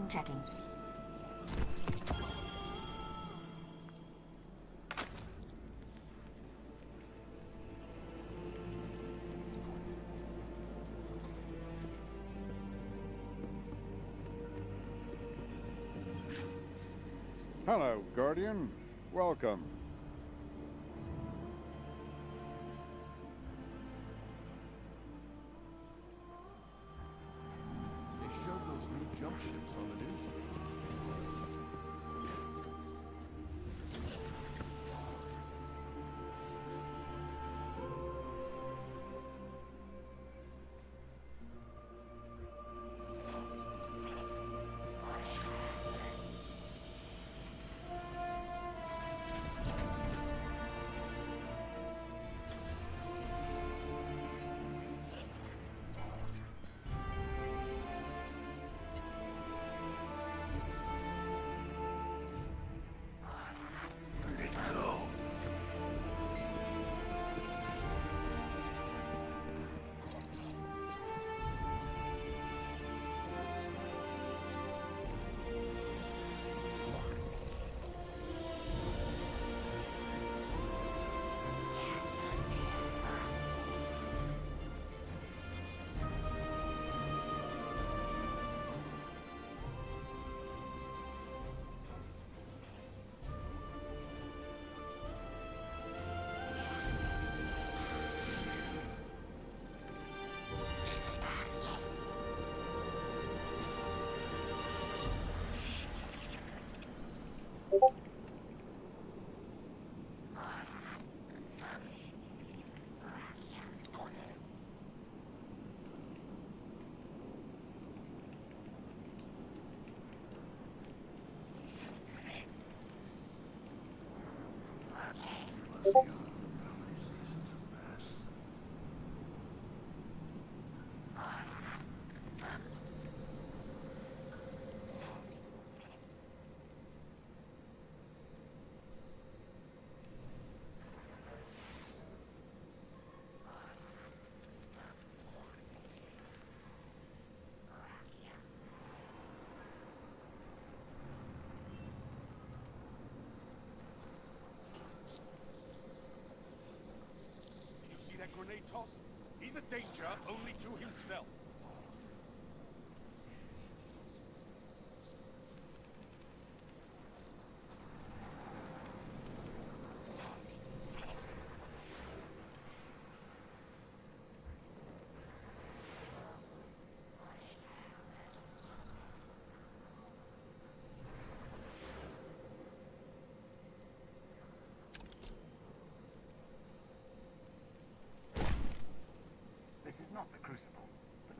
Checking. Hello, Guardian. Welcome. They showed those new jump ships on the news.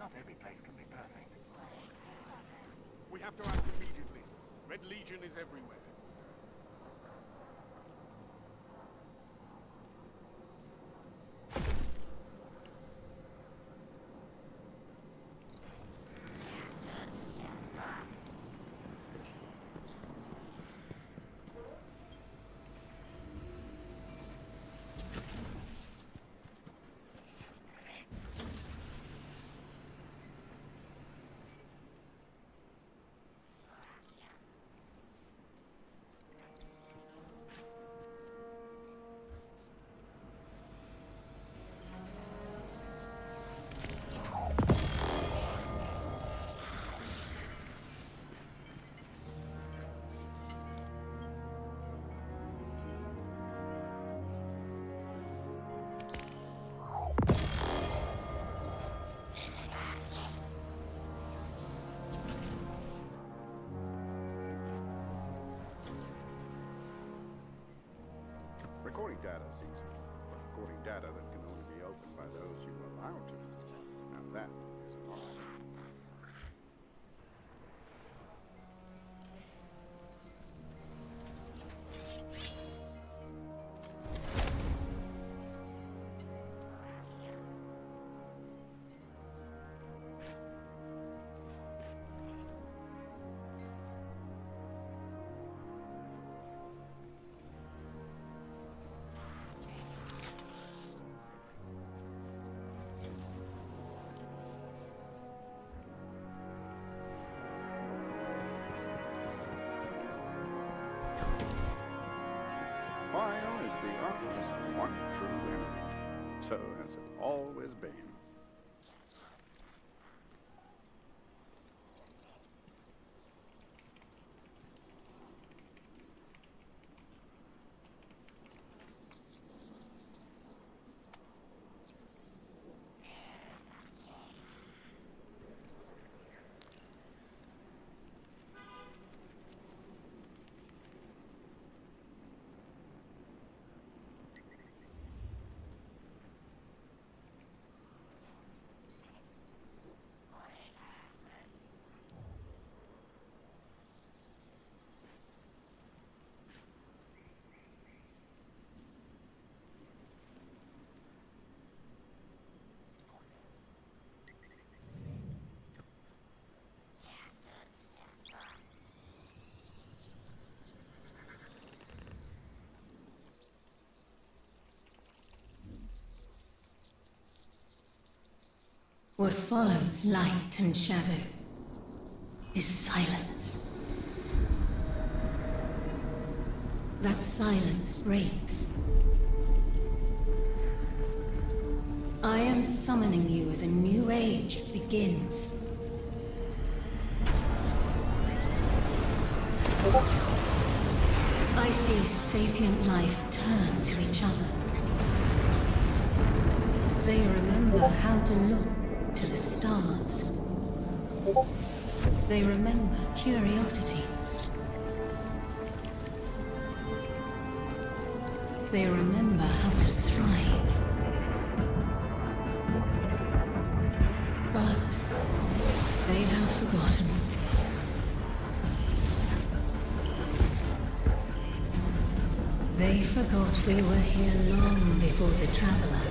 Not every place can be perfect. We have to act immediately. Red Legion is everywhere. Recording data is easy, but recording data that can only be opened by those you allow to. Now that is hard. Fire is the Earth's one true enemy. So has it always been. What follows light and shadow is silence. That silence breaks. I am summoning you as a new age begins. I see sapient life turn to each other. They remember how to look to the stars. They remember curiosity. They remember how to thrive. But they have forgotten. They forgot we were here long before the Traveler.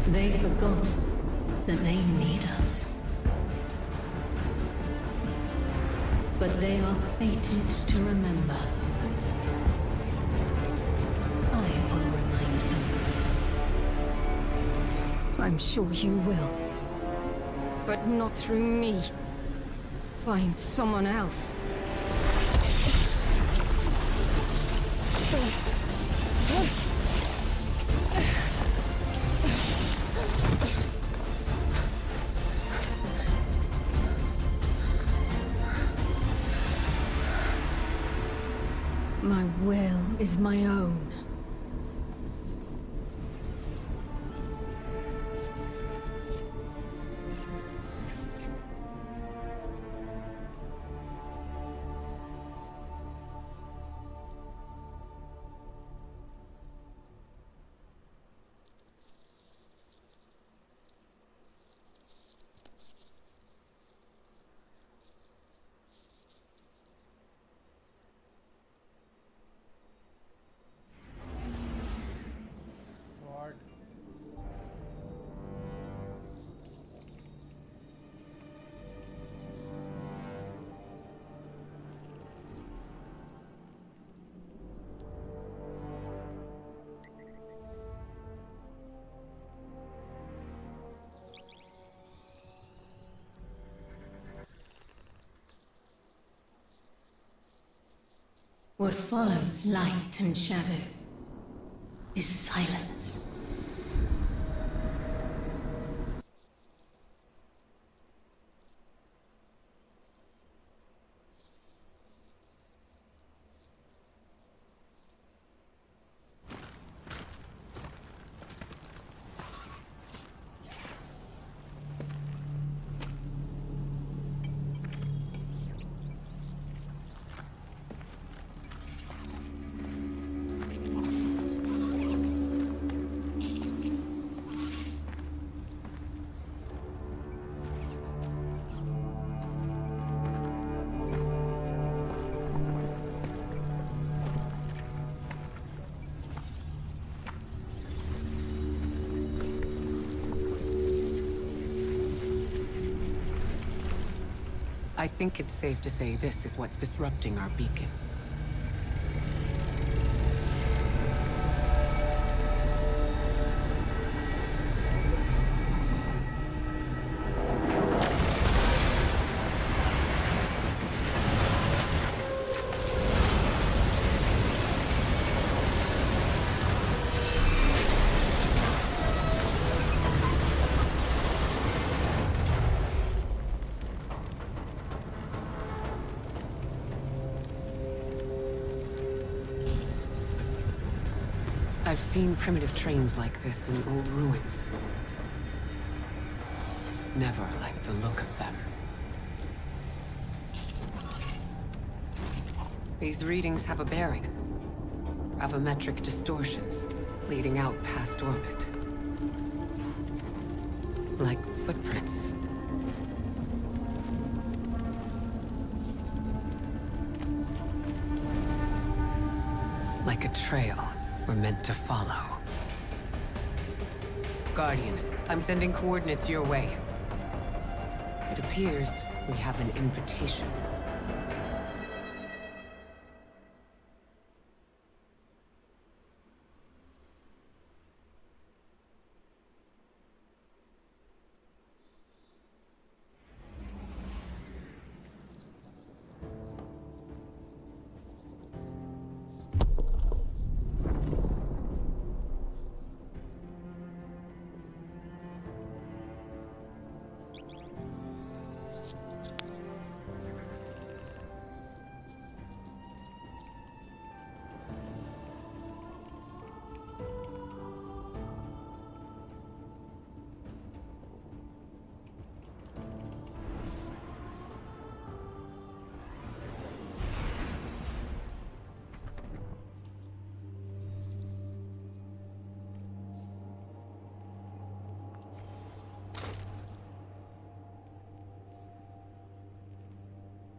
They forgot that they need us. But they are fated to remember. I will remind them. I'm sure you will. But not through me. Find someone else. My will is my own. What follows light and shadow is silence. I think it's safe to say this is what's disrupting our beacons. I've seen primitive trains like this in old ruins. Never liked the look of them. These readings have a bearing. Gravimetric distortions, leading out past orbit. Like footprints. Like a trail we're meant to follow. Guardian, I'm sending coordinates your way. It appears we have an invitation.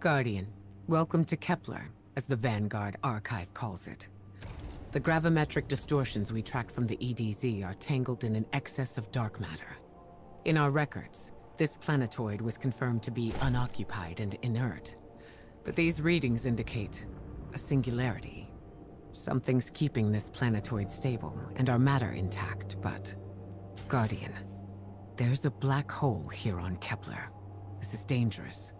Guardian, welcome to Kepler, as the Vanguard Archive calls it. The gravimetric distortions we tracked from the EDZ are tangled in an excess of dark matter. In our records, this planetoid was confirmed to be unoccupied and inert. But these readings indicate a singularity. Something's keeping this planetoid stable and our matter intact, but... Guardian, there's a black hole here on Kepler. This is dangerous.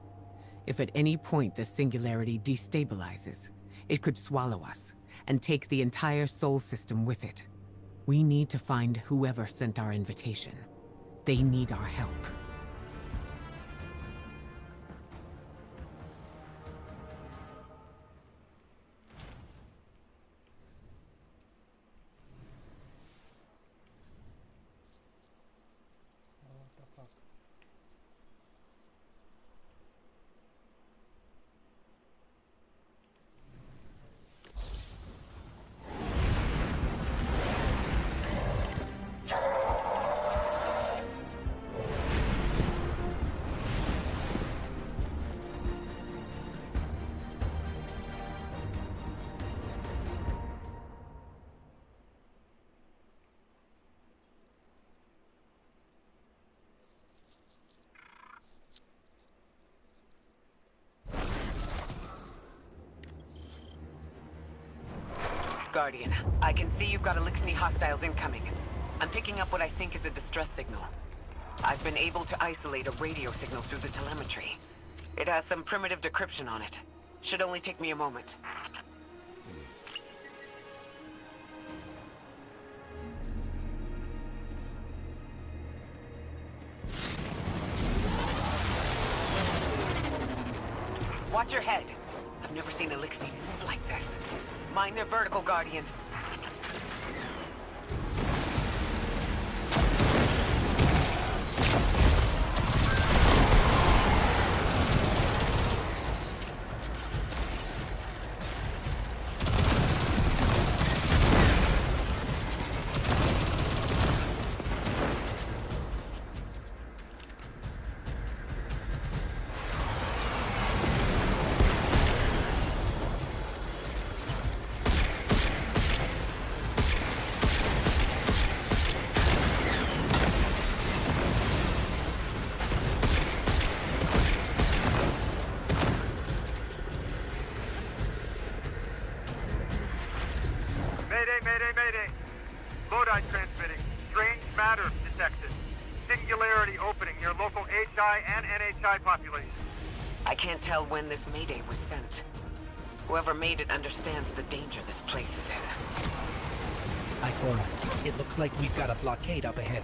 If at any point the singularity destabilizes, it could swallow us, and take the entire Sol system with it. We need to find whoever sent our invitation. They need our help. Guardian, I can see you've got Elixni hostiles incoming. I'm picking up what I think is a distress signal. I've been able to isolate a radio signal through the telemetry. It has some primitive decryption on it. Should only take me a moment. Watch your head. I've never seen Elixir move like this. Mind their vertical, Guardian. Mayday. Lodi transmitting. Strange matter detected. Singularity opening near local HI and NHI population. I can't tell when this mayday was sent. Whoever made it understands the danger this place is in. Ikora, it looks like we've got a blockade up ahead.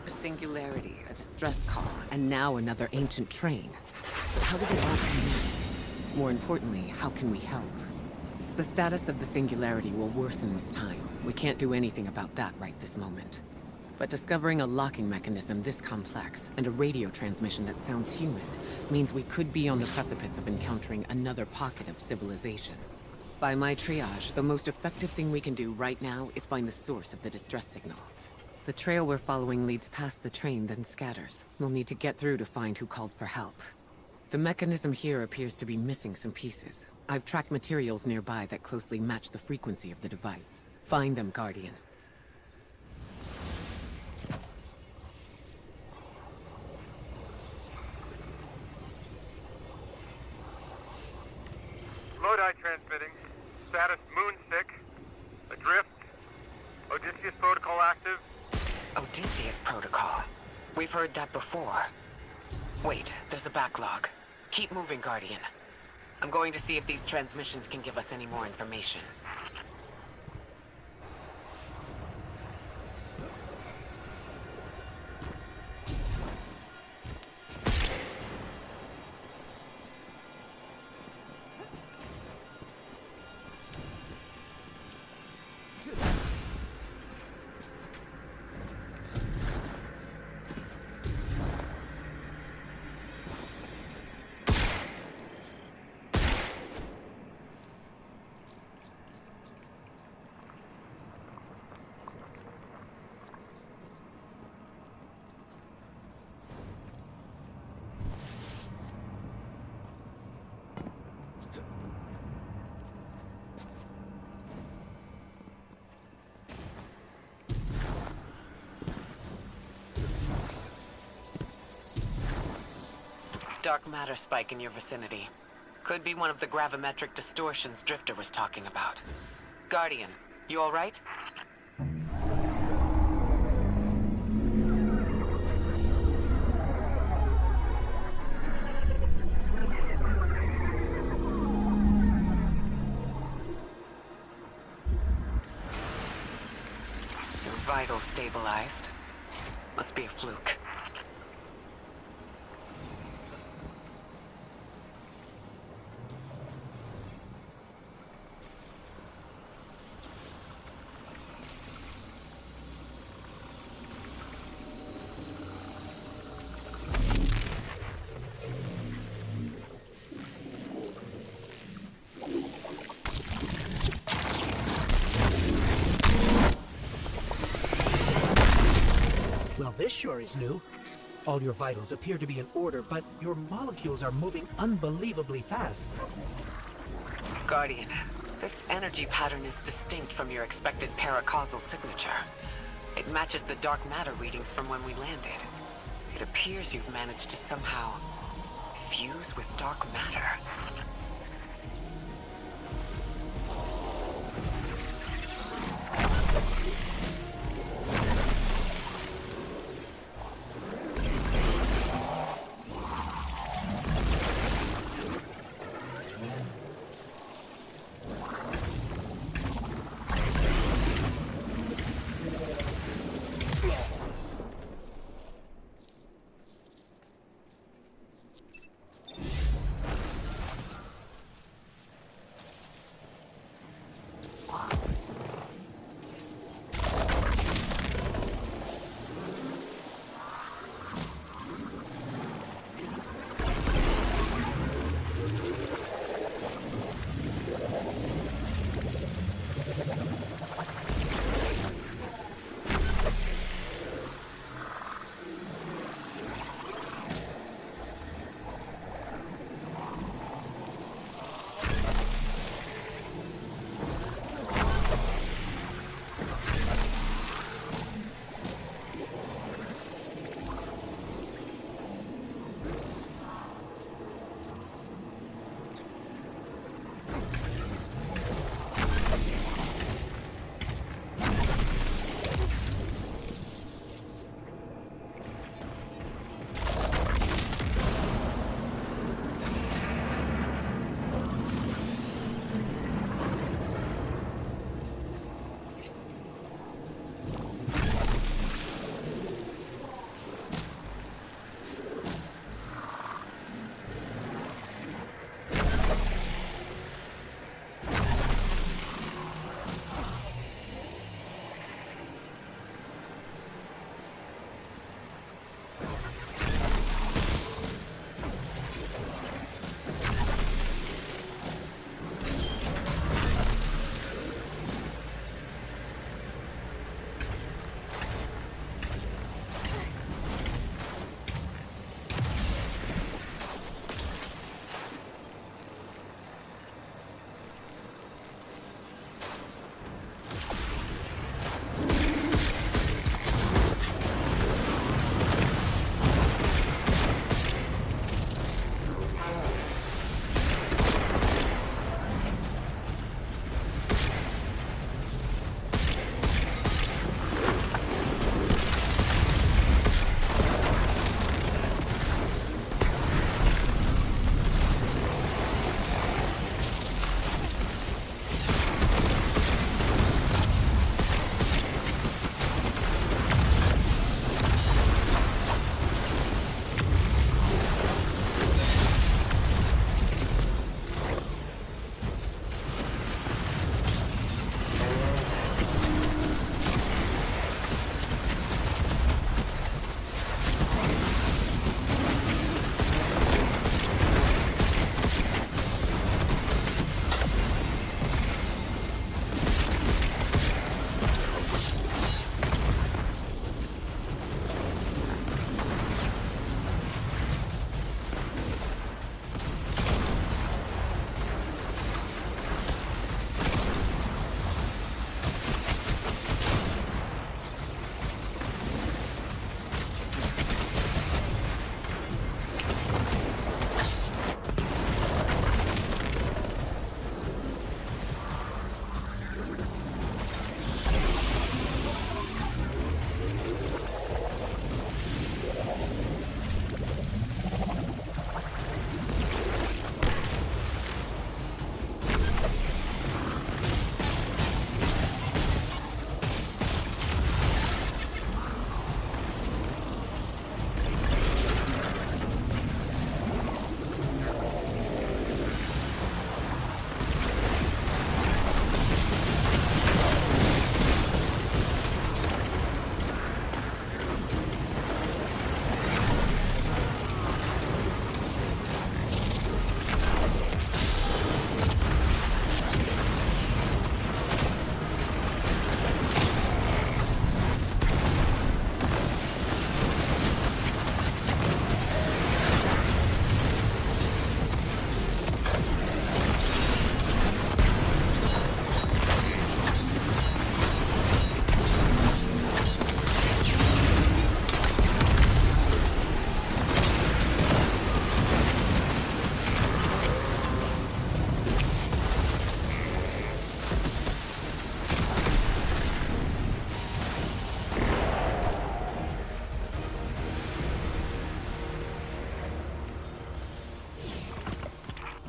Singularity, a distress call, and now another ancient train. But how did it all connect? More importantly, how can we help? The status of the Singularity will worsen with time. We can't do anything about that right this moment. But discovering a locking mechanism this complex, and a radio transmission that sounds human, means we could be on the precipice of encountering another pocket of civilization. By my triage, the most effective thing we can do right now is find the source of the distress signal. The trail we're following leads past the train, then scatters. We'll need to get through to find who called for help. The mechanism here appears to be missing some pieces. I've tracked materials nearby that closely match the frequency of the device. Find them, Guardian. Lodi transmitting. Status moonsick. Adrift. Odysseus protocol active. Odysseus Protocol. We've heard that before. Wait, there's a backlog. Keep moving, Guardian. I'm going to see if these transmissions can give us any more information. Dark matter spike in your vicinity. Could be one of the gravimetric distortions Drifter was talking about. Guardian, you alright? Your vitals stabilized. Must be a fluke. This sure is new. All your vitals appear to be in order, but your molecules are moving unbelievably fast. Guardian, this energy pattern is distinct from your expected paracausal signature. It matches the dark matter readings from when we landed. It appears you've managed to somehow fuse with dark matter.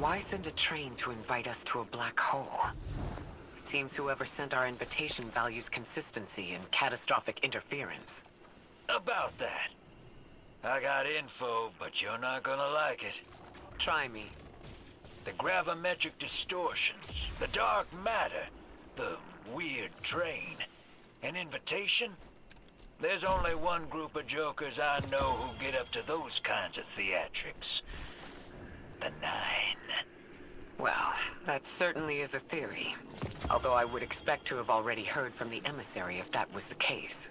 Why send a train to invite us to a black hole? It seems whoever sent our invitation values consistency and catastrophic interference. About that. I got info, but you're not gonna like it. Try me. The gravimetric distortions, the dark matter, the weird train. An invitation? There's only one group of jokers I know who get up to those kinds of theatrics. The Nine. Well, that certainly is a theory. Although I would expect to have already heard from the emissary if that was the case.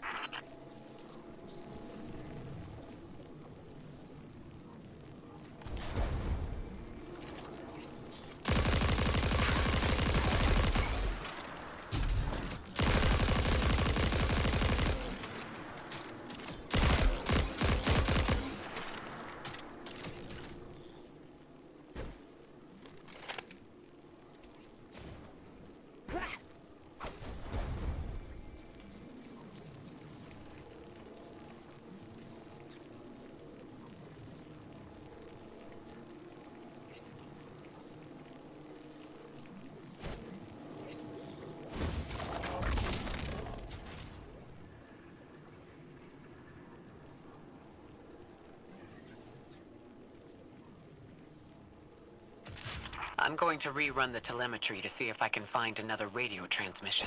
I'm going to rerun the telemetry to see if I can find another radio transmission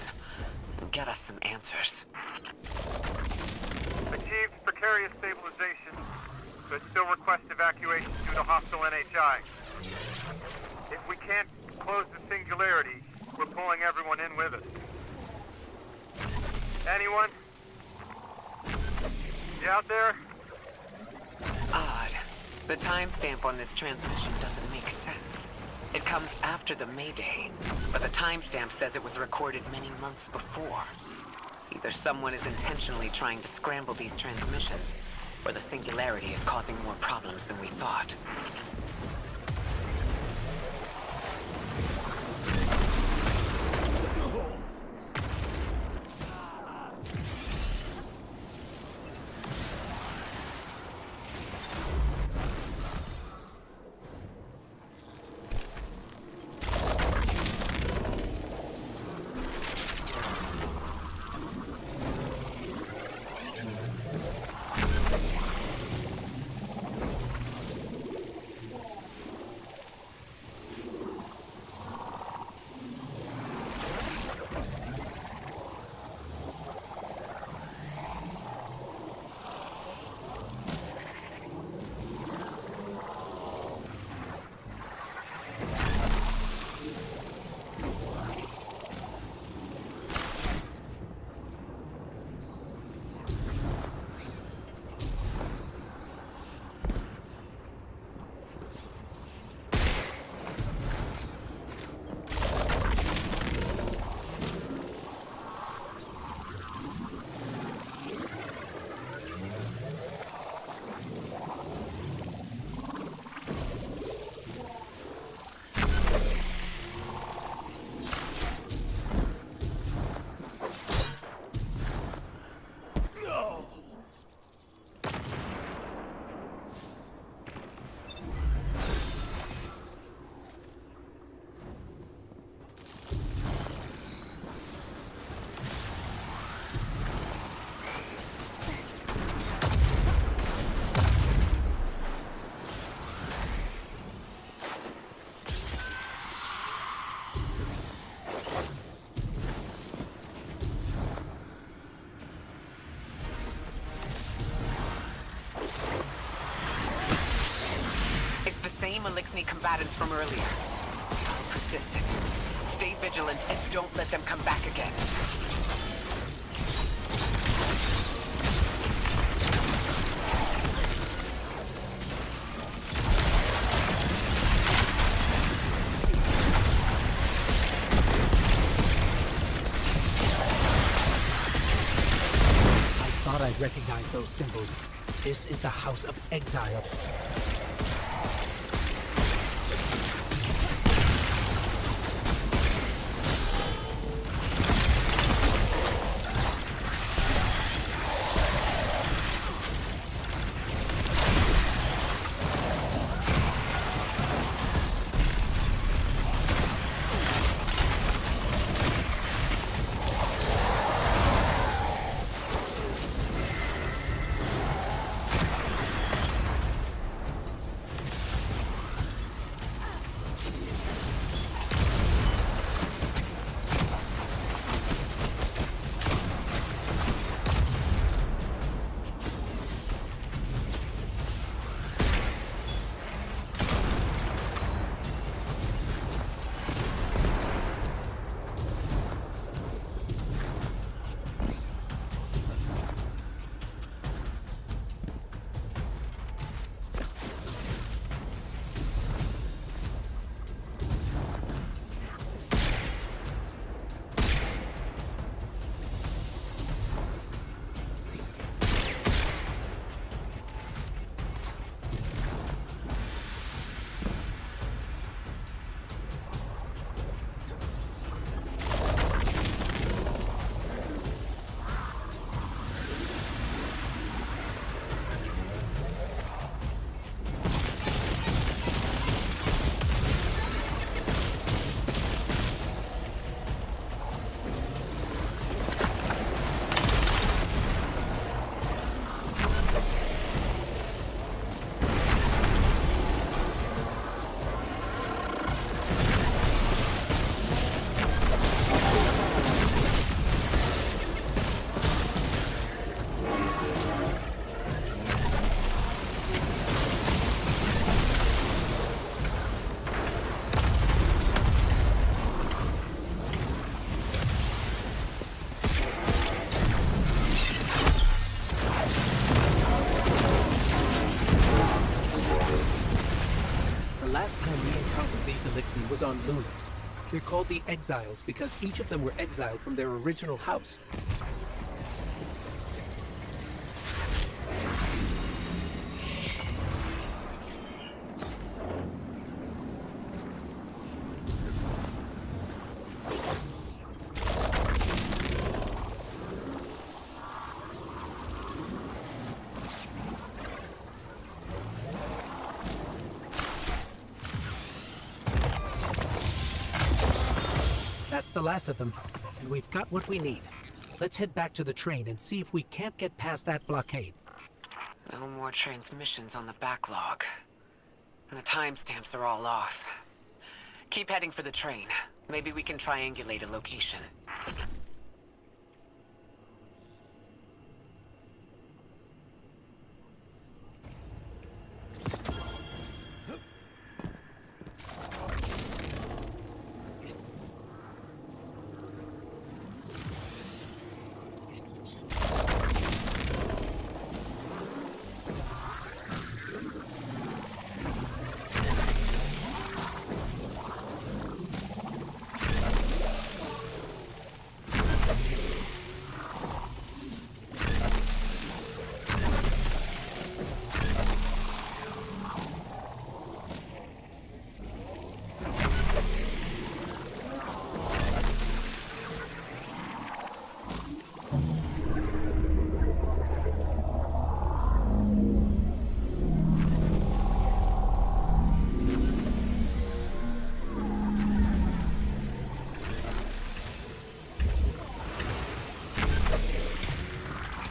and get us some answers. Achieved precarious stabilization, but still request evacuation due to hostile NHI. If we can't close the singularity, we're pulling everyone in with us. Anyone? You out there? Odd. The timestamp on this transmission doesn't make sense. It comes after the Mayday, but the timestamp says it was recorded many months before. Either someone is intentionally trying to scramble these transmissions, or the singularity is causing more problems than we thought. Elixni combatants from earlier. Persistent. Stay vigilant and don't let them come back again. I thought I recognized those symbols. This is the House of Exile. last time we encountered these Elixir was on Luna. They're called the Exiles because each of them were exiled from their original house. That's the last of them, and we've got what we need. Let's head back to the train and see if we can't get past that blockade. No more transmissions on the backlog. And the timestamps are all off. Keep heading for the train. Maybe we can triangulate a location.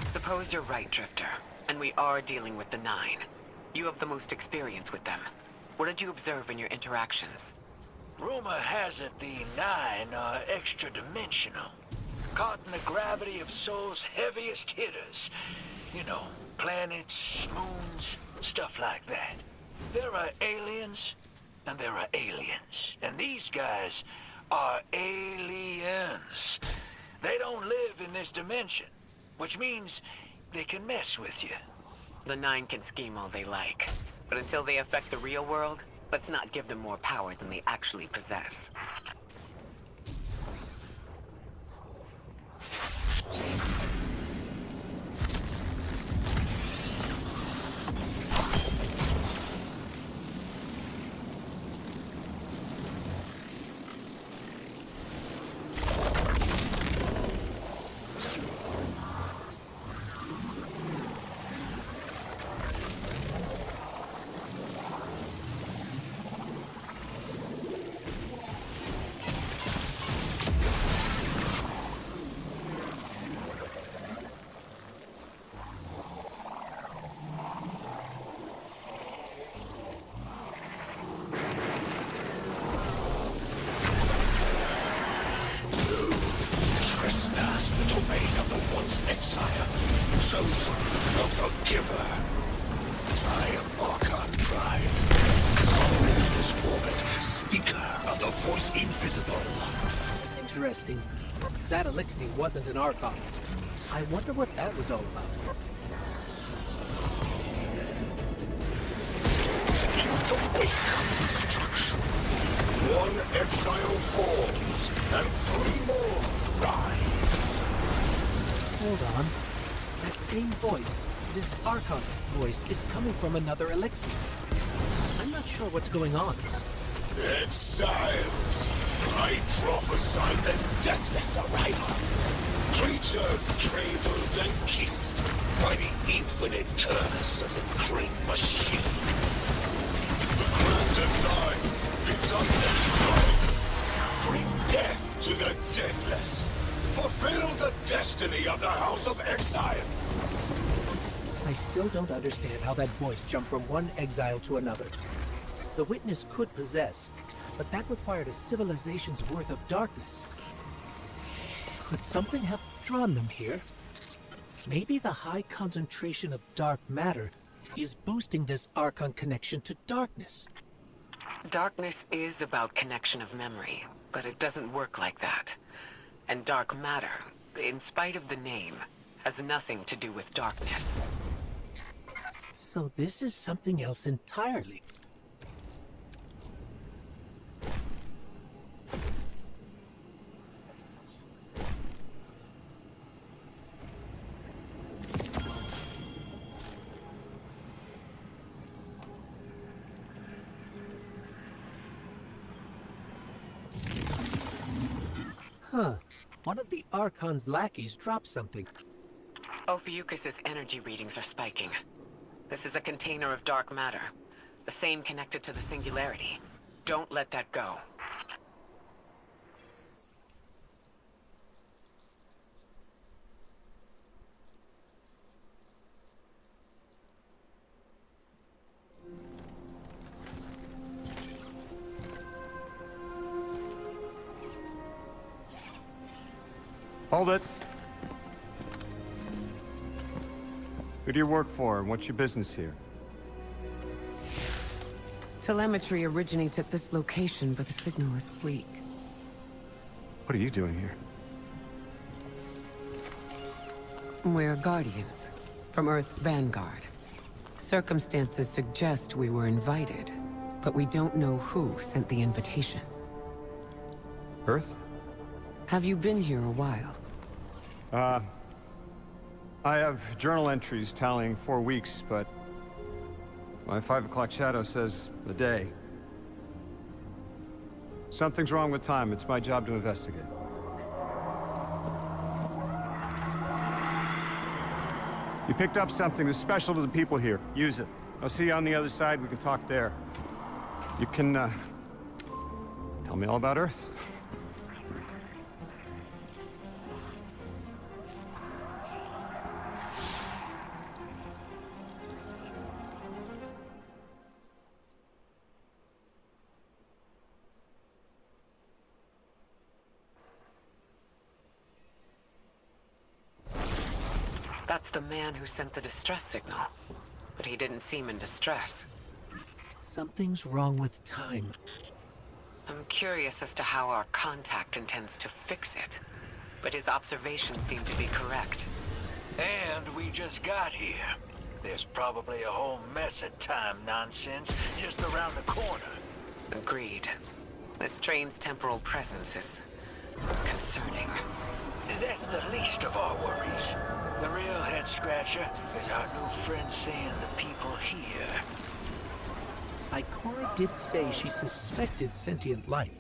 Suppose you're right, Drifter, and we are dealing with the Nine. You have the most experience with them. What did you observe in your interactions? Rumor has it the Nine are extra-dimensional. Caught in the gravity of Sol's heaviest hitters. You know, planets, moons, stuff like that. There are aliens, and there are aliens. And these guys are aliens. They don't live in this dimension, which means they can mess with you. The Nine can scheme all they like, but until they affect the real world, let's not give them more power than they actually possess. Chosen of the Giver. I am Archon Prime, sovereign in this orbit, speaker of the voice invisible. Interesting. That Elixir wasn't an Archon. I wonder what that was all about. In the wake of destruction, one exile falls, and 3 more rise. Hold on. That same voice, this Archon's voice, is coming from another Elixir. I'm not sure what's going on. Exiles! I prophesied the deathless arrival. Creatures cradled and kissed by the infinite curse of the great machine. The grand design bids us destroy. Bring death to the deathless. Fulfill the destiny of the House of Exile. I still don't understand how that voice jumped from one exile to another. The Witness could possess, but that required a civilization's worth of darkness. Could something have drawn them here? Maybe the high concentration of dark matter is boosting this Archon connection to darkness. Darkness is about connection of memory, but it doesn't work like that. And dark matter, in spite of the name, has nothing to do with darkness. So this is something else entirely. Huh. One of the Archon's lackeys dropped something. Ophiuchus's energy readings are spiking. This is a container of dark matter. The same connected to the Singularity. Don't let that go. Hold it. Who do you work for, and what's your business here? Telemetry originates at this location, but the signal is weak. What are you doing here? We're Guardians, from Earth's Vanguard. Circumstances suggest we were invited, but we don't know who sent the invitation. Earth? Have you been here a while? I have journal entries tallying 4 weeks, but my 5 o'clock shadow says a day. Something's wrong with time. It's my job to investigate. You picked up something that's special to the people here. Use it. I'll see you on the other side. We can talk there. You can, tell me all about Earth. That's the man who sent the distress signal. But he didn't seem in distress. Something's wrong with time. I'm curious as to how our contact intends to fix it. But his observations seem to be correct. And we just got here. There's probably a whole mess of time nonsense just around the corner. Agreed. This train's temporal presence is concerning. That's the least of our worries. The real head-scratcher is our new friend seeing the people here. Ikora did say she suspected sentient life.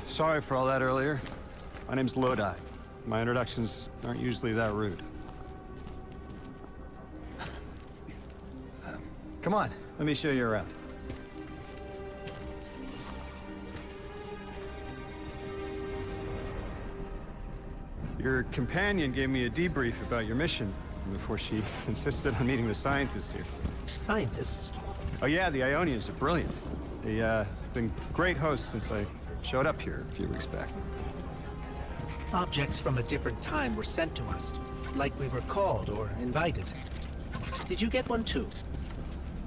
Sorry for all that earlier. My name's Lodi. My introductions aren't usually that rude. Come on, let me show you around. Your companion gave me a debrief about your mission before she insisted on meeting the scientists here. Scientists? Oh yeah, the Ionians are brilliant. They've been great hosts since I showed up here a few weeks back. Objects from a different time were sent to us, like we were called or invited. Did you get one too?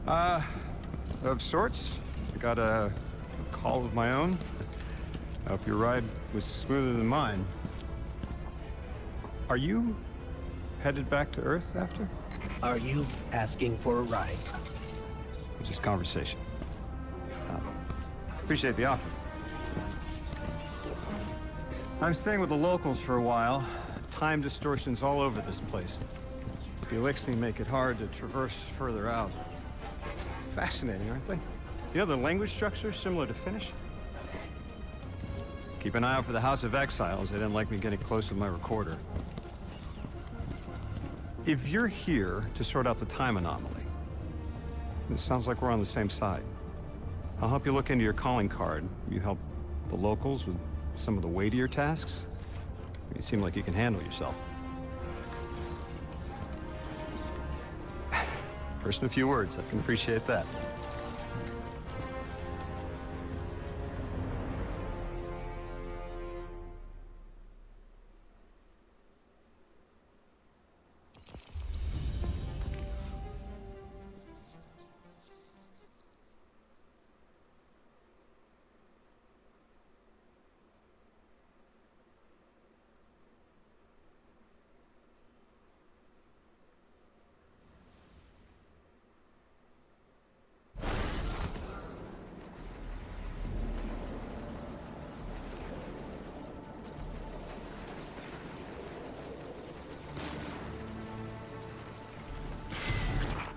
Of sorts. I got a call of my own. I hope your ride was smoother than mine. Are you headed back to Earth after? Are you asking for a ride? Just conversation. Appreciate the offer. I'm staying with the locals for a while. Time distortions all over this place. The Elixni make it hard to traverse further out. Fascinating, aren't they? You know, the language structure is similar to Finnish. Keep an eye out for the House of Exiles. They didn't like me getting close with my recorder. If you're here to sort out the time anomaly, it sounds like we're on the same side. I'll help you look into your calling card. You help the locals with some of the weightier tasks. You seem like you can handle yourself. First in a few words, I can appreciate that.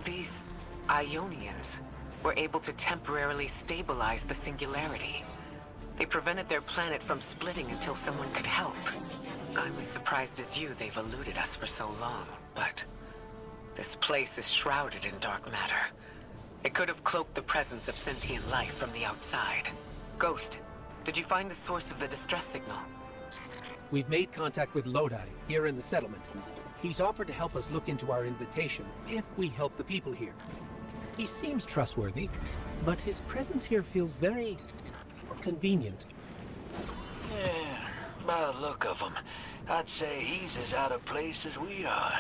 These Ionians were able to temporarily stabilize the singularity. They prevented their planet from splitting until someone could help. I'm as surprised as you they've eluded us for so long, but this place is shrouded in dark matter. It could have cloaked the presence of sentient life from the outside. Ghost, did you find the source of the distress signal? We've made contact with Lodi, here in the settlement. He's offered to help us look into our invitation, if we help the people here. He seems trustworthy, but his presence here feels very convenient. Yeah, by the look of him, I'd say he's as out of place as we are.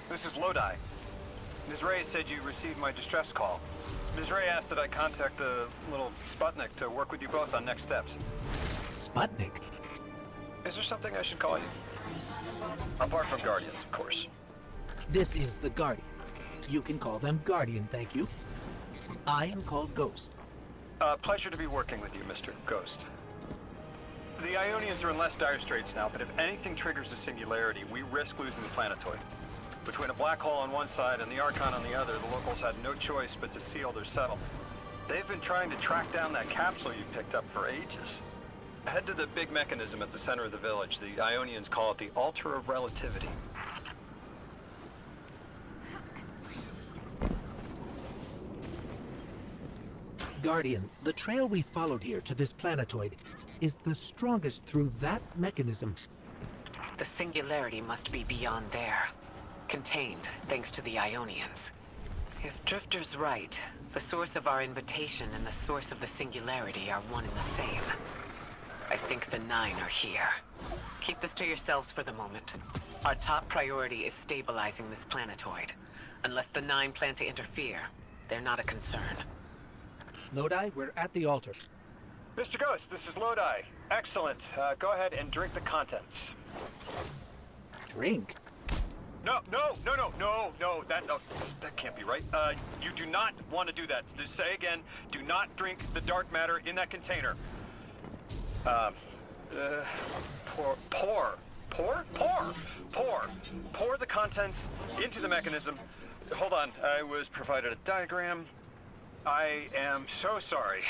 This is Lodi. Ms. Ray said you received my distress call. Ms. Ray asked that I contact the little Sputnik to work with you both on next steps. Sputnik? Is there something I should call you? Apart from Guardians, of course. This is the Guardian. You can call them Guardian, thank you. I am called Ghost. Pleasure to be working with you, Mr. Ghost. The Ionians are in less dire straits now, but if anything triggers the singularity, we risk losing the planetoid. Between a black hole on one side and the Archon on the other, the locals had no choice but to seal their settlement. They've been trying to track down that capsule you picked up for ages. Head to the big mechanism at the center of the village. The Ionians call it the Altar of Relativity. Guardian, the trail we followed here to this planetoid is the strongest through that mechanism. The singularity must be beyond there. Contained, thanks to the Ionians. If Drifter's right, the source of our invitation and the source of the singularity are one and the same. I think the Nine are here. Keep this to yourselves for the moment. Our top priority is stabilizing this planetoid. Unless the Nine plan to interfere, they're not a concern. Lodi, we're at the altar. Mr. Ghost, this is Lodi. Excellent. Go ahead and drink the contents. Drink? No, that can't be right. You do not want to do that. Say again, do not drink the dark matter in that container. Pour the contents into the mechanism. Hold on, I was provided a diagram. I am so sorry.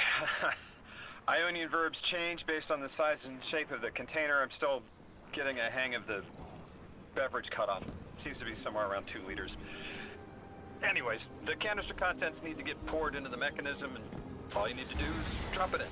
Ionian verbs change based on the size and shape of the container. I'm still getting a hang of the beverage cutoff. Seems to be somewhere around 2 liters. Anyways, the canister contents need to get poured into the mechanism, and all you need to do is drop it in.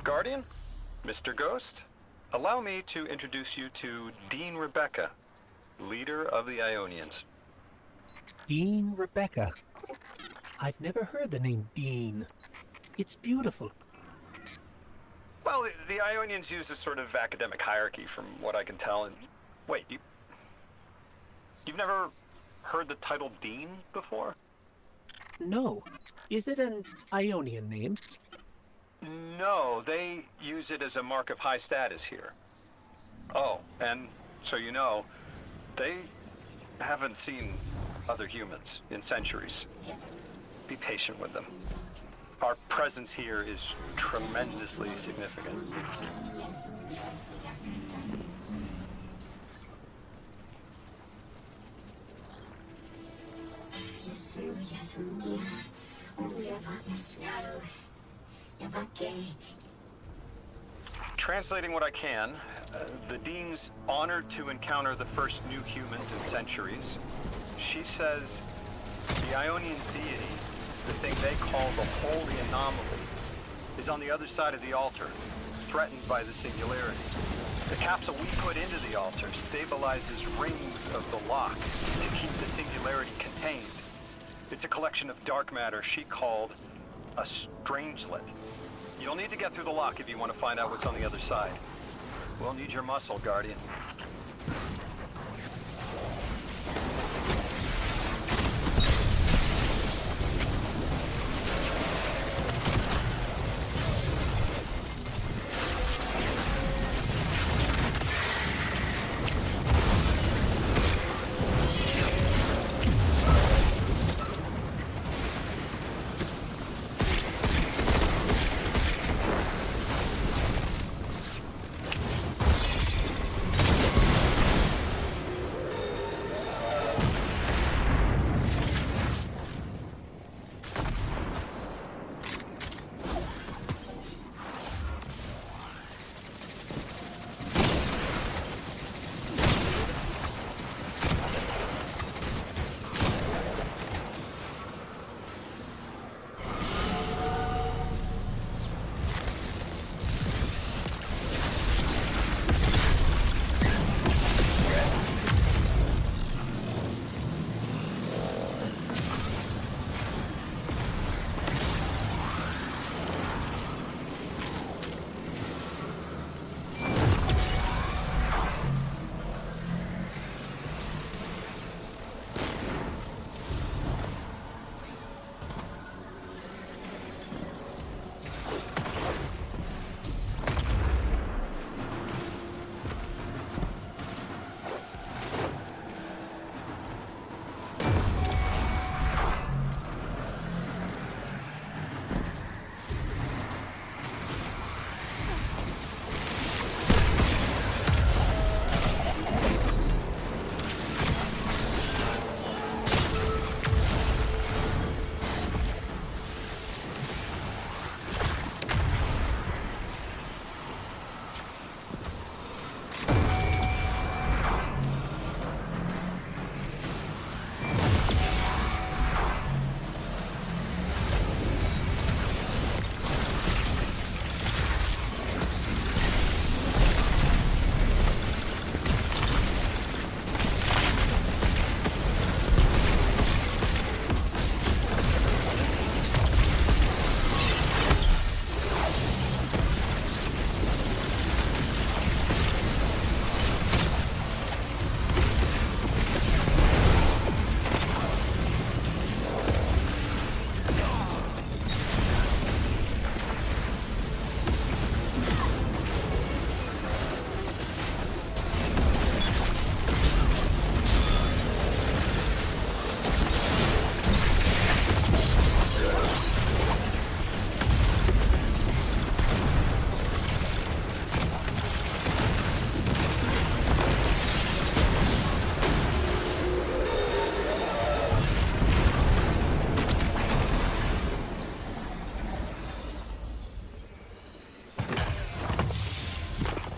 Guardian, Mr. Ghost, allow me to introduce you to Dean Rebecca, leader of the Ionians. Dean Rebecca. I've never heard the name Dean. It's beautiful. Well, the Ionians use a sort of academic hierarchy from what I can tell, and... Wait, you've never heard the title Dean before? No. Is it an Ionian name? No, they use it as a mark of high status here. Oh, and so you know, they haven't seen other humans in centuries. Be patient with them. Our presence here is tremendously significant. Translating what I can, the Dean's honored to encounter the first new humans in centuries. She says the Ionian's deity, the thing they call the Holy Anomaly, is on the other side of the altar, threatened by the singularity. The capsule we put into the altar stabilizes rings of the lock to keep the singularity contained. It's a collection of dark matter she called a strangelet. You'll need to get through the lock if you want to find out what's on the other side. We'll need your muscle, Guardian.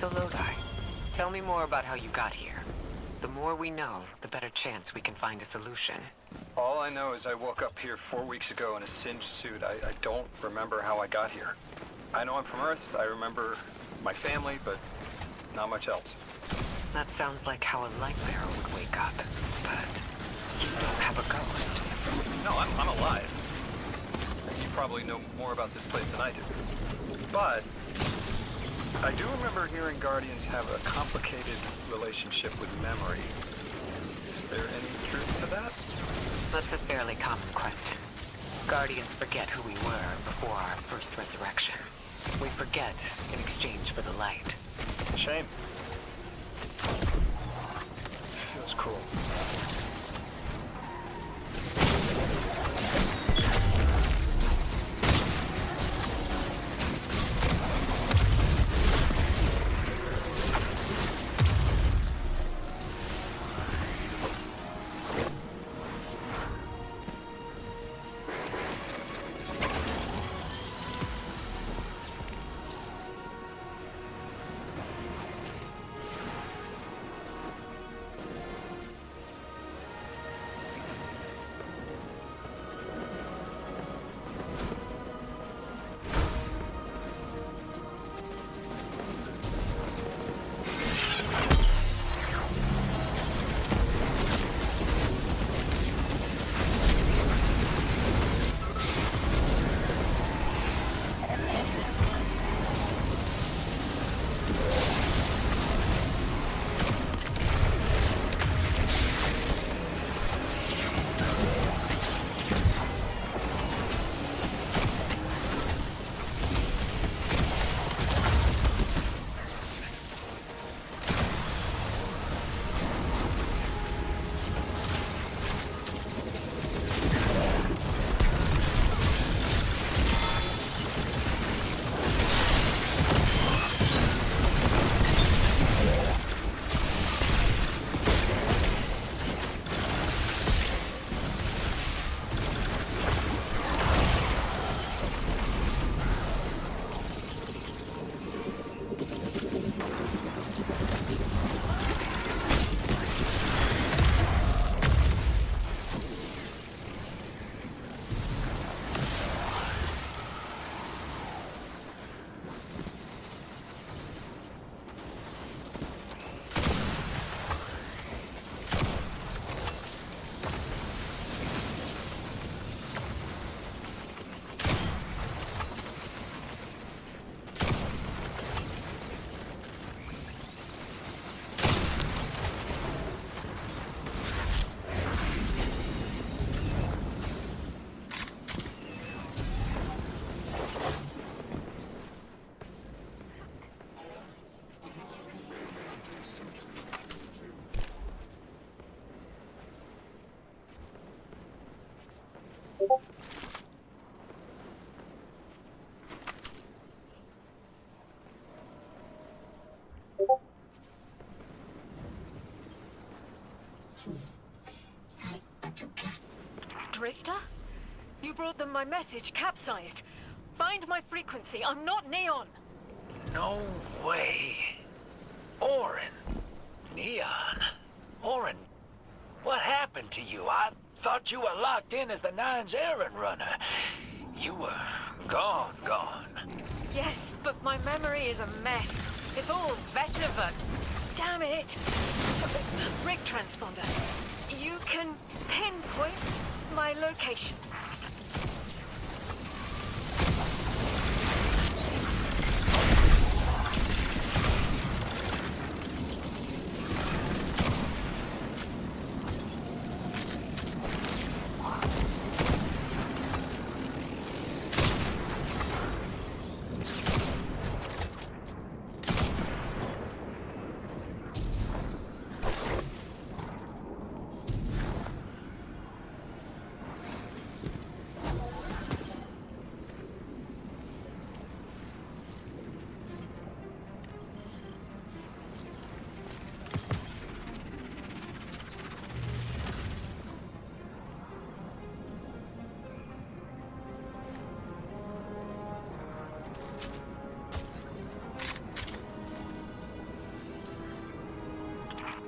So Lodi, tell me more about how you got here. The more we know, the better chance we can find a solution. All I know is I woke up here 4 weeks ago in a singed suit. I don't remember how I got here. I know I'm from Earth, I remember my family, but not much else. That sounds like how a Lightbearer would wake up, but you don't have a ghost. No, I'm alive. You probably know more about this place than I do. But I do remember hearing Guardians have a complicated relationship with memory. Is there any truth to that? That's a fairly common question. Guardians forget who we were before our first resurrection. We forget in exchange for the light. Shame. Feels cool. Drifter? You brought them my message, capsized. Find my frequency. I'm not Neon. No way. Orin. Neon. Orin, what happened to you? I thought you were locked in as the Nine's errand runner. You were gone. Yes, but my memory is a mess. It's all Vetiver. Damn it. Rig transponder. You can pinpoint my location.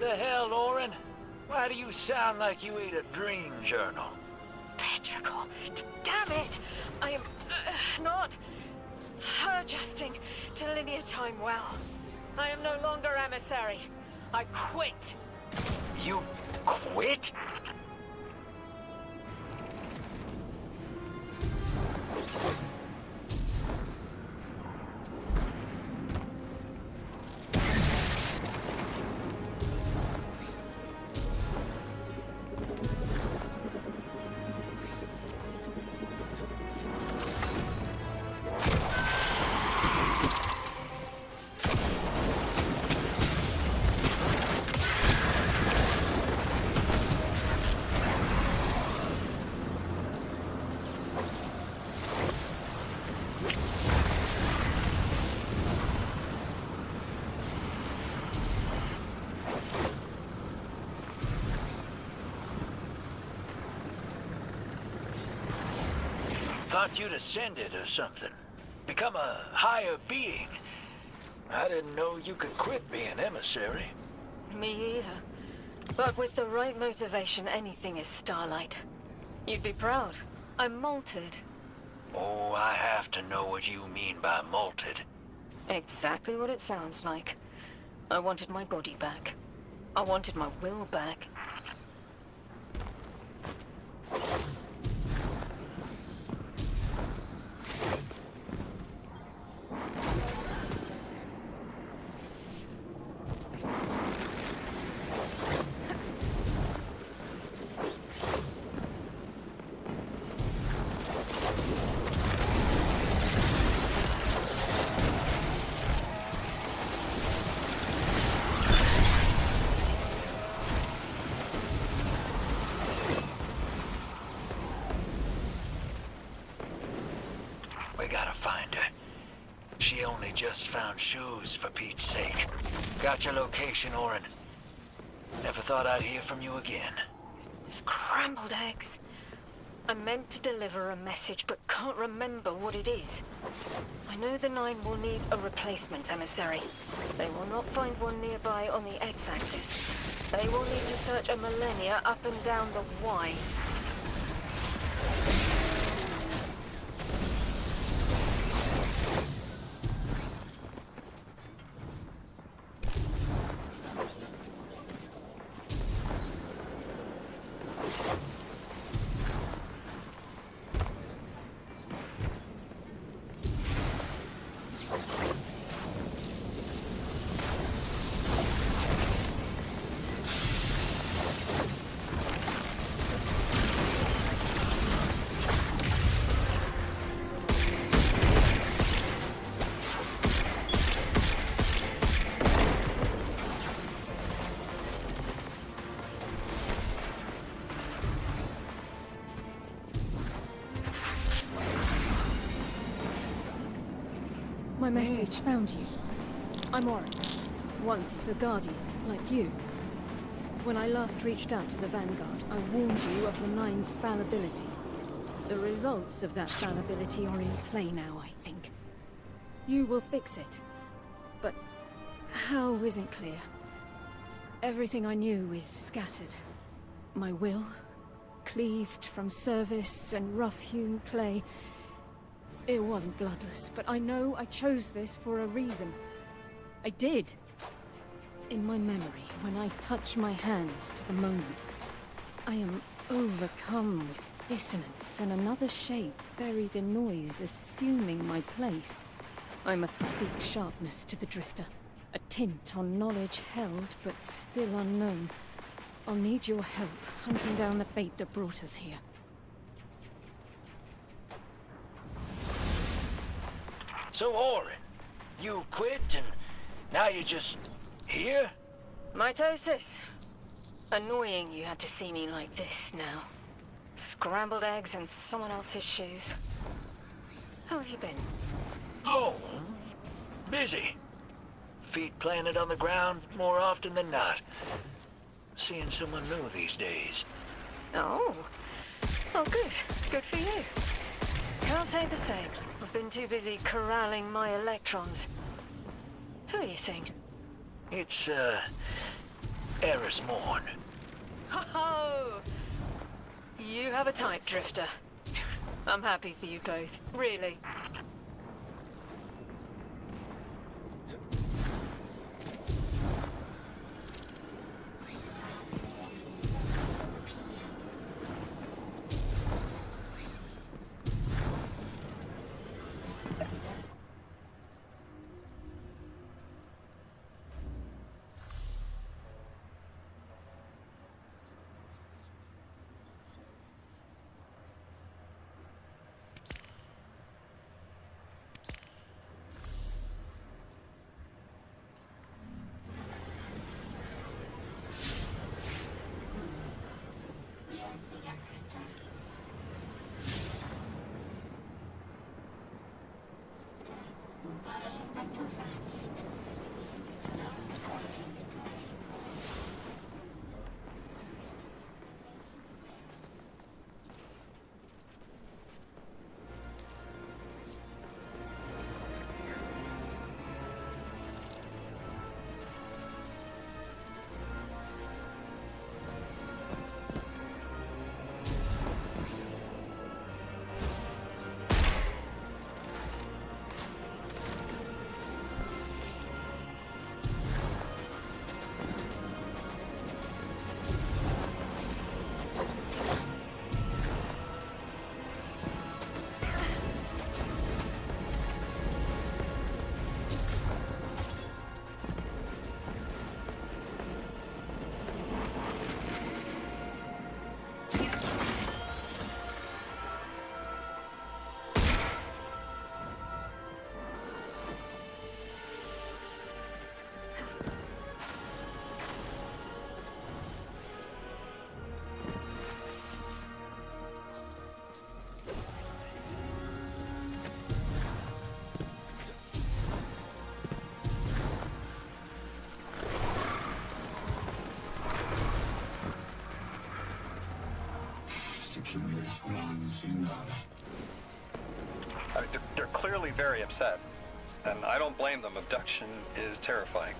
The hell, Orin? Why do you sound like you ate a dream journal? Petrichor, damn it! I am not adjusting to linear time well. I am no longer emissary. I quit. You quit? Thought you'd ascended or something. Become a higher being. I didn't know you could quit being emissary. Me either. But with the right motivation, anything is Starlight. You'd be proud. I'm malted. Oh, I have to know what you mean by malted. Exactly what it sounds like. I wanted my body back. I wanted my will back. We gotta find her. She only just found shoes, for Pete's sake. Got your location, Orin. Never thought I'd hear from you again. Scrambled eggs. I meant to deliver a message, but can't remember what it is. I know the Nine will need a replacement emissary. They will not find one nearby on the X-axis. They will need to search a millennia up and down the Y. My message found you. I'm Orin, once a Guardian, like you. When I last reached out to the Vanguard, I warned you of the Nine's fallibility. The results of that fallibility are in play now, I think. You will fix it. But how isn't clear. Everything I knew is scattered. My will, cleaved from service and rough-hewn clay. It wasn't bloodless, but I know I chose this for a reason. I did. In my memory, when I touch my hand to the moment, I am overcome with dissonance and another shape buried in noise assuming my place. I must speak sharpness to the Drifter. A tint on knowledge held, but still unknown. I'll need your help hunting down the fate that brought us here. So, Orin, you quit and now you're just here? Mitosis. Annoying you had to see me like this now. Scrambled eggs and someone else's shoes. How have you been? Oh, busy. Feet planted on the ground more often than not. Seeing someone new these days. Oh. Oh, good. Good for you. Can't say the same. I've been too busy corralling my electrons. Who are you seeing? It's, Eris Morn. Oh, you have a type, Drifter. I'm happy for you both, really. They're clearly very upset, and I don't blame them. Abduction is terrifying.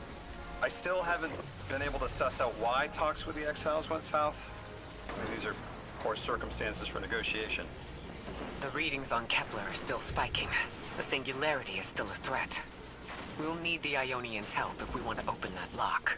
I still haven't been able to suss out why talks with the Exiles went south. I mean, these are poor circumstances for negotiation. The readings on Kepler are still spiking. The Singularity is still a threat. We'll need the Ionians' help if we want to open that lock.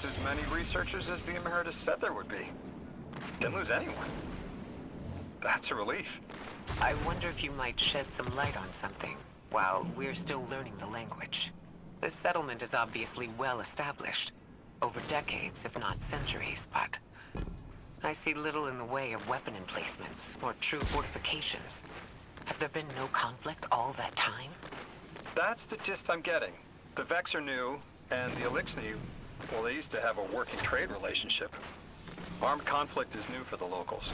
as many researchers as the Emeritus said there would be. Didn't lose anyone. That's a relief. I wonder if you might shed some light on something while we're still learning the language. This settlement is obviously well established, over decades, if not centuries, but I see little in the way of weapon emplacements or true fortifications. Has there been no conflict all that time? That's the gist I'm getting. The Vex are new, and the Elixni, well, they used to have a working trade relationship. Armed conflict is new for the locals.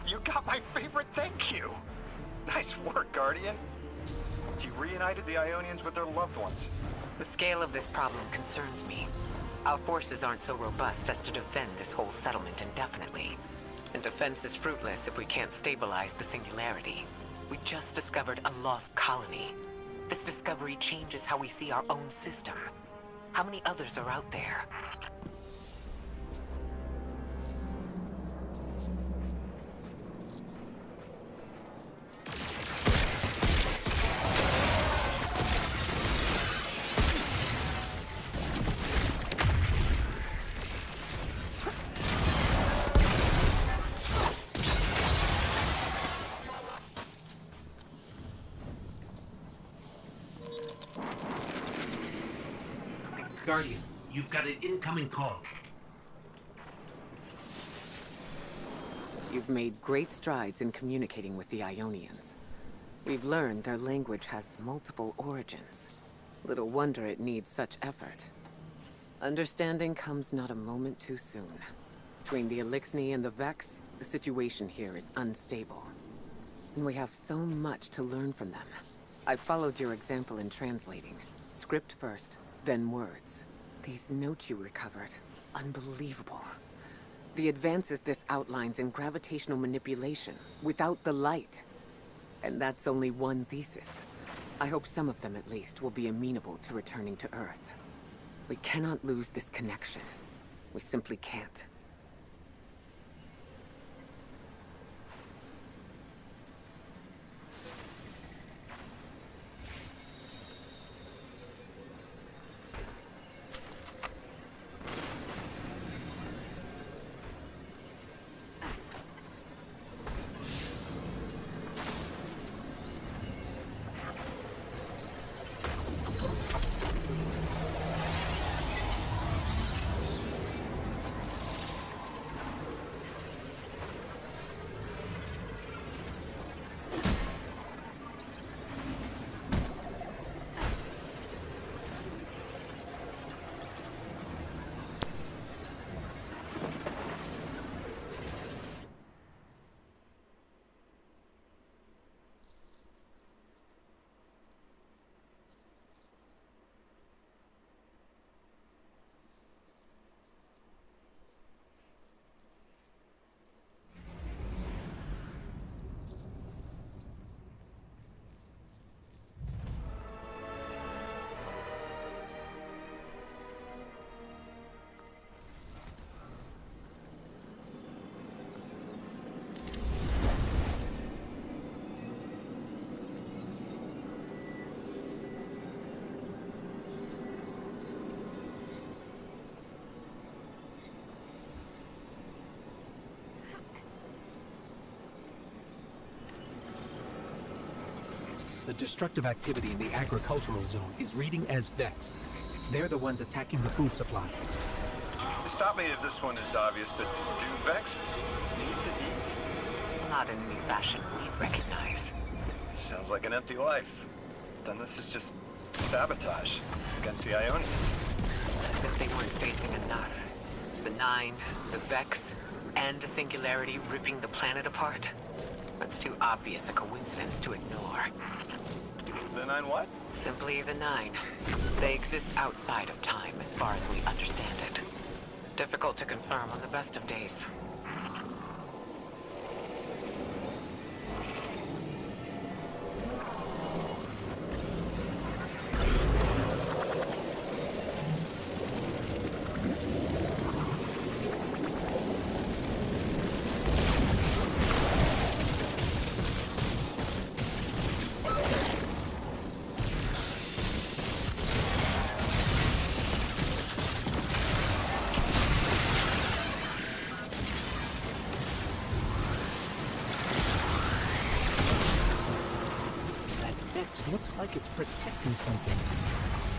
You got my favorite thank you! Nice work, Guardian. You reunited the Ionians with their loved ones. The scale of this problem concerns me. Our forces aren't so robust as to defend this whole settlement indefinitely. And defense is fruitless if we can't stabilize the singularity. We just discovered a lost colony. This discovery changes how we see our own system. How many others are out there? Guardian, you've got an incoming call. You've made great strides in communicating with the Ionians. We've learned their language has multiple origins. Little wonder it needs such effort. Understanding comes not a moment too soon. Between the Elixni and the Vex, the situation here is unstable. And we have so much to learn from them. I followed your example in translating. Script first, then words. These notes you recovered. Unbelievable. The advances this outlines in gravitational manipulation, without the light. And that's only one thesis. I hope some of them, at least, will be amenable to returning to Earth. We cannot lose this connection. We simply can't. The destructive activity in the agricultural zone is reading as Vex. They're the ones attacking the food supply. Stop me if this one is obvious, but do Vex need to eat? Not in any fashion we'd recognize. Sounds like an empty life. Then this is just sabotage against the Ionians. As if they weren't facing enough. The Nine, the Vex, and a singularity ripping the planet apart. That's too obvious a coincidence to ignore. The Nine what? Simply the Nine. They exist outside of time as far as we understand it. Difficult to confirm on the best of days. Looks like it's protecting something.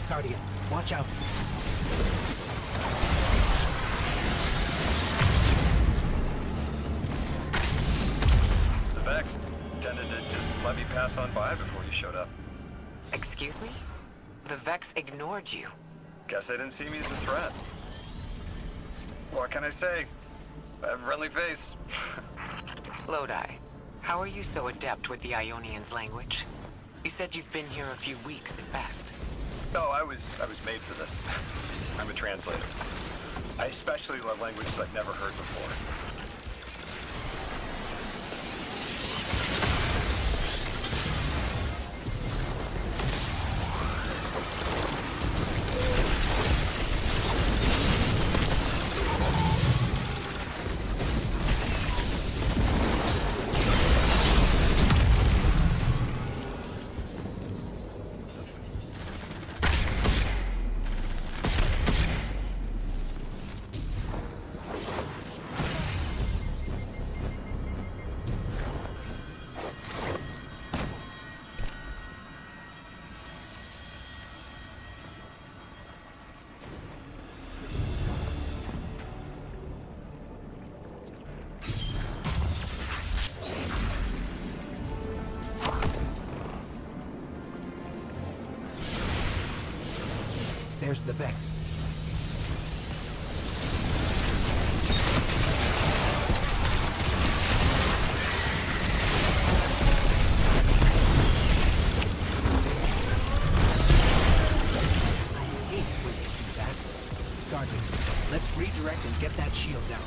Guardian, watch out. The Vex tended to just let me pass on by before you showed up. Excuse me? The Vex ignored you. Guess they didn't see me as a threat. What can I say? I have a friendly face. Lodi, how are you so adept with the Ionians' language? You said you've been here a few weeks at best. No, I was made for this. I'm a translator. I especially love languages I've never heard before. There's the Vex. I hate when they do that. Guardian, let's redirect and get that shield down.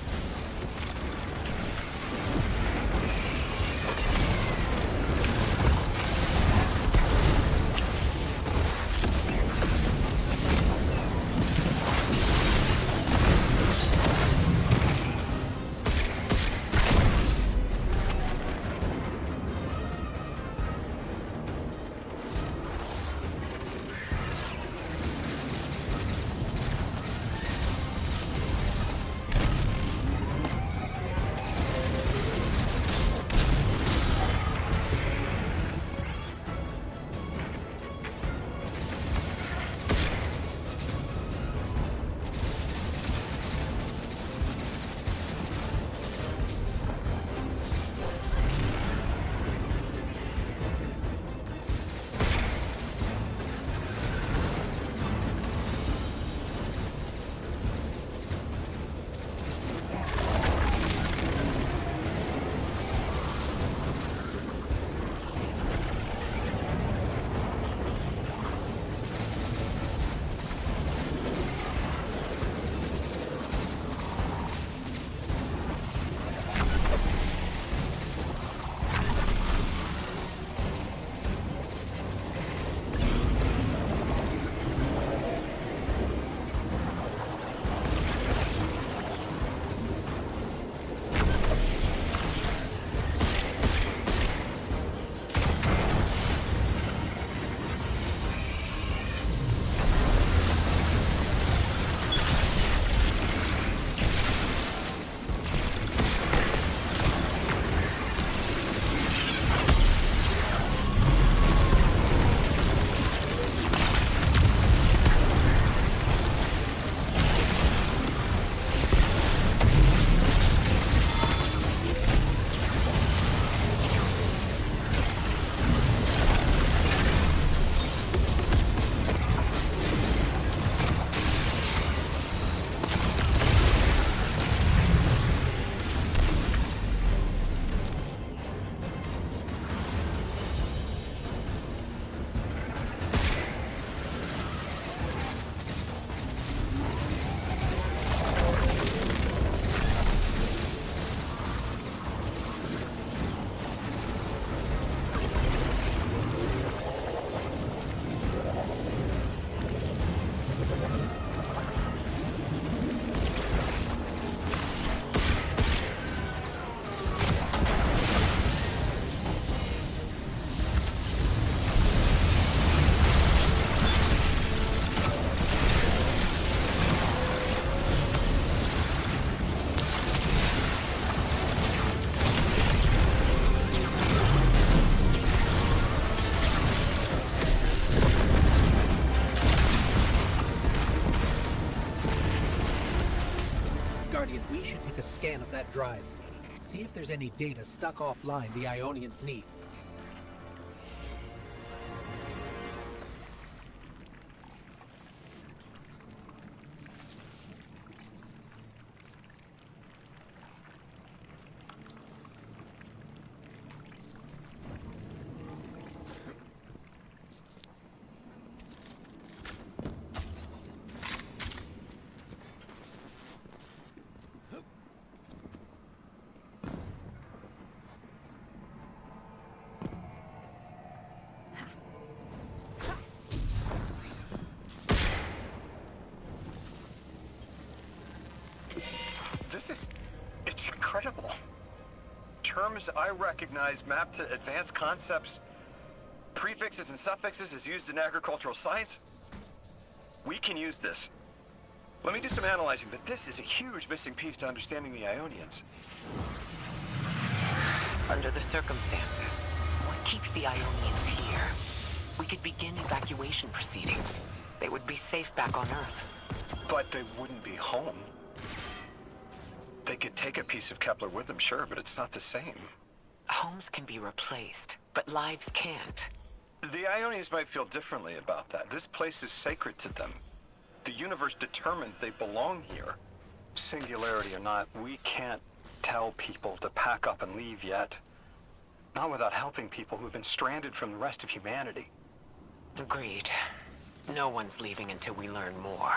We should take a scan of that drive. See if there's any data stuck offline the Ionians need. It's incredible. Terms I recognize mapped to advanced concepts, prefixes and suffixes as used in agricultural science. We can use this. Let me do some analyzing, but this is a huge missing piece to understanding the Ionians. Under the circumstances, what keeps the Ionians here? We could begin evacuation proceedings. They would be safe back on Earth. But they wouldn't be home. They could take a piece of Kepler with them, sure, but it's not the same. Homes can be replaced, but lives can't. The Ionians might feel differently about that. This place is sacred to them. The universe determined they belong here. Singularity or not, we can't tell people to pack up and leave yet. Not without helping people who've been stranded from the rest of humanity. Agreed. No one's leaving until we learn more.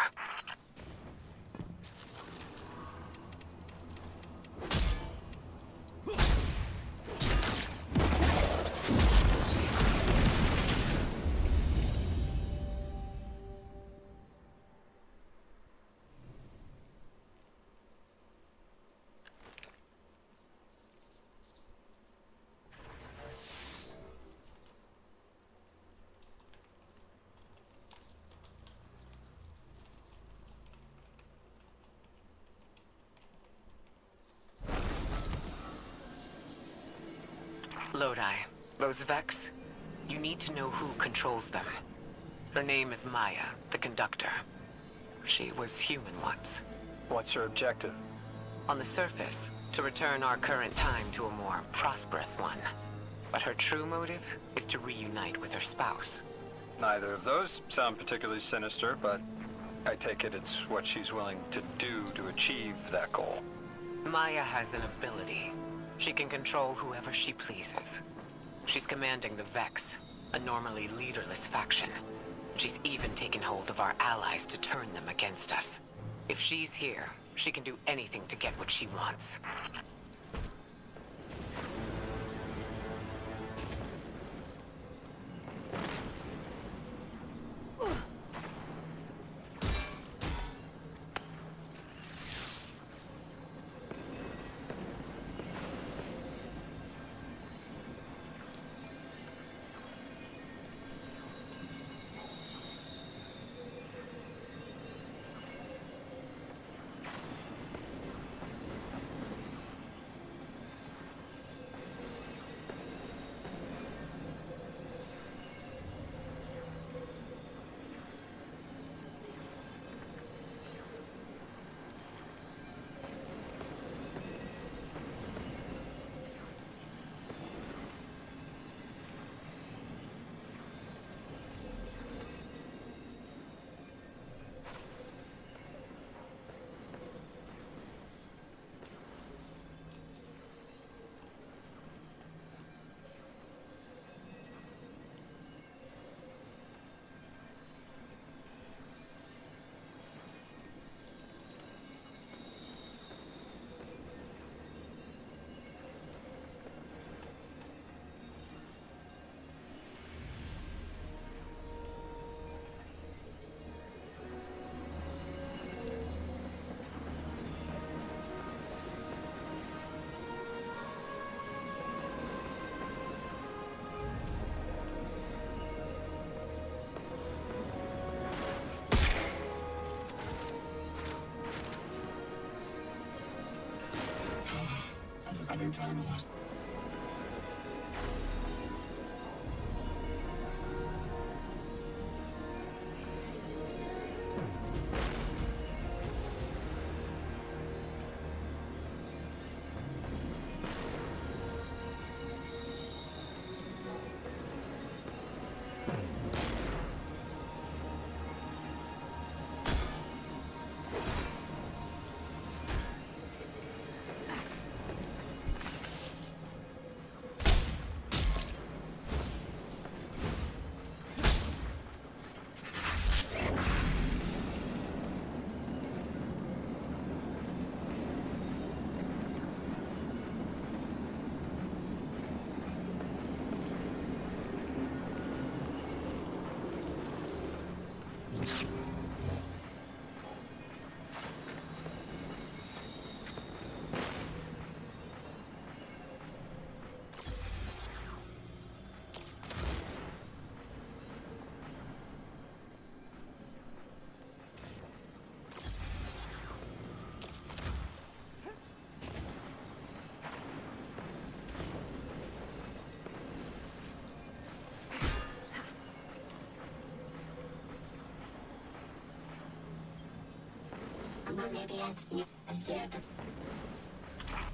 Lodi, those Vex, you need to know who controls them. Her name is Maya, the conductor. She was human once. What's her objective? On the surface, to return our current time to a more prosperous one. But her true motive is to reunite with her spouse. Neither of those sound particularly sinister, but I take it it's what she's willing to do to achieve that goal. Maya has an ability. She can control whoever she pleases. She's commanding the Vex, a normally leaderless faction. She's even taken hold of our allies to turn them against us. If she's here, she can do anything to get what she wants.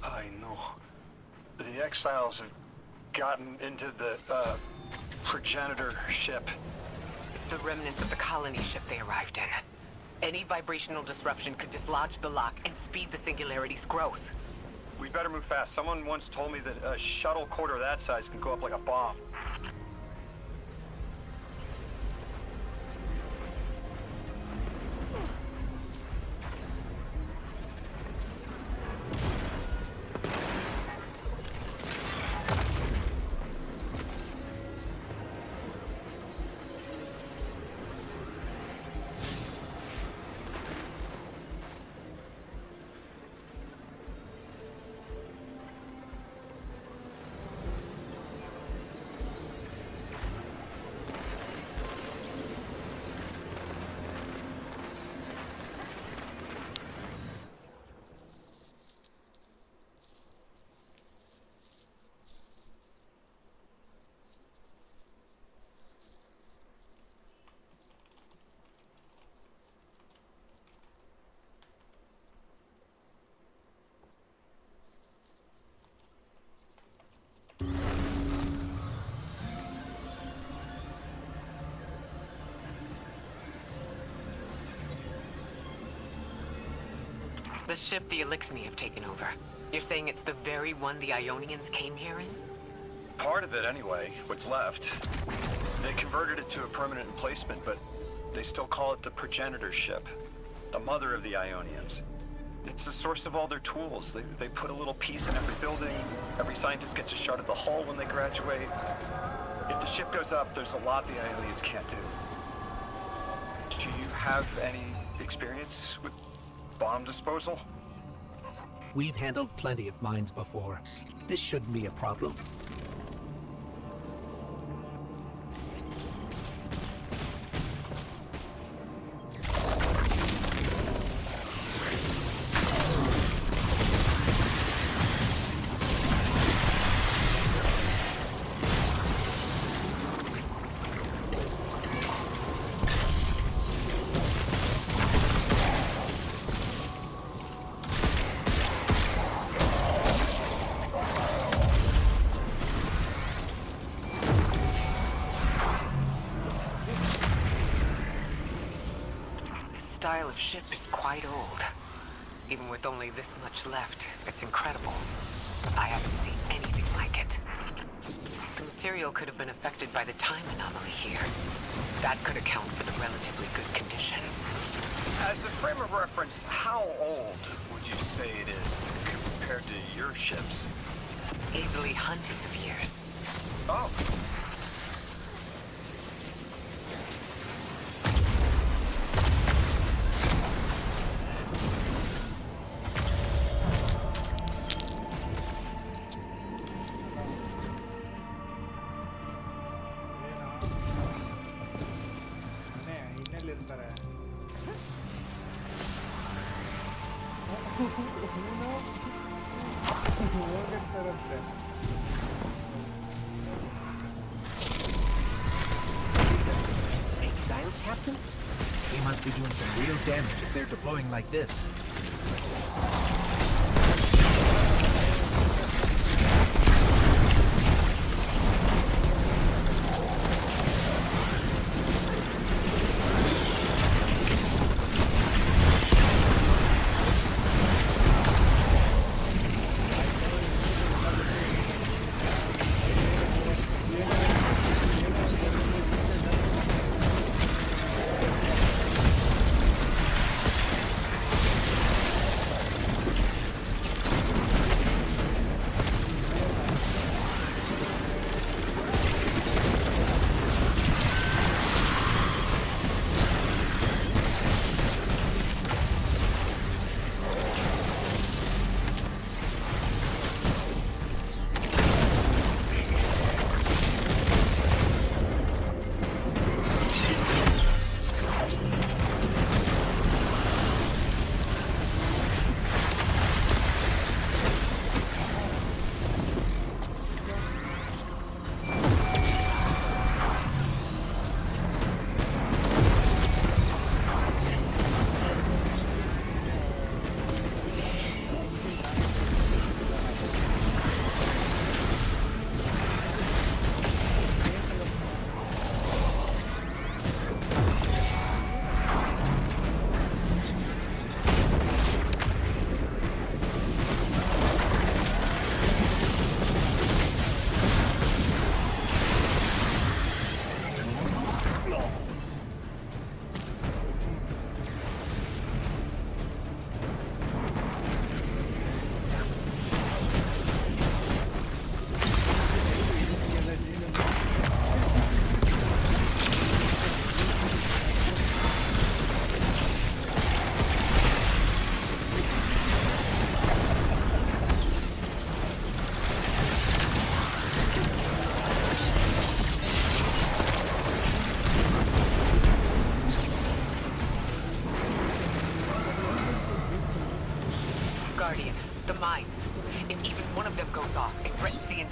I know. The exiles have gotten into the, progenitor ship. It's the remnants of the colony ship they arrived in. Any vibrational disruption could dislodge the lock and speed the singularity's growth. We better move fast. Someone once told me that a shuttle quarter that size can go up like a bomb. The ship the Elixni have taken over. You're saying it's the very one the Ionians came here in? Part of it, anyway. What's left. They converted it to a permanent emplacement, but they still call it the progenitor ship. The mother of the Ionians. It's the source of all their tools. They put a little piece in every building. Every scientist gets a shot at the hull when they graduate. If the ship goes up, there's a lot the Ionians can't do. Do you have any experience with bomb disposal? We've handled plenty of mines before. This shouldn't be a problem. Style of ship is quite old. Even with only this much left, it's incredible. I haven't seen anything like it. The material could have been affected by the time anomaly here. That could account for the relatively good condition. As a frame of reference, how old would you say it is compared to your ships? Easily hundreds of years. Oh. Exile captain? They must be doing some real damage if they're deploying like this.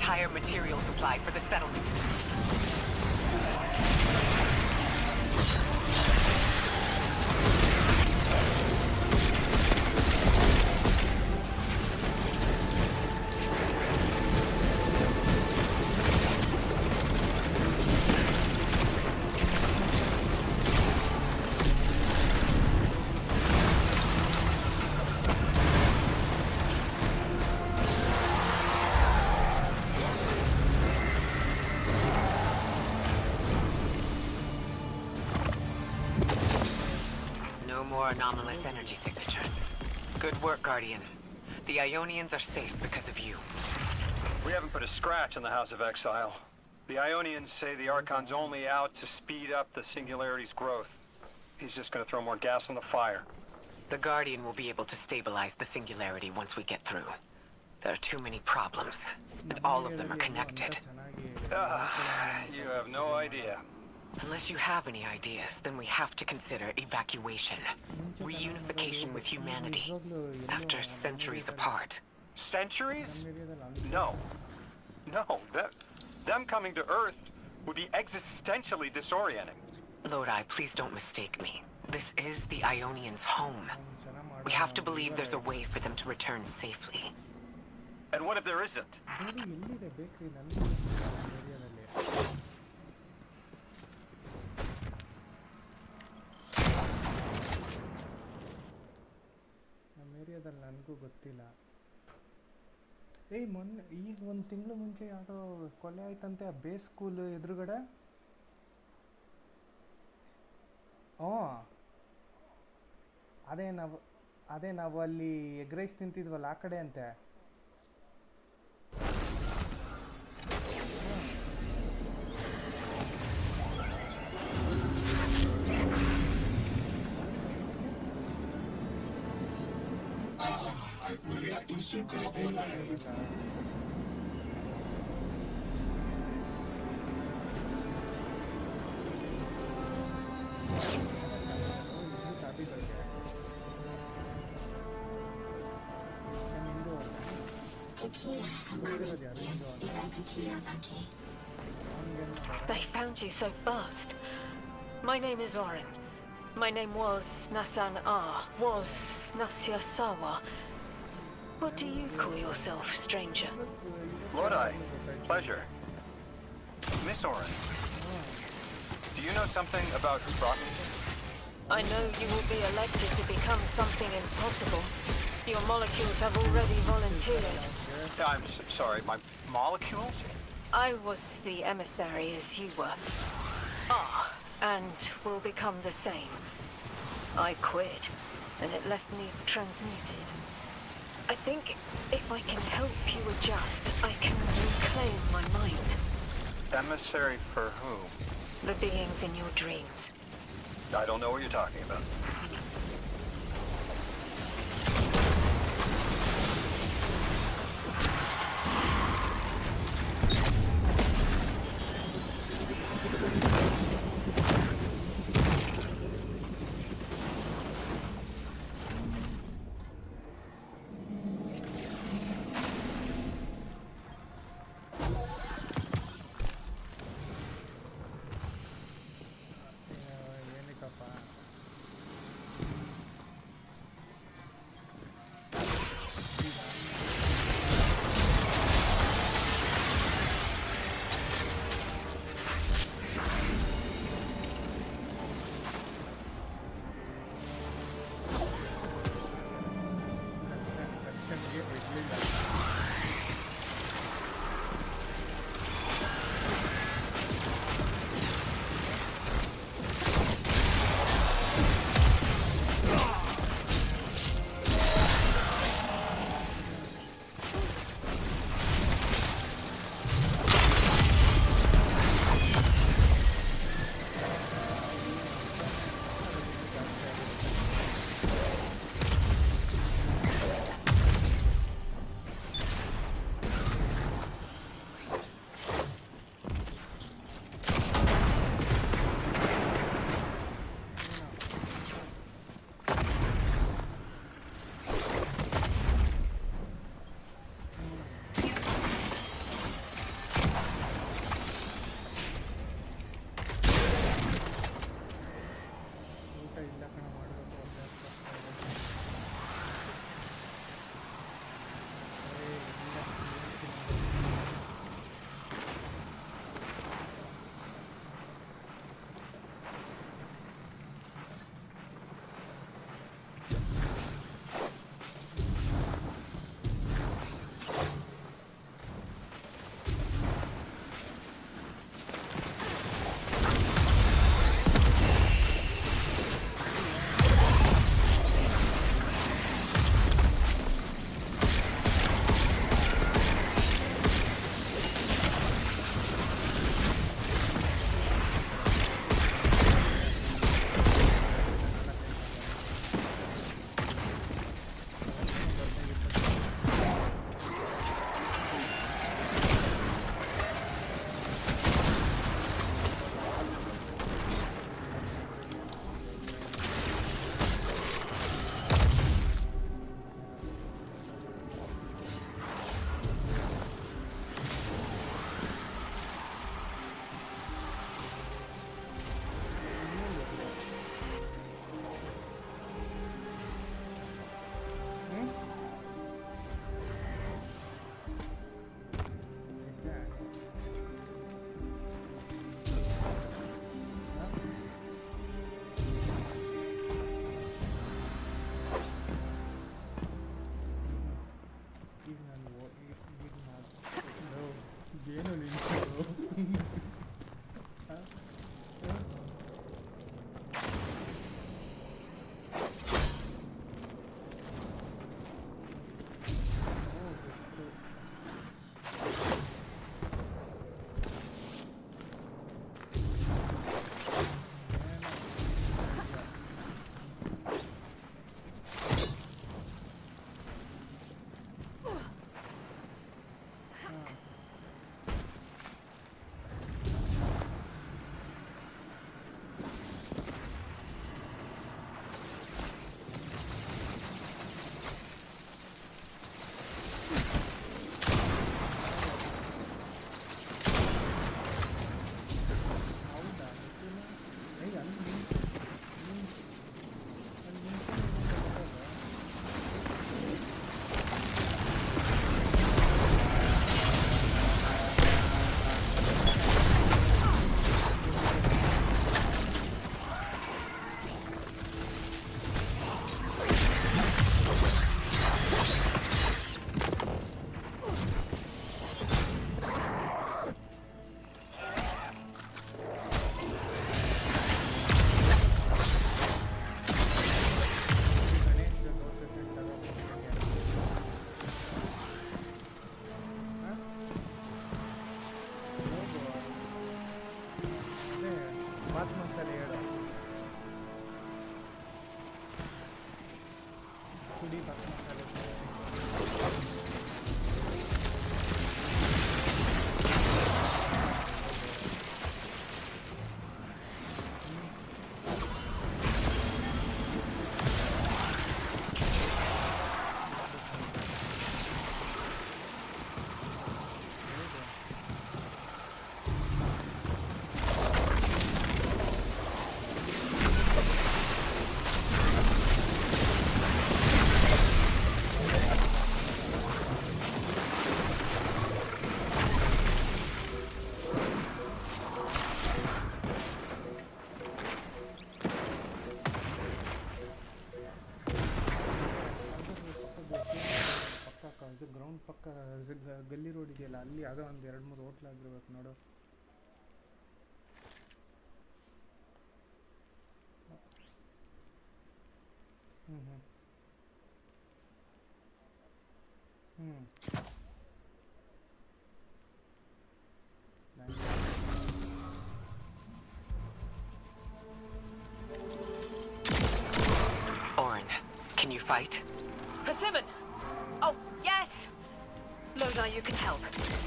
entire material supply for the settlement. No more anomalous energy signatures. Good work, Guardian. The Ionians are safe because of you. We haven't put a scratch in the House of Exile. The Ionians say the Archon's only out to speed up the Singularity's growth. He's just gonna throw more gas on the fire. The Guardian will be able to stabilize the Singularity once we get through. There are too many problems, and all of them are connected. You have no idea. Unless you have any ideas, then we have to consider evacuation. Reunification with humanity, after centuries apart. Centuries? No. No, them coming to Earth would be existentially disorienting. Lodi, please don't mistake me. This is the Ionians' home. We have to believe there's a way for them to return safely. And what if there isn't? ಏರಿಯಾದಲ್ಲಿ ನನಗೂ ಗೊತ್ತಿಲ್ಲ. ಏಯ್ ಮೊನ್ನೆ ಈಗ ಒಂದು ತಿಂಗಳು ಮುಂಚೆ ಯಾವುದೋ ಕೊಲೆ ಆಯ್ತಂತೆ ಆ ಬೇಸ್ ಸ್ಕೂಲ್ ಎದುರುಗಡೆ. ಅದೇ ನಾವು ಅಲ್ಲಿ ಎಗ್ ರೈಸ್ ತಿಂತಿದ್ವಲ್ಲ ಆ ಕಡೆ ಅಂತೆ. They found you so fast. My name is Orin. My name was Nasan R. Was Nasya Sawa. What do you call yourself, stranger? Lodi, pleasure. Miss Orin, do you know something about Rotten? I know you will be elected to become something impossible. Your molecules have already volunteered. I'm sorry, my molecules? I was the emissary as you were. And will become the same. I quit, and it left me transmuted. I think if I can help you adjust, I can reclaim my mind. Emissary for who? The beings in your dreams. I don't know what you're talking about. ಪರಮಾತ್ಮ sir ಹೇಳು ಕುಡಿ ಪಕ್ಕ ಮಸಾಲೆ ಇದು ground ಪಕ್ಕ ಗಲ್ಲಿ road ಇದೆಯಲ್ಲ ಅಲ್ಲಿ ಯಾವುದೋ ಒಂದು 2-3 ಹೋಟ್ಲ್ ಆಗಿರ್ಬೇಕು ನೋಡು. Orin, can you fight? Persimmon! Oh, yes! Lodi, you can help.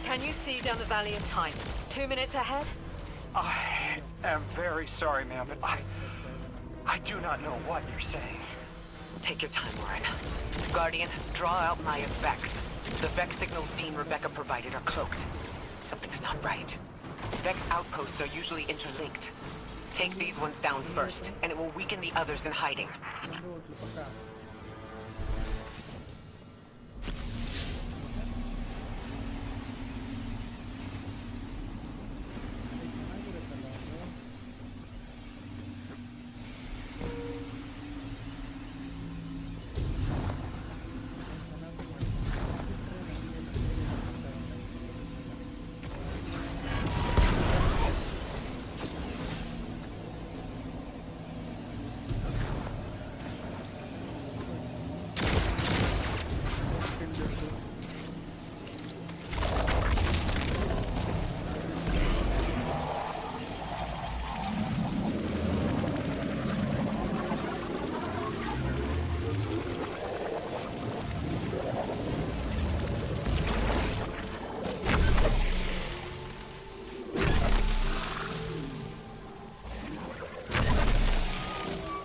Can you see down the Valley of Time? 2 minutes ahead? I am very sorry, ma'am, but I do not know what you're saying. Take your time, Orin. Guardian, draw out Maya's Vex. The Vex signals Dean Rebecca provided are cloaked. Something's not right. Vex outposts are usually interlinked. Take these ones down first, and it will weaken the others in hiding.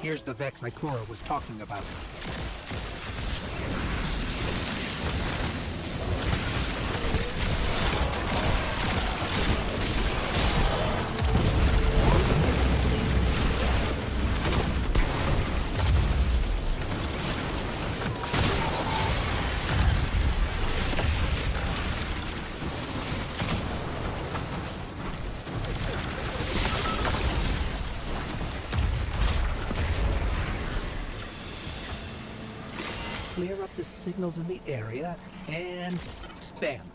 Here's the Vex Ikora was talking about. Clear up the signals in the area, and bam!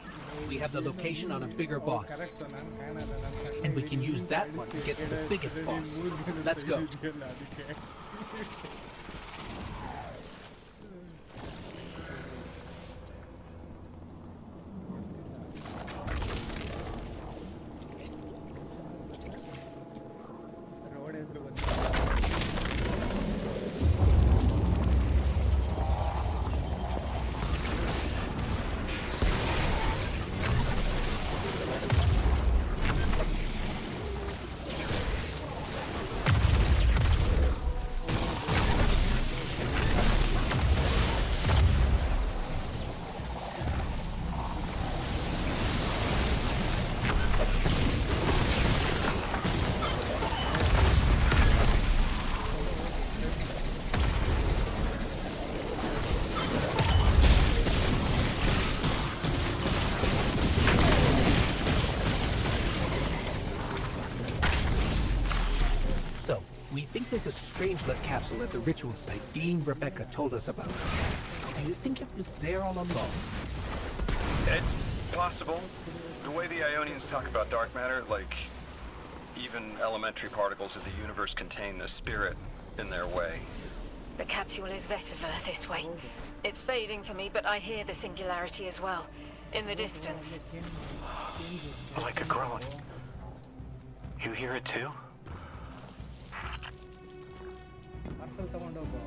We have the location on a bigger boss. And we can use that one to get to the biggest boss. Let's go. We think there's a Strangelet capsule at the ritual site Dean Rebecca told us about. Do you think it was there all along? It's possible. The way the Ionians talk about dark matter, like even elementary particles of the universe contain a spirit in their way. The capsule is Vetiver this way. It's fading for me, but I hear the singularity as well, in the distance. Like a groan. You hear it too? Parcel ತಗೊಂಡೋಗು.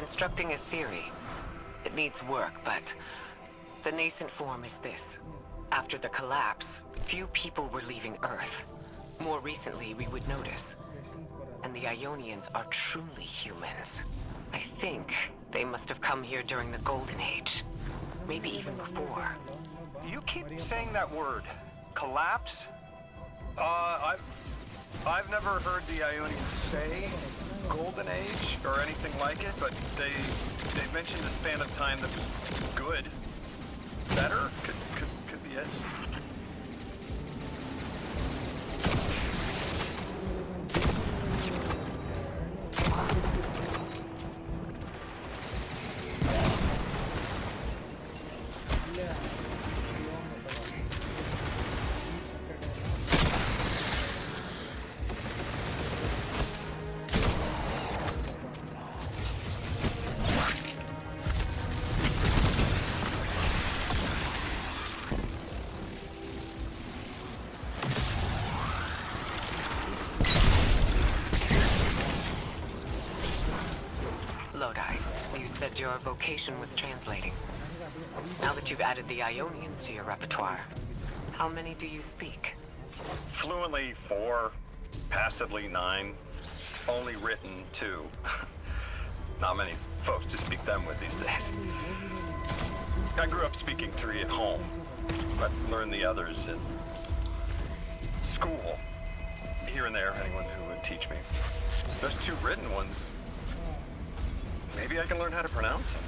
Constructing a theory. It needs work, but the nascent form is this. After the collapse, few people were leaving Earth. More recently, we would notice. And the Ionians are truly humans. I think they must have come here during the Golden Age. Maybe even before. You keep saying that word. Collapse? I've never heard the Ionians say Golden Age or anything like it, but they mentioned a span of time that was good. Better? Could be it. Said your vocation was translating. Now that you've added the Ionians to your repertoire, how many do you speak? Fluently 4, passably 9, only written 2. Not many folks to speak them with these days. I grew up speaking 3 at home, but learned the others in school. Here and there, anyone who would teach me. Those 2 written ones, maybe I can learn how to pronounce them.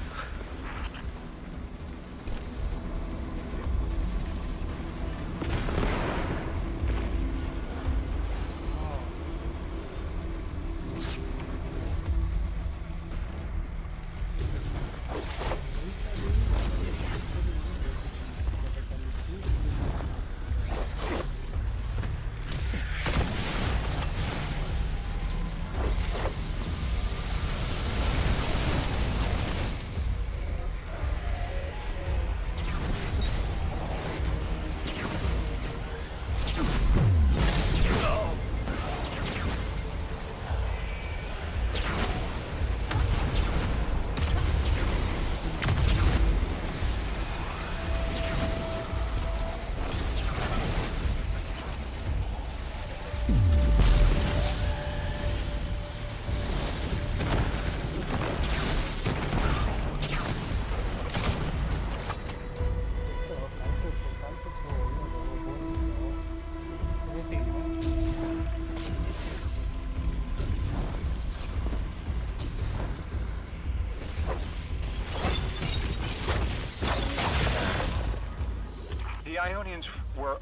The Ionians were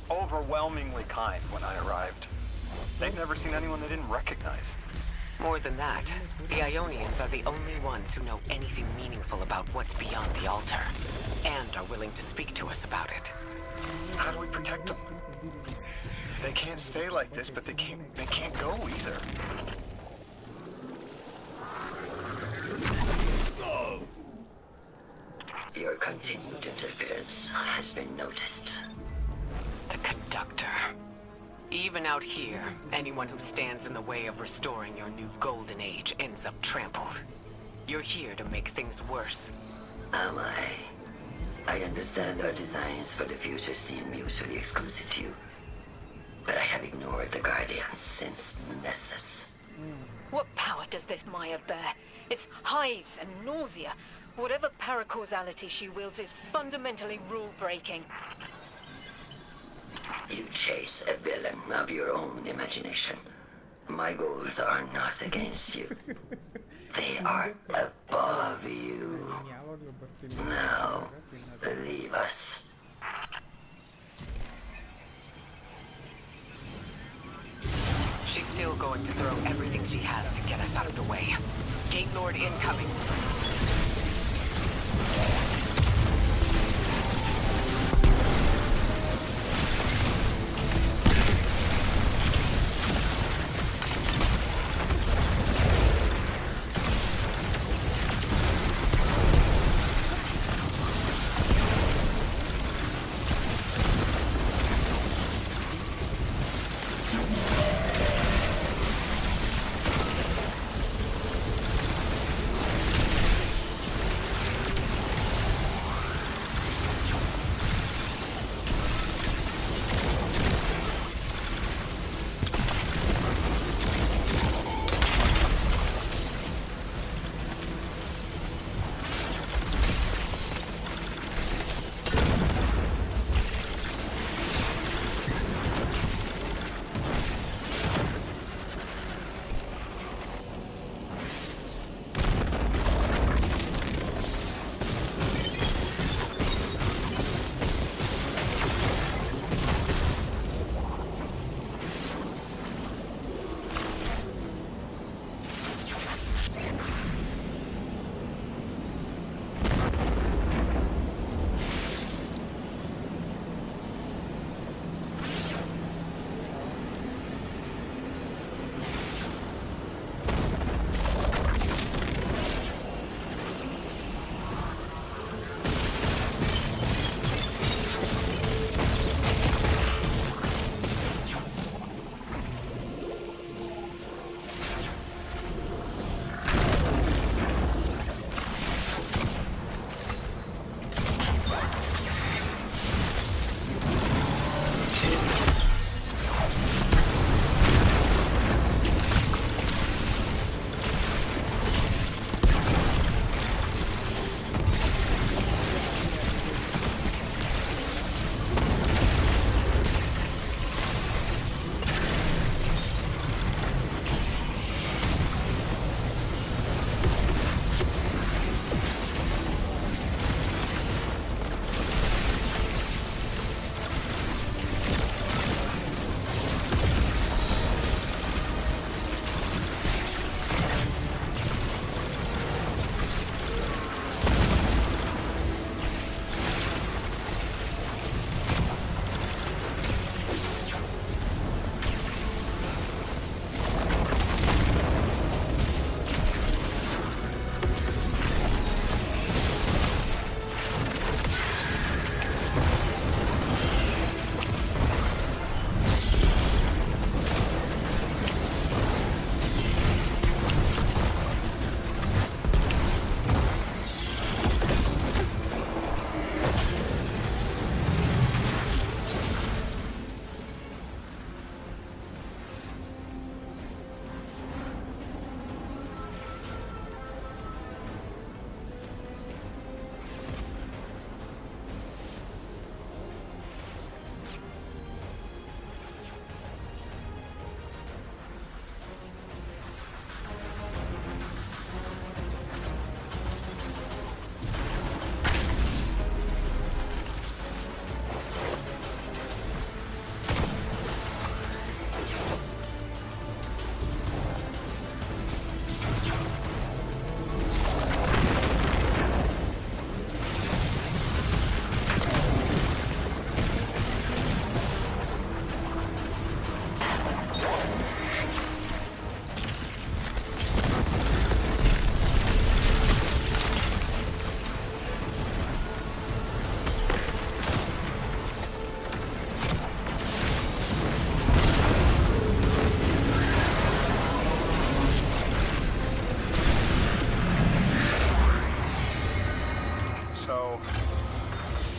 overwhelmingly kind when I arrived. They'd never seen anyone they didn't recognize. More than that, the Ionians are the only ones who know anything meaningful about what's beyond the altar, and are willing to speak to us about it. How do we protect them? They can't stay like this, but they can't go either. Your continued interference has been noticed. The conductor. Even out here, anyone who stands in the way of restoring your new golden age ends up trampled. You're here to make things worse. Am I? I understand our designs for the future seem mutually exclusive to you. But I have ignored the Guardians since Nessus. What power does this Maya bear? It's hives and nausea. Whatever paracausality she wields is fundamentally rule-breaking. You chase a villain of your own imagination. My goals are not against you. They are above you. Now, leave us. She's still going to throw everything she has to get us out of the way. Gate Lord incoming.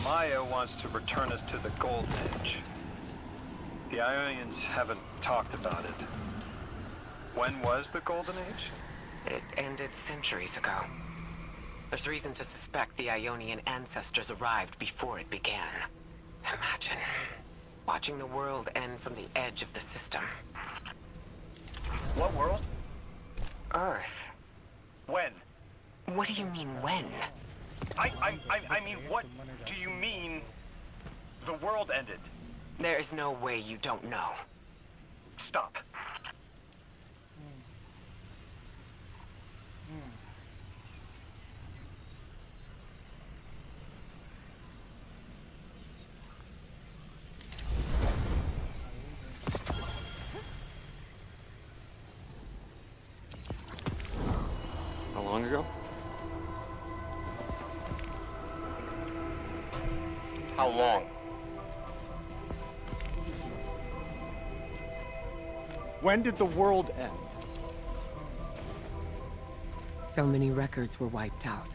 Maya wants to return us to the Golden Age. The Ionians haven't talked about it. When was the Golden Age? It ended centuries ago. There's reason to suspect the Ionian ancestors arrived before it began. Imagine watching the world end from the edge of the system. What world? Earth. When? What do you mean, when? I mean, what do you mean the world ended? There is no way you don't know. Stop. How long ago? How long? When did the world end? So many records were wiped out.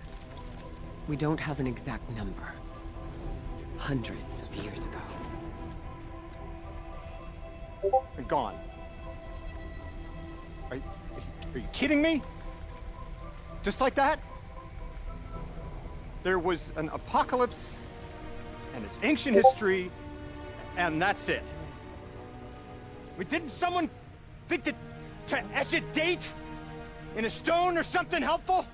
We don't have an exact number. Hundreds of years ago. And gone. Are you kidding me? Just like that? There was an apocalypse, and it's ancient history, and that's it. Didn't someone think to etch a date in a stone or something helpful?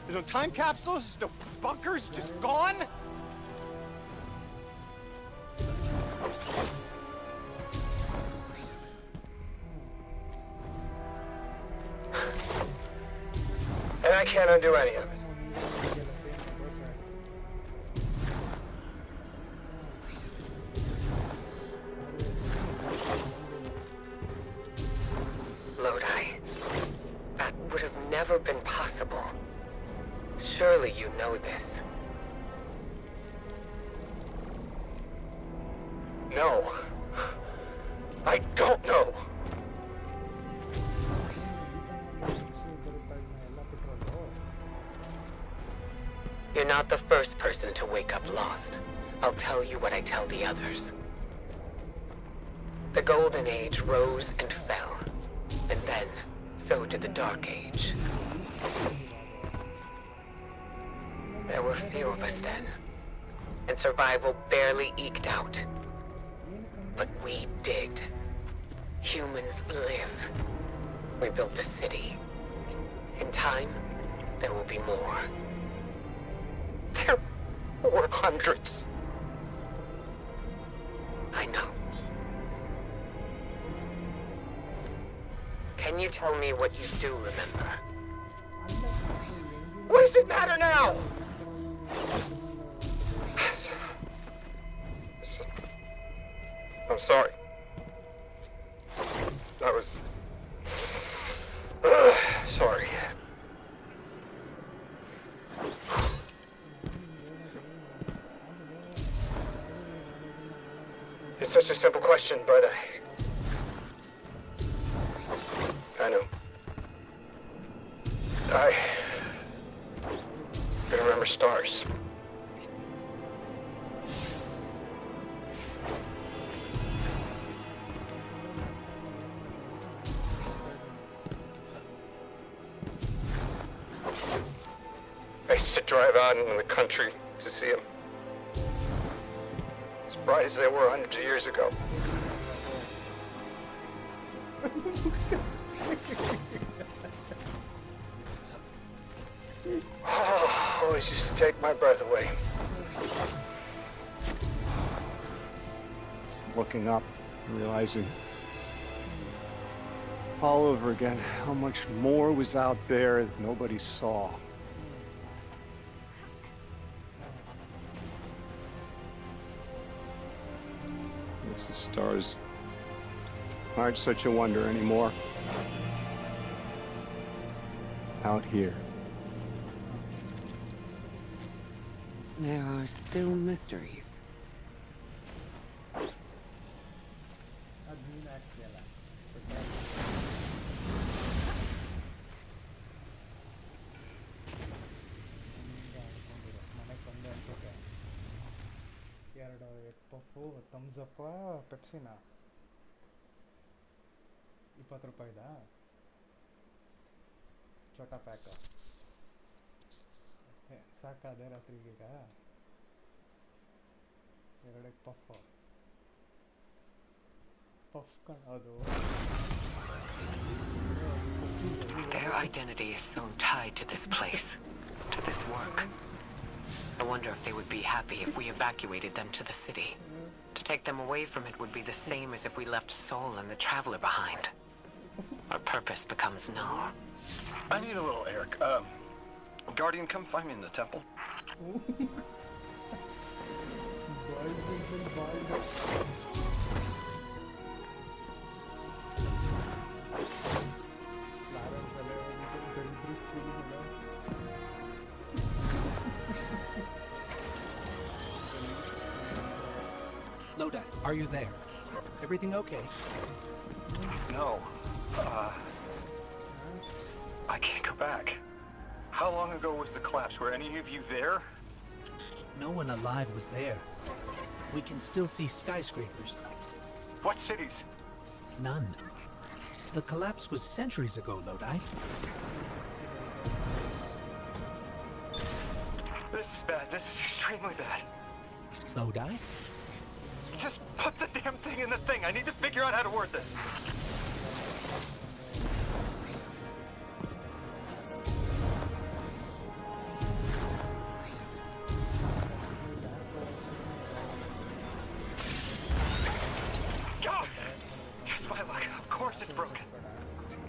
There's no time capsules, no bunkers, just gone? And I can't undo any of it. Lodi, that would have never been possible. Surely you know this. No. I don't know. You're not the first person to wake up lost. I'll tell you what I tell the others. The Golden Age rose and fell. And then, so did the Dark Age. There were few of us then, and survival barely eked out. But we did. Humans live. We built a city. In time, there will be more. There were hundreds. I know. Can you tell me what you do remember? What does it matter now? I'm sorry. I was... sorry. It's such a simple question, but I know. I can remember stars. I used to drive out in the country to see them. As bright as they were hundreds of years ago. Oh, always used to take my breath away. Looking up, realizing all over again how much more was out there that nobody saw. Guess the stars aren't such a wonder anymore. Out here. There are still mysteries. ಎರಡು egg puff Thums Up ಪೆಪ್ಸಿನಾ 20 ರೂಪಾಯಿದಾ ಛೋಟಾ pack ಸಾಕಾದೆ ರಾತ್ರಿಗೀಗ ಎರಡು egg puff ಕಾಣೋದು Their identity is so tied to this place, to this work. I wonder if they would be happy if we evacuated them to the city. To take them away from it would be the same as if we left Soul and the Traveler behind. Our purpose becomes null. I need a little Eric. Guardian, come find me in the temple. Lodi, are you there? Everything okay? No. I can't go back. How long ago was the collapse? Were any of you there? No one alive was there. We can still see skyscrapers. What cities? None. The collapse was centuries ago, Lodi. This is bad. This is extremely bad. Lodi? Just put the damn thing in the thing. I need to figure out how to word this. God! Just my luck. Of course it's broken.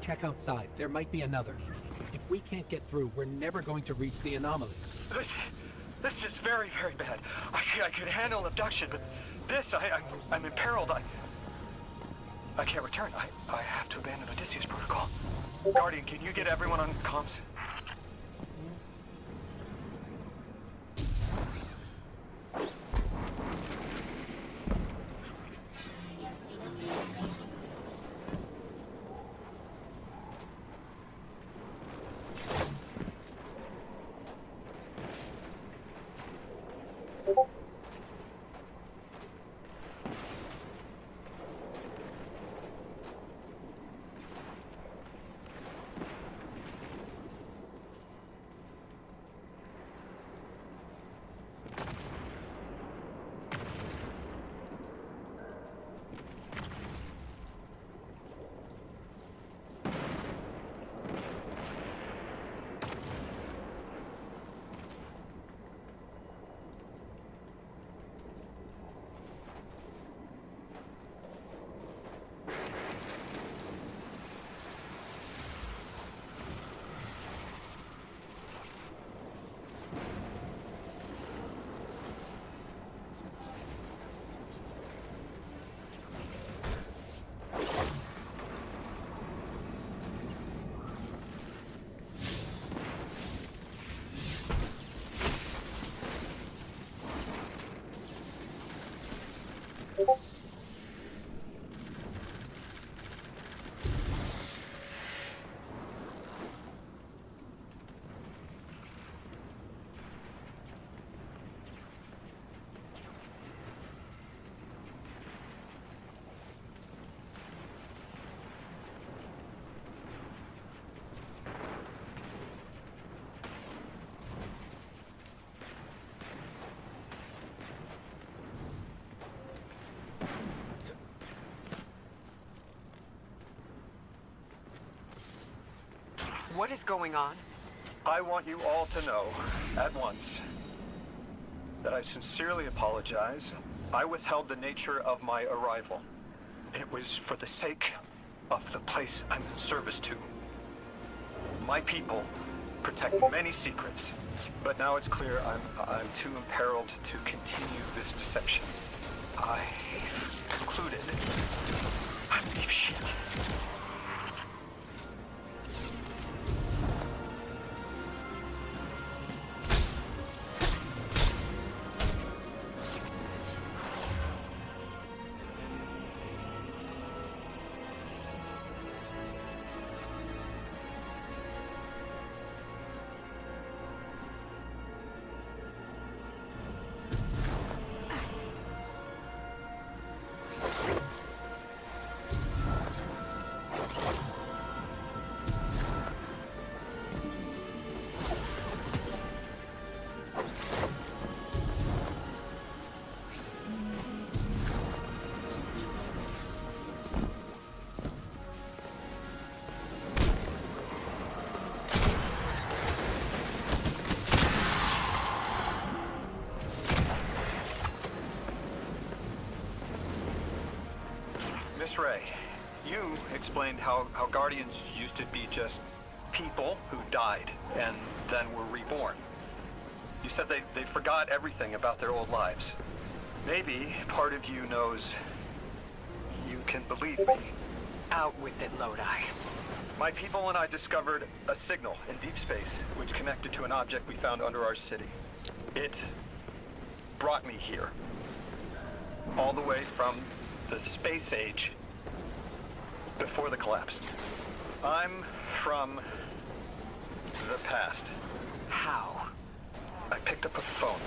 Check outside. There might be another. If we can't get through, we're never going to reach the anomaly. This is very, very bad. I could handle abduction, but this, I'm imperiled. I can't return. I have to abandon Odysseus protocol. Guardian, can you get everyone on comms? What is going on? I want you all to know, at once, that I sincerely apologize. I withheld the nature of my arrival. It was for the sake of the place I'm in service to. My people protect many secrets, but now it's clear I'm too imperiled to continue this deception. I've concluded I'm deep shit. Miss Ray, you explained how Guardians used to be just people who died and then were reborn. You said they forgot everything about their old lives. Maybe part of you knows you can believe me. Out with it, Lodi. My people and I discovered a signal in deep space which connected to an object we found under our city. It brought me here. All the way from the space age before the collapse. I'm from the past. How? I picked up a phone.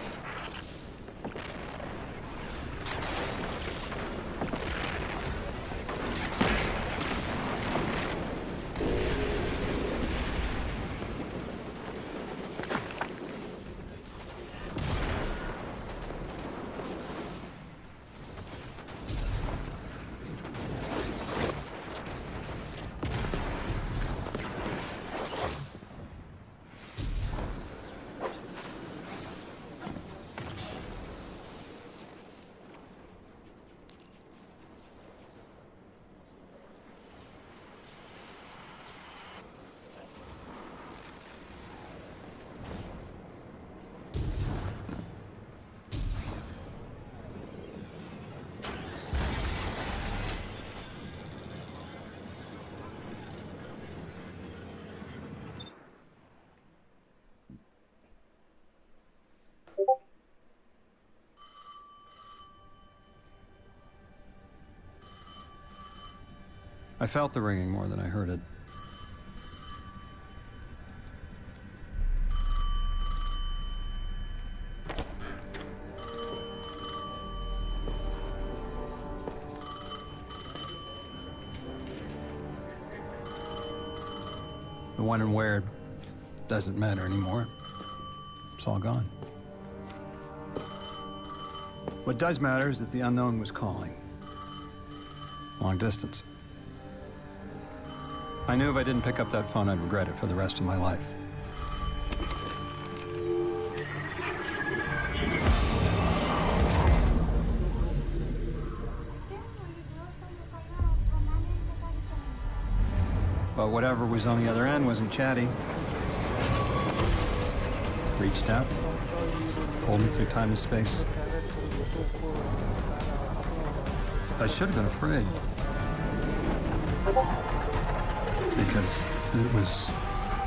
I felt the ringing more than I heard it. The when and where doesn't matter anymore. It's all gone. What does matter is that the unknown was calling. Long distance. I knew if I didn't pick up that phone, I'd regret it for the rest of my life. But whatever was on the other end wasn't chatty. Reached out, pulled me through time and space. I should have been afraid. Because it was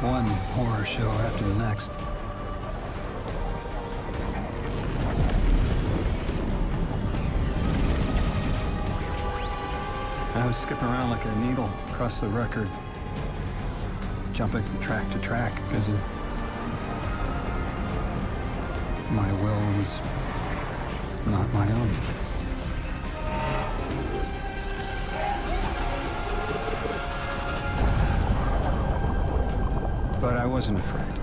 one horror show after the next. I was skipping around like a needle across the record, jumping from track to track as if my will was not my own. But I wasn't afraid.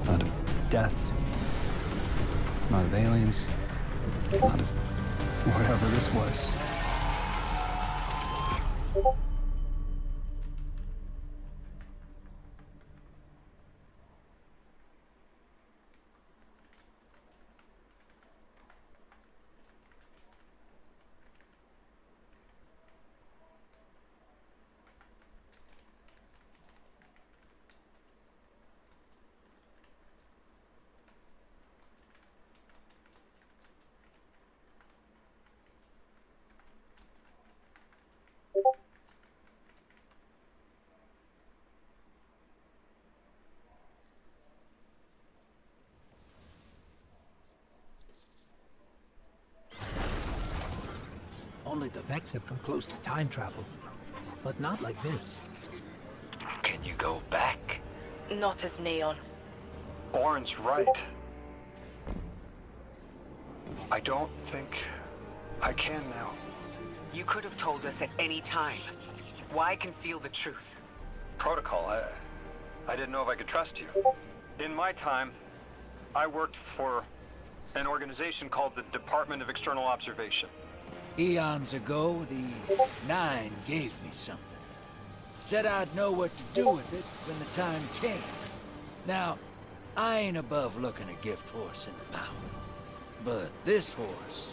Not of death, not of aliens, not of whatever this was. Only the Vex have come close to time travel, but not like this. Can you go back? Not as Neon. Orin's right. I don't think I can now. You could have told us at any time. Why conceal the truth? Protocol, I didn't know if I could trust you. In my time, I worked for an organization called the Department of External Observation. Eons ago, the Nine gave me something. Said I'd know what to do with it when the time came. Now, I ain't above looking a gift horse in the mouth. But this horse,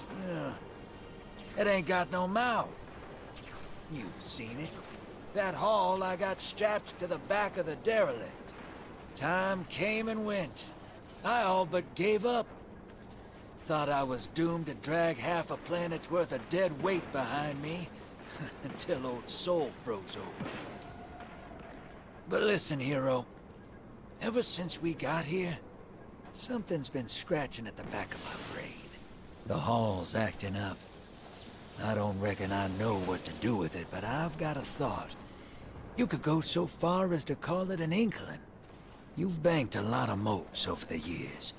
it ain't got no mouth. You've seen it. That haul I got strapped to the back of the derelict. Time came and went. I all but gave up. Thought I was doomed to drag half a planet's worth of dead weight behind me until old Soul froze over. But listen, hero. Ever since we got here, something's been scratching at the back of my brain. The hall's acting up. I don't reckon I know what to do with it, but I've got a thought. You could go so far as to call it an inkling. You've banked a lot of motes over the years.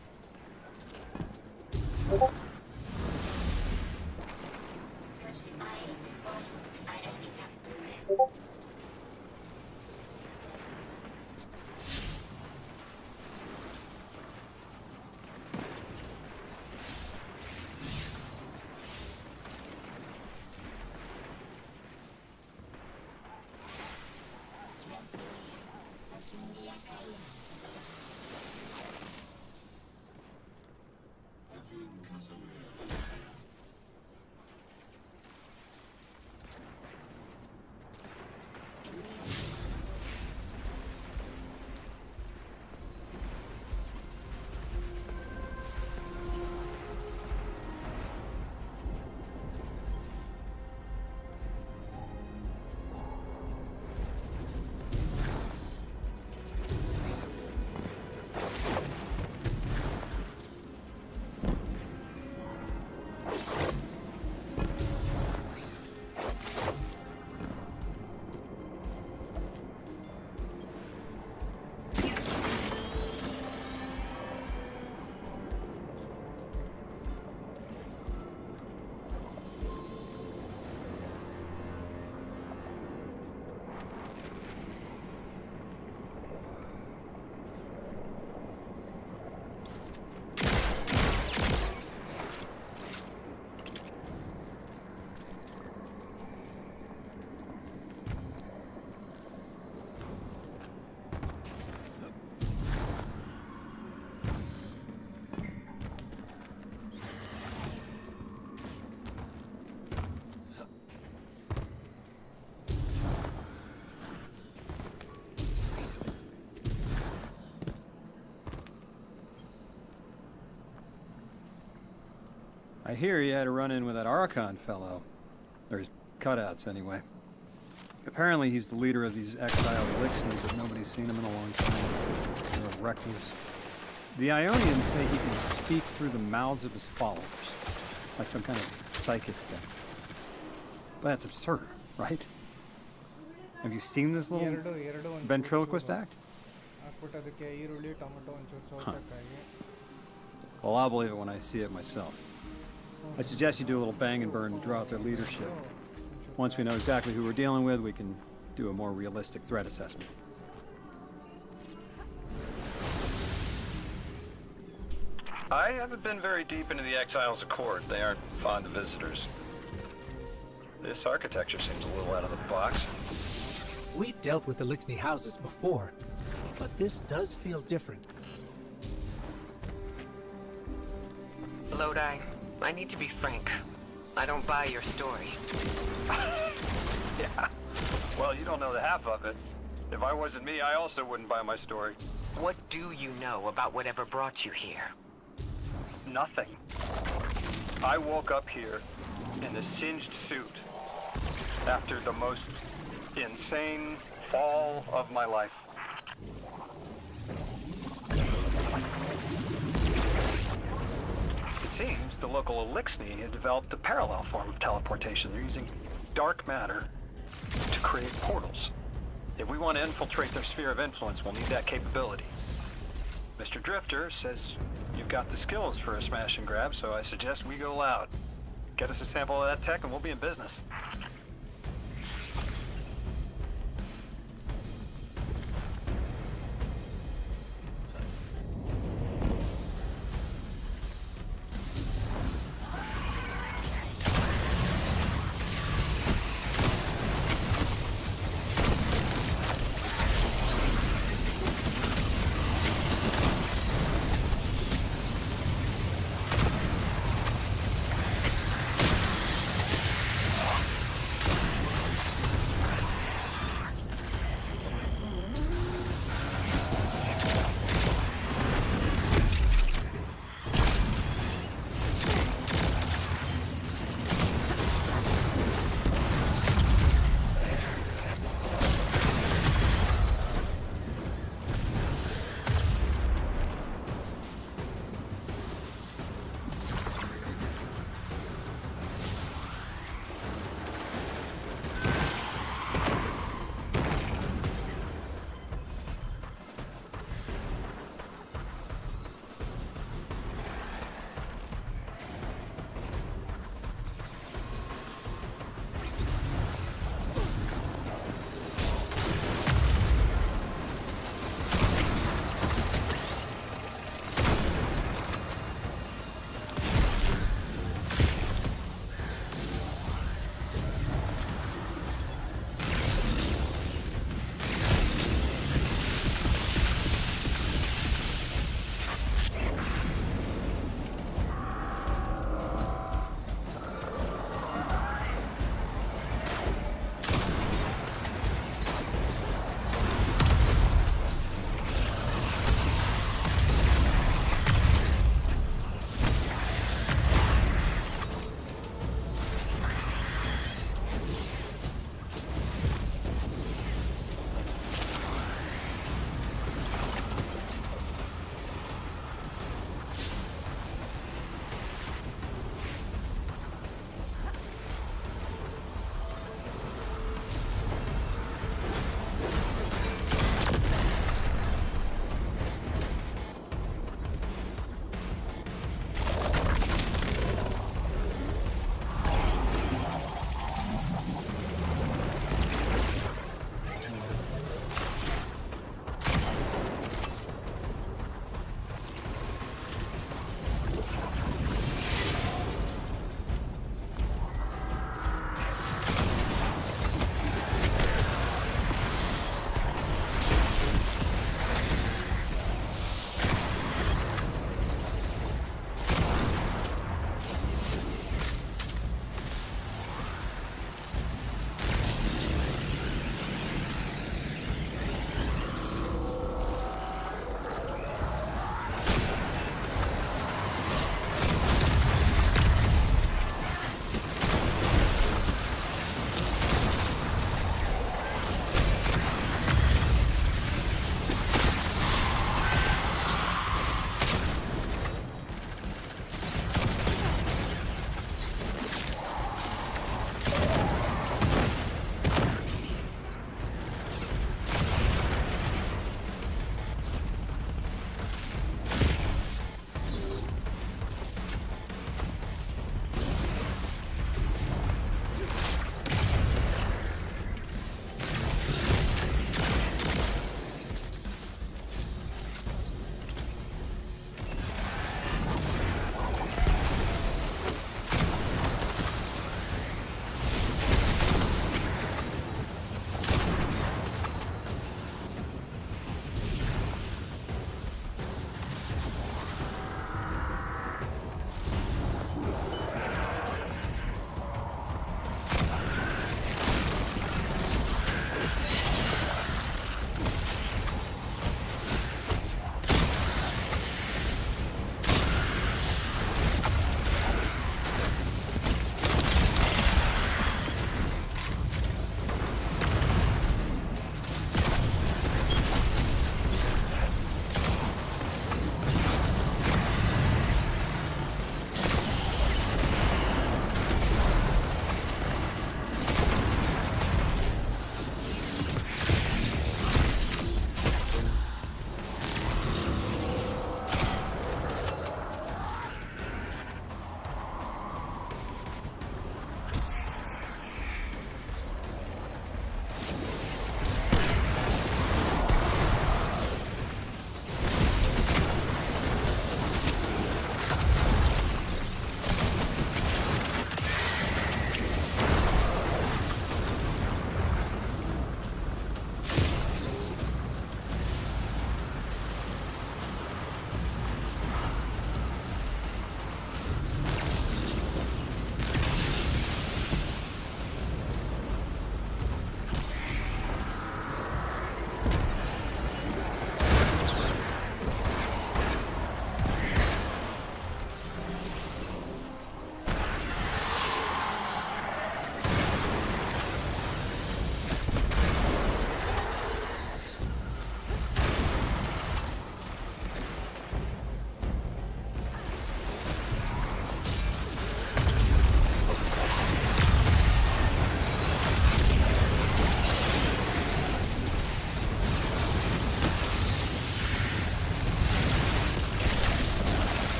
I hear you had a run-in with that Archon fellow. Or his cutouts, anyway. Apparently he's the leader of these exiled Eliksni, but nobody's seen him in a long time. They're a recluse. The Ionians say he can speak through the mouths of his followers. Like some kind of psychic thing. But that's absurd, right? Have you seen this little ventriloquist act? Huh. Well, I'll believe it when I see it myself. I suggest you do a little bang and burn to draw out their leadership. Once we know exactly who we're dealing with, we can do a more realistic threat assessment. I haven't been very deep into the Exiles Accord. They aren't fond of visitors. This architecture seems a little out of the box. We've dealt with Eliksni houses before, but this does feel different. Lodi, I need to be frank. I don't buy your story. Yeah. Well, you don't know the half of it. If I wasn't me, I also wouldn't buy my story. What do you know about whatever brought you here? Nothing. I woke up here in a singed suit after the most insane fall of my life. It seems the local Eliksni had developed a parallel form of teleportation. They're using dark matter to create portals. If we want to infiltrate their sphere of influence, we'll need that capability. Mr. Drifter says you've got the skills for a smash and grab, so I suggest we go loud. Get us a sample of that tech and we'll be in business.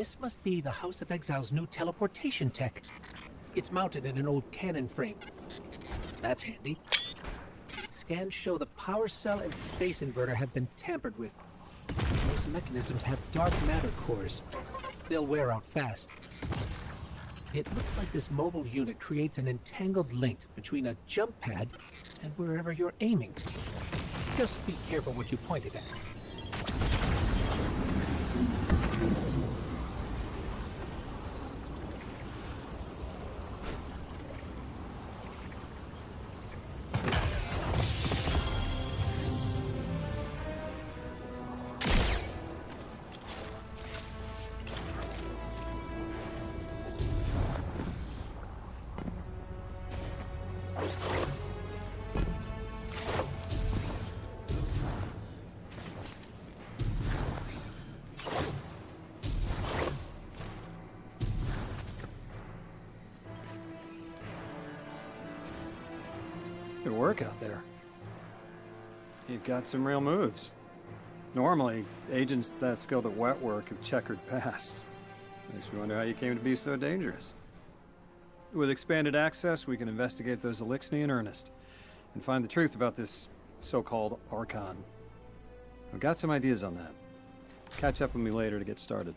This must be the House of Exile's new teleportation tech. It's mounted in an old cannon frame. That's handy. Scans show the power cell and space inverter have been tampered with. Those mechanisms have dark matter cores. They'll wear out fast. It looks like this mobile unit creates an entangled link between a jump pad and wherever you're aiming. Just be careful what you point it at. Good work out there. You've got some real moves. Normally, agents that skilled at wet work have checkered past. Makes me wonder how you came to be so dangerous. With expanded access, we can investigate those Elixni in earnest, and find the truth about this so-called Archon. I've got some ideas on that. Catch up with me later to get started.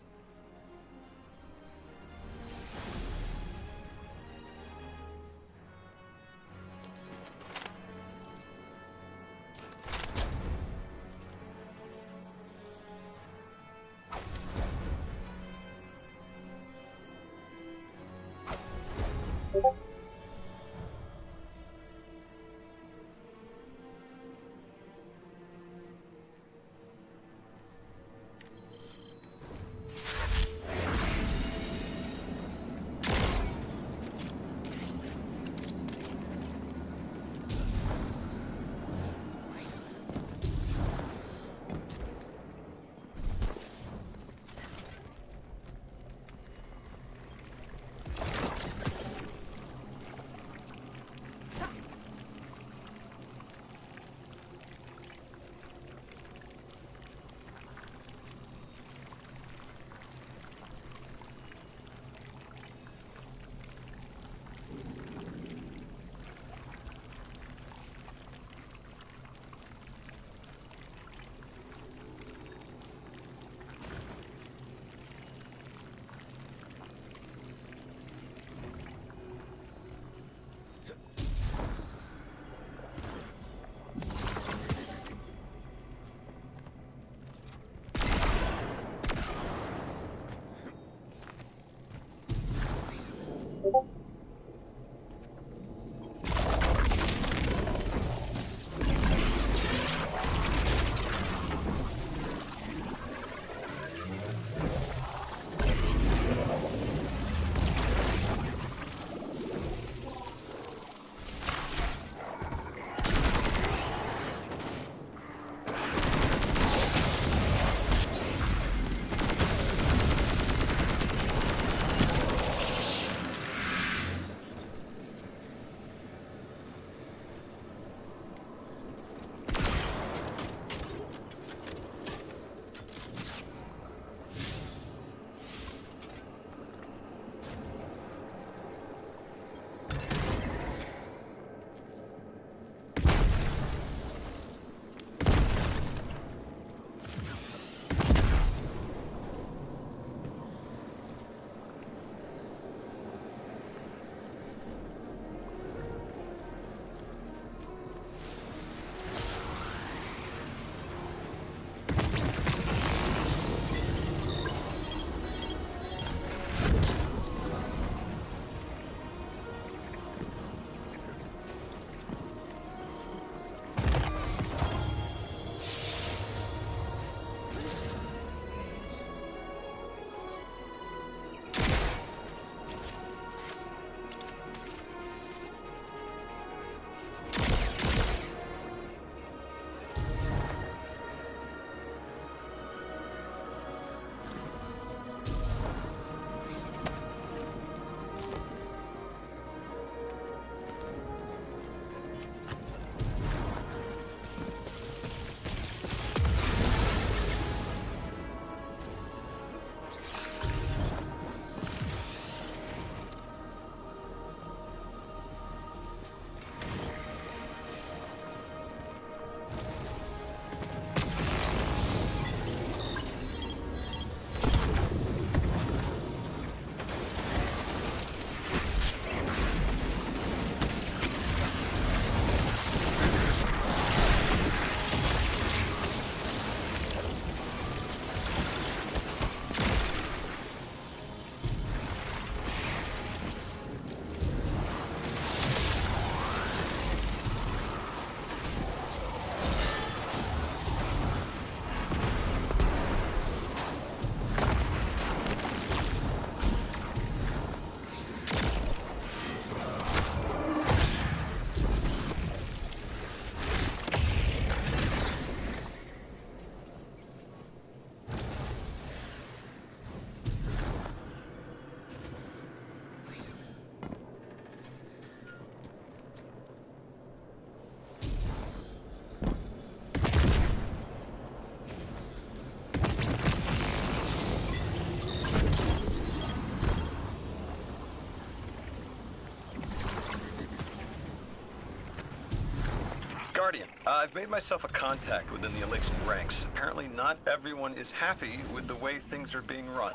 I've made myself a contact within the Elixir ranks. Apparently not everyone is happy with the way things are being run.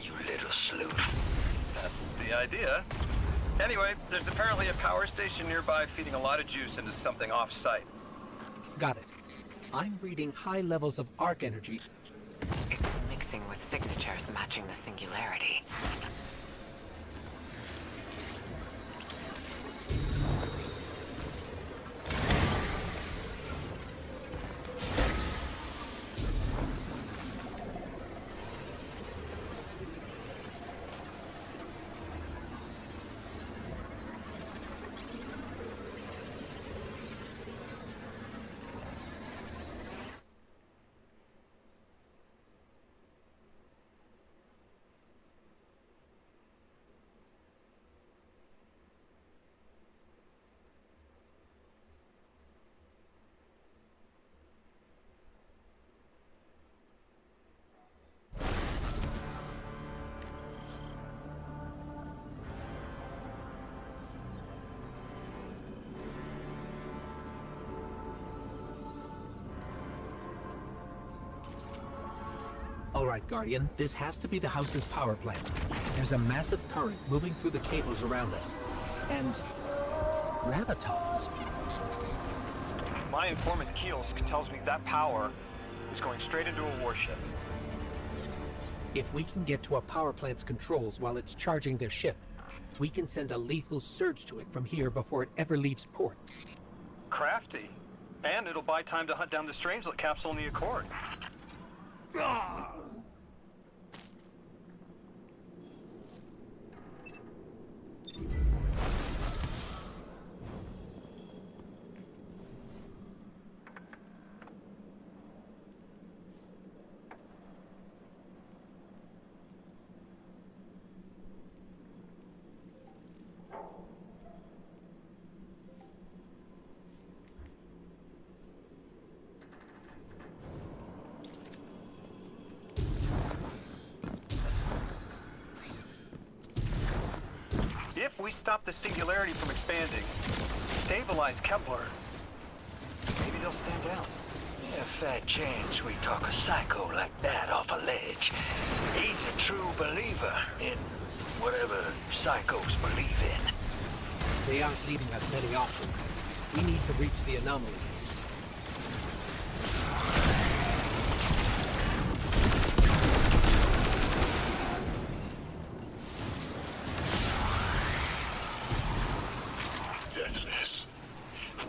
You little sleuth. That's the idea. Anyway, there's apparently a power station nearby feeding a lot of juice into something off-site. Got it. I'm reading high levels of arc energy. It's mixing with signatures matching the singularity. All right, Guardian, this has to be the house's power plant. There's a massive current moving through the cables around us. And gravitons. My informant Keels tells me that power is going straight into a warship. If we can get to a power plant's controls while it's charging their ship, we can send a lethal surge to it from here before it ever leaves port. Crafty. And it'll buy time to hunt down the Strangelet capsule in the Accord. If we stop the singularity from expanding, stabilize Kepler, maybe they'll stand down. Yeah, fat chance we talk a psycho like that off a ledge. He's a true believer in whatever psychos believe in. They aren't leaving us many options. We need to reach the anomaly. Deathless,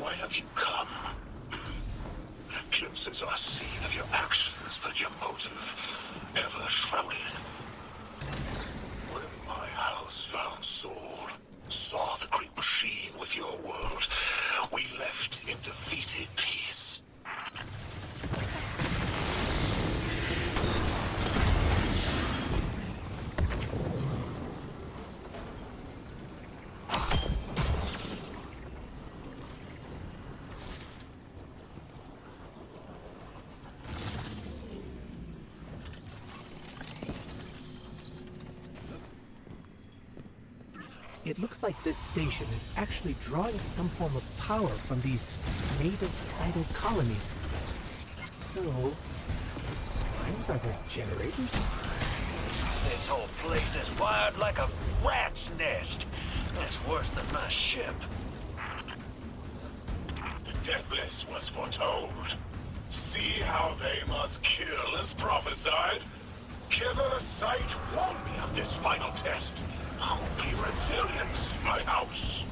why have you come? Glimpses are seen of your actions, but your motive ever shrouded. When my house found Saul, saw the great machine with your world, we left in defeated peace. It looks like this station is actually drawing some form of power from these native cyto colonies. So, the slimes are their generators? This whole place is wired like a rat's nest. It's worse than my ship. The Deathless was foretold. See how they must kill as prophesied? Kiver Sight warned me of this final test. I'll be resilient, my house.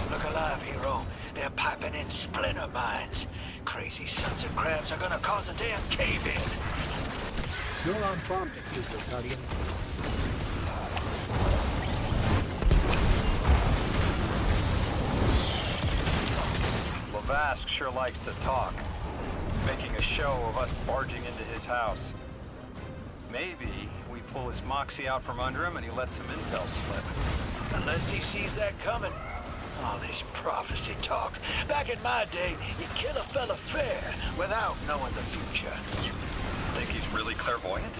Look alive, hero. They're piping in splinter mines. Crazy sons of crabs are gonna cause a damn cave-in. You're on bomb diffuser, Guardian. Vask sure likes to talk, making a show of us barging into his house. Maybe we pull his moxie out from under him and he lets some intel slip. Unless he sees that coming. All this prophecy talk. Back in my day, you'd kill a fella fair without knowing the future. You think he's really clairvoyant?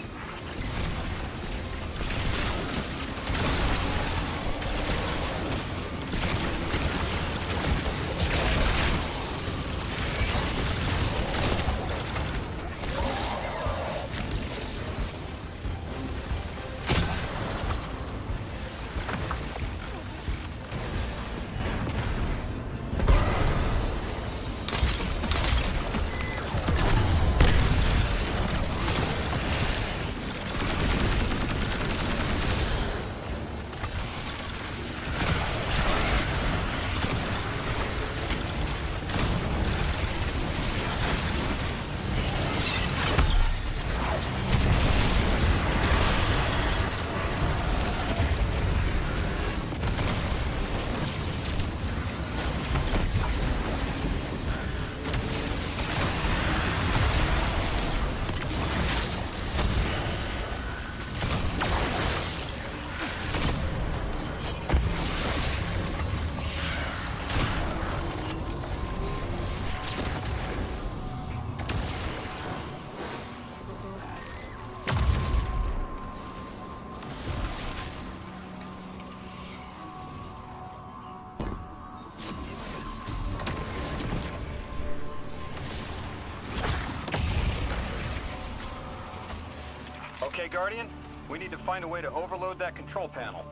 Okay, Guardian? We need to find a way to overload that control panel.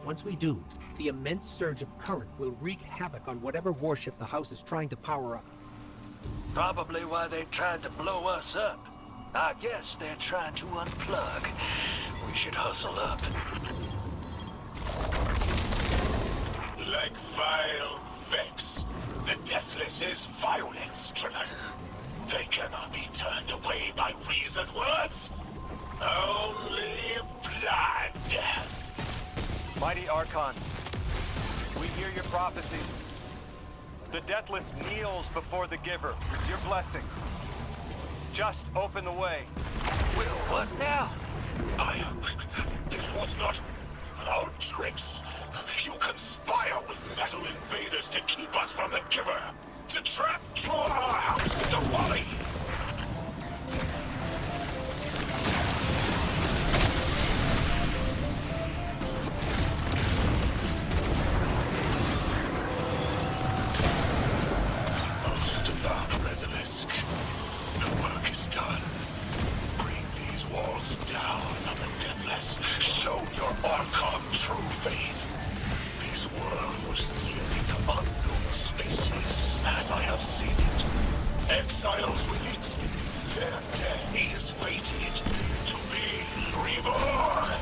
Once we do, the immense surge of current will wreak havoc on whatever warship the house is trying to power up. Probably why they tried to blow us up. I guess they're trying to unplug. We should hustle up. Like vile Vex, the Deathless is violence-driven. They cannot be turned away by reasoned words. Only blood. Mighty Archon, we hear your prophecy. The Deathless kneels before the Giver with your blessing. Just open the way. Well, what now? This was not our tricks. You conspire with metal invaders to keep us from the Giver. To trap our house into folly. Most of the Basilisk. The work is done. Bring these walls down on the Deathless. Show your Archon true faith. This world will slip into unknown spaces, as I have seen it. Exiles with it. Their death is fated to be reborn.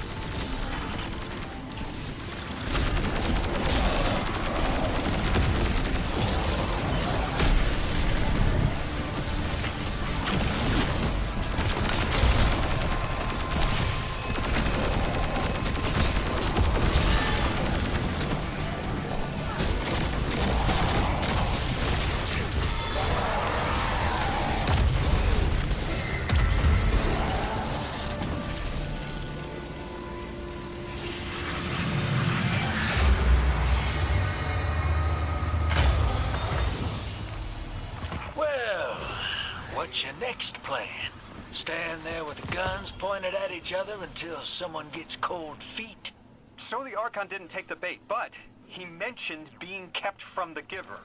What's your next plan? Stand there with the guns pointed at each other until someone gets cold feet? So the Archon didn't take the bait, but he mentioned being kept from the Giver.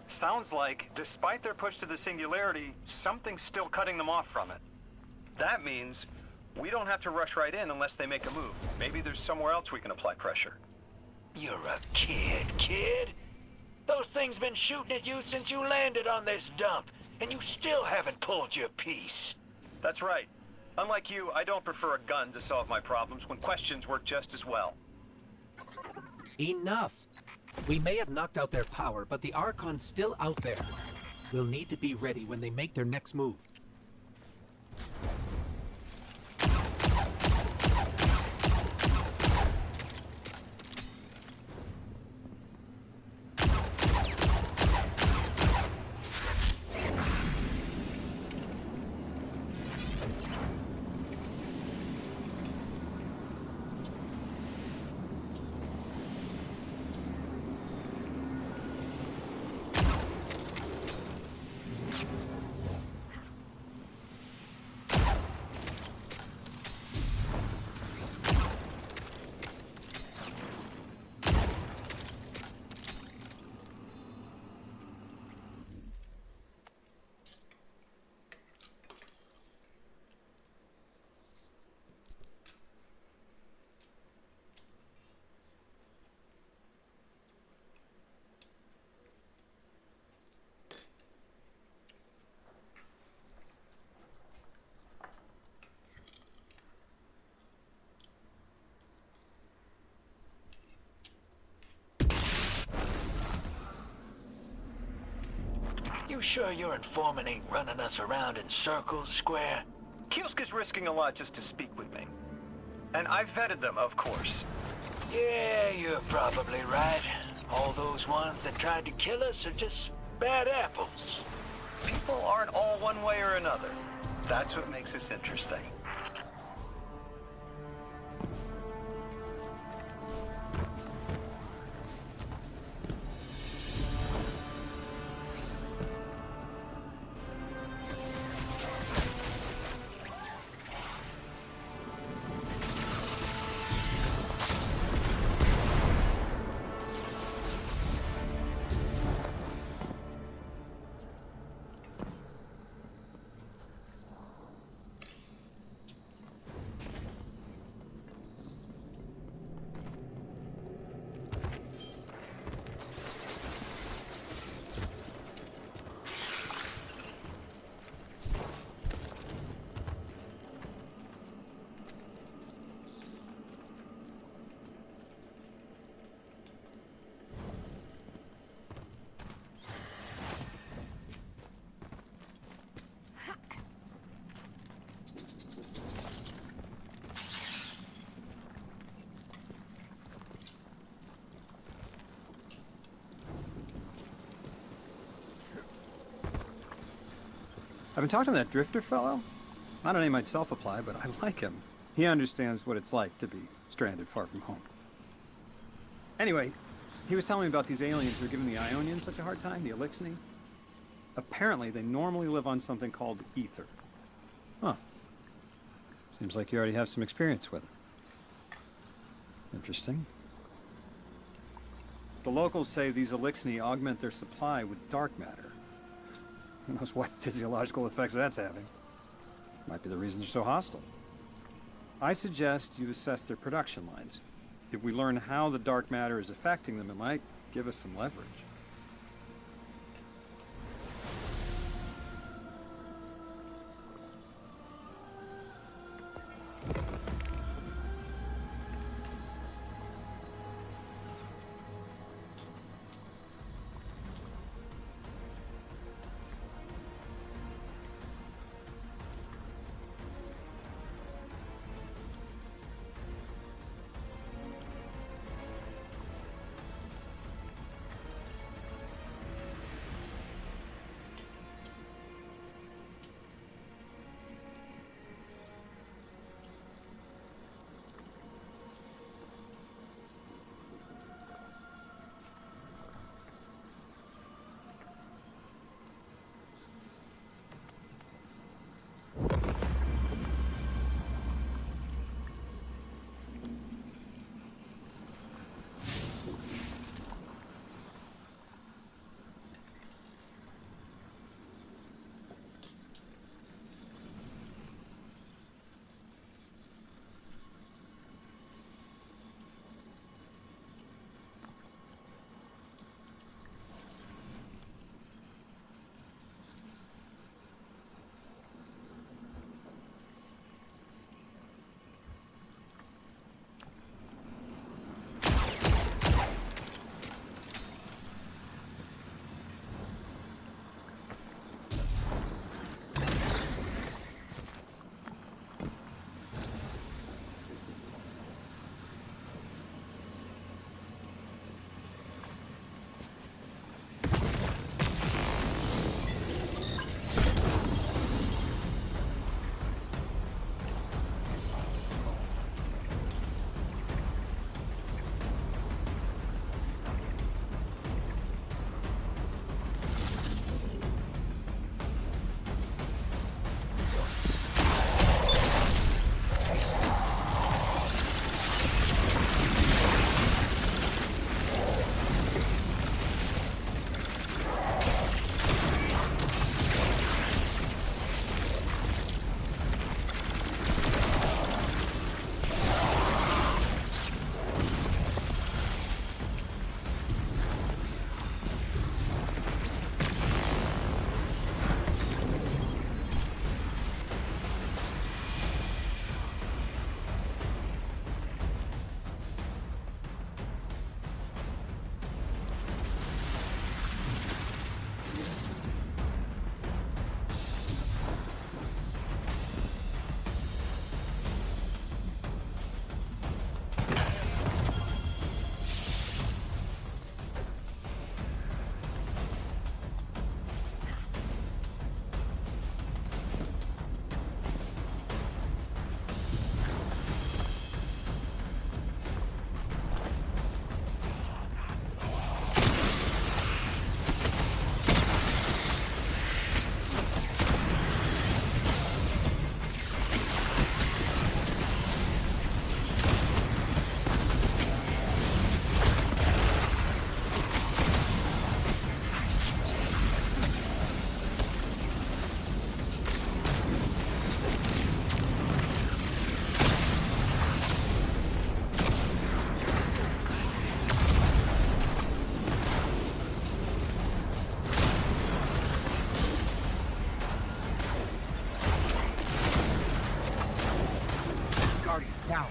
Sounds like, despite their push to the Singularity, something's still cutting them off from it. That means we don't have to rush right in unless they make a move. Maybe there's somewhere else we can apply pressure. You're a kid. Those things been shooting at you since you landed on this dump, and you still haven't pulled your piece. That's right. Unlike you, I don't prefer a gun to solve my problems when questions work just as well. Enough! We may have knocked out their power, but the Archon's still out there. We'll need to be ready when they make their next move. You sure your informant ain't running us around in circles, Square? Kiosk is risking a lot just to speak with me. And I've vetted them, of course. Yeah, you're probably right. All those ones that tried to kill us are just bad apples. People aren't all one way or another. That's what makes this interesting. I've been talking to that Drifter fellow. Not a name I'd self-apply, but I like him. He understands what it's like to be stranded far from home. Anyway, he was telling me about these aliens who are giving the Ionians such a hard time, the Elixni. Apparently, they normally live on something called ether. Huh. Seems like you already have some experience with it. Interesting. The locals say these Elixni augment their supply with dark matter. Who knows what physiological effects that's having. Might be the reason they're so hostile. I suggest you assess their production lines. If we learn how the dark matter is affecting them, it might give us some leverage. Now.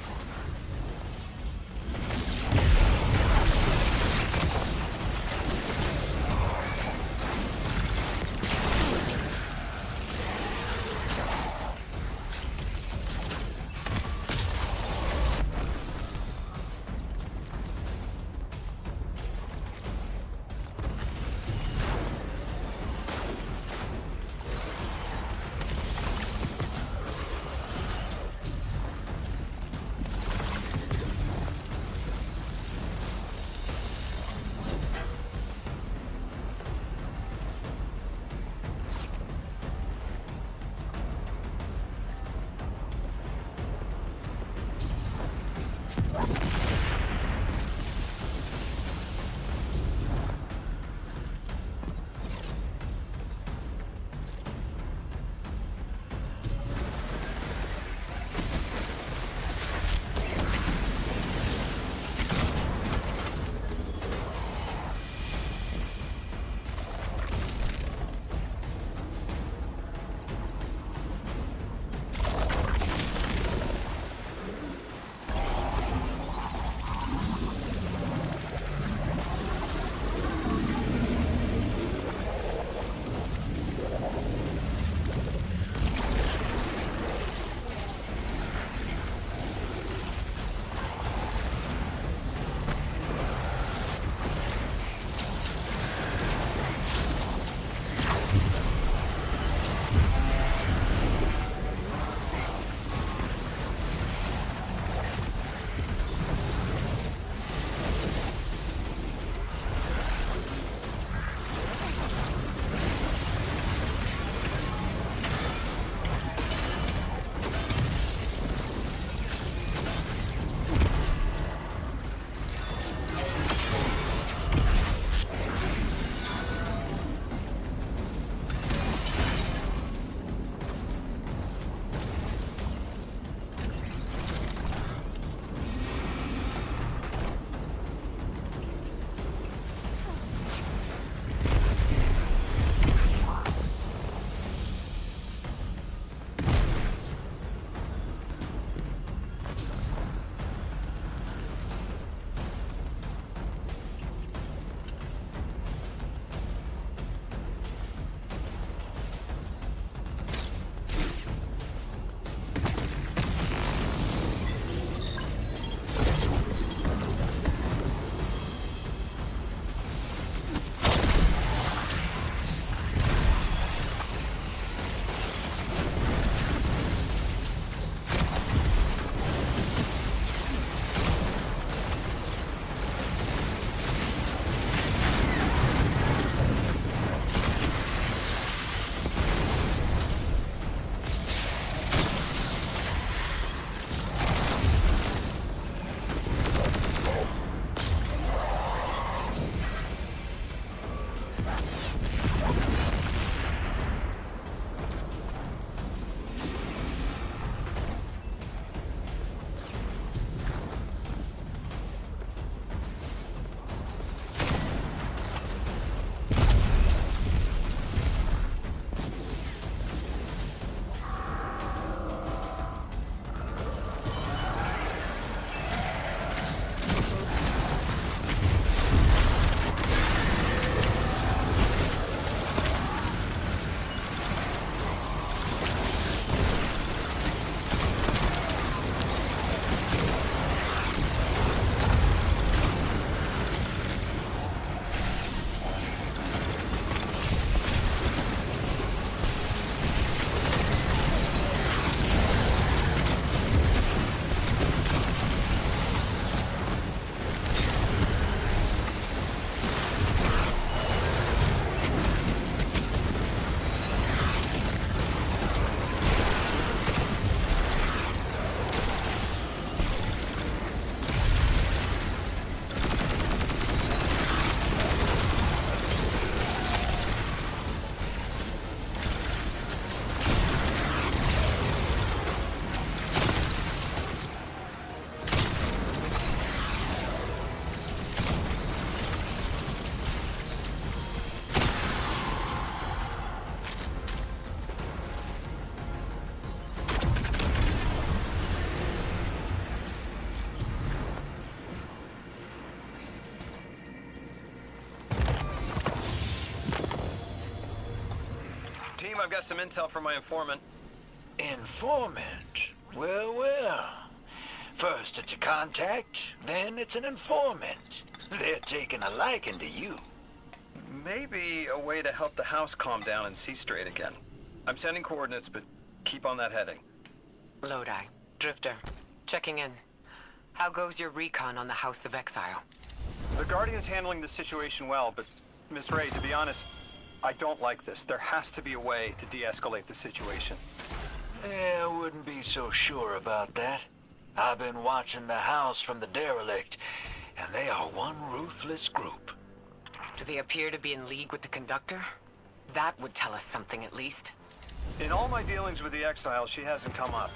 I've got some intel from my informant. Informant? Well, well. First it's a contact, then it's an informant. They're taking a liking to you. Maybe a way to help the house calm down and see straight again. I'm sending coordinates, but keep on that heading. Lodi, Drifter, checking in. How goes your recon on the House of Exile? The Guardian's handling the situation well, but Miss Ray, to be honest, I don't like this. There has to be a way to de-escalate the situation. I wouldn't be so sure about that. I've been watching the house from the derelict, and they are one ruthless group. Do they appear to be in league with the Conductor? That would tell us something at least. In all my dealings with the Exile, she hasn't come up.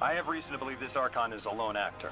I have reason to believe this Archon is a lone actor.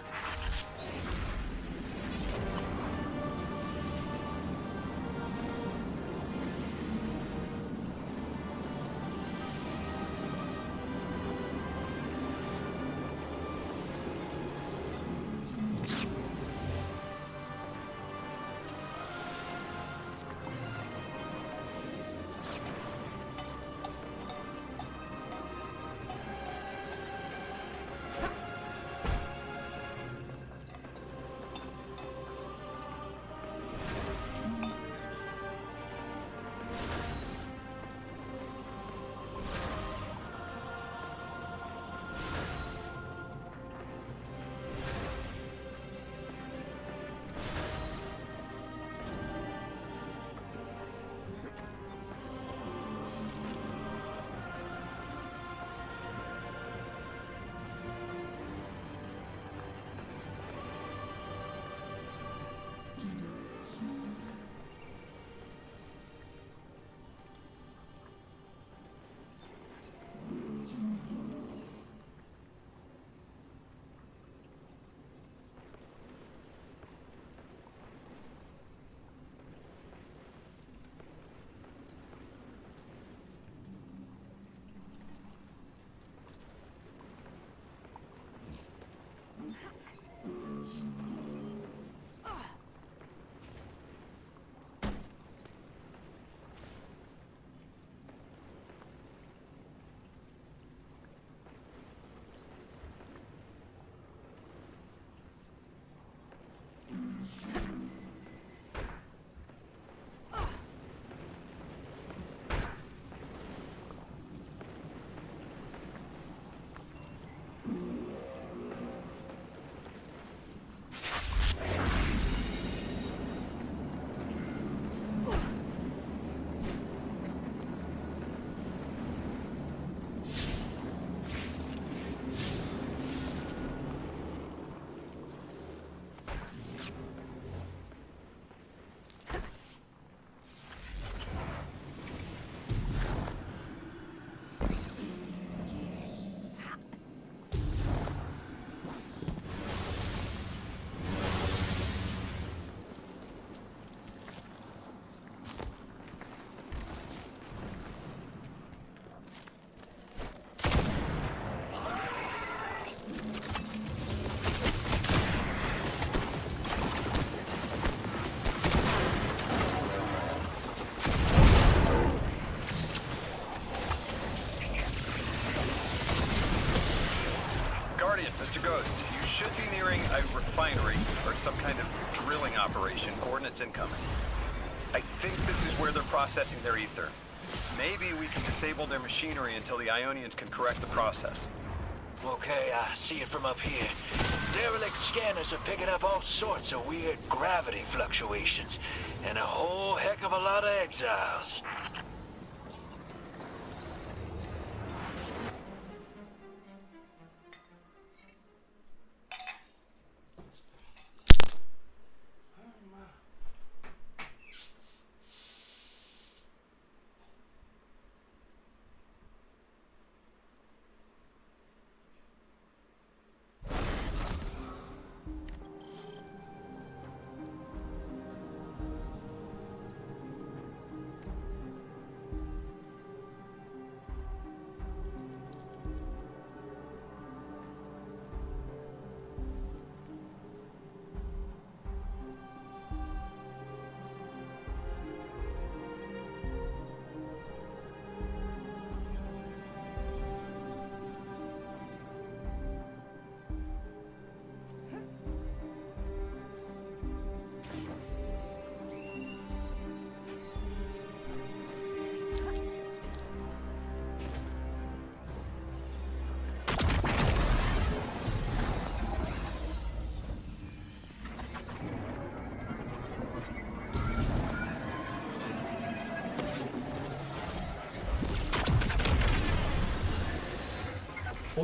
Mr. Ghost, you should be nearing a refinery or some kind of drilling operation. Coordinates incoming. I think this is where they're processing their ether. Maybe we can disable their machinery until the Ionians can correct the process. Okay, I see it from up here. Derelict scanners are picking up all sorts of weird gravity fluctuations, and a whole heck of a lot of exiles.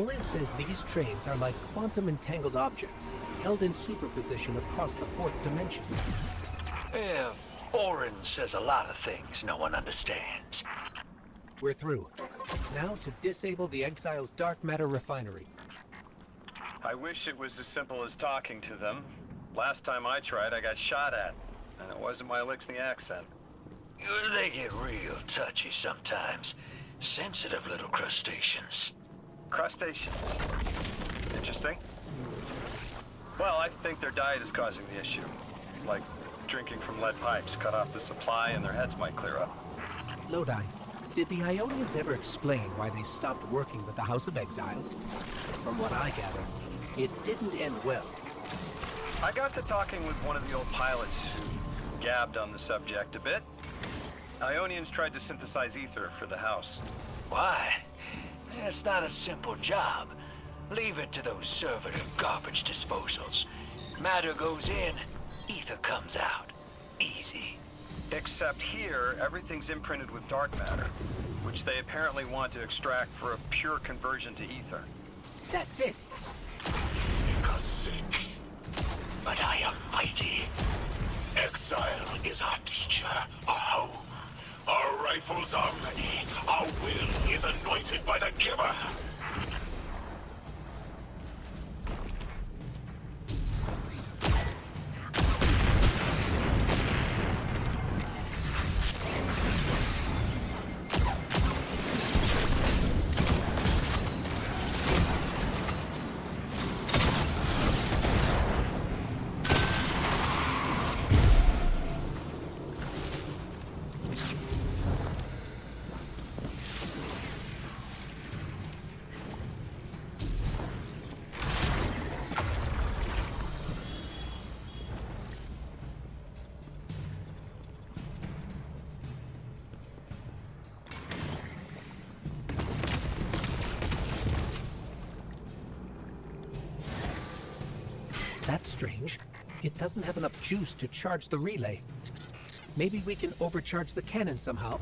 Orin says these trains are like quantum entangled objects, held in superposition across the fourth dimension. Yeah, Orin says a lot of things no one understands. We're through. Now to disable the Exile's dark matter refinery. I wish it was as simple as talking to them. Last time I tried, I got shot at. And it wasn't my Elixni accent. They get real touchy sometimes. Sensitive little crustaceans. Crustaceans. Interesting. Well, I think their diet is causing the issue. Like drinking from lead pipes, cut off the supply and their heads might clear up. Lodi, did the Ionians ever explain why they stopped working with the House of Exile? From what I gather, it didn't end well. I got to talking with one of the old pilots who gabbed on the subject a bit. Ionians tried to synthesize ether for the house. Why? It's not a simple job. Leave it to those servitor garbage disposals. Matter goes in, ether comes out. Easy. Except here, everything's imprinted with dark matter, which they apparently want to extract for a pure conversion to ether. That's it. Make us sick, but I am mighty. Exile is our teacher, our home. Our rifles are many. Our will is anointed by the giver. That's strange. It doesn't have enough juice to charge the relay. Maybe we can overcharge the cannon somehow.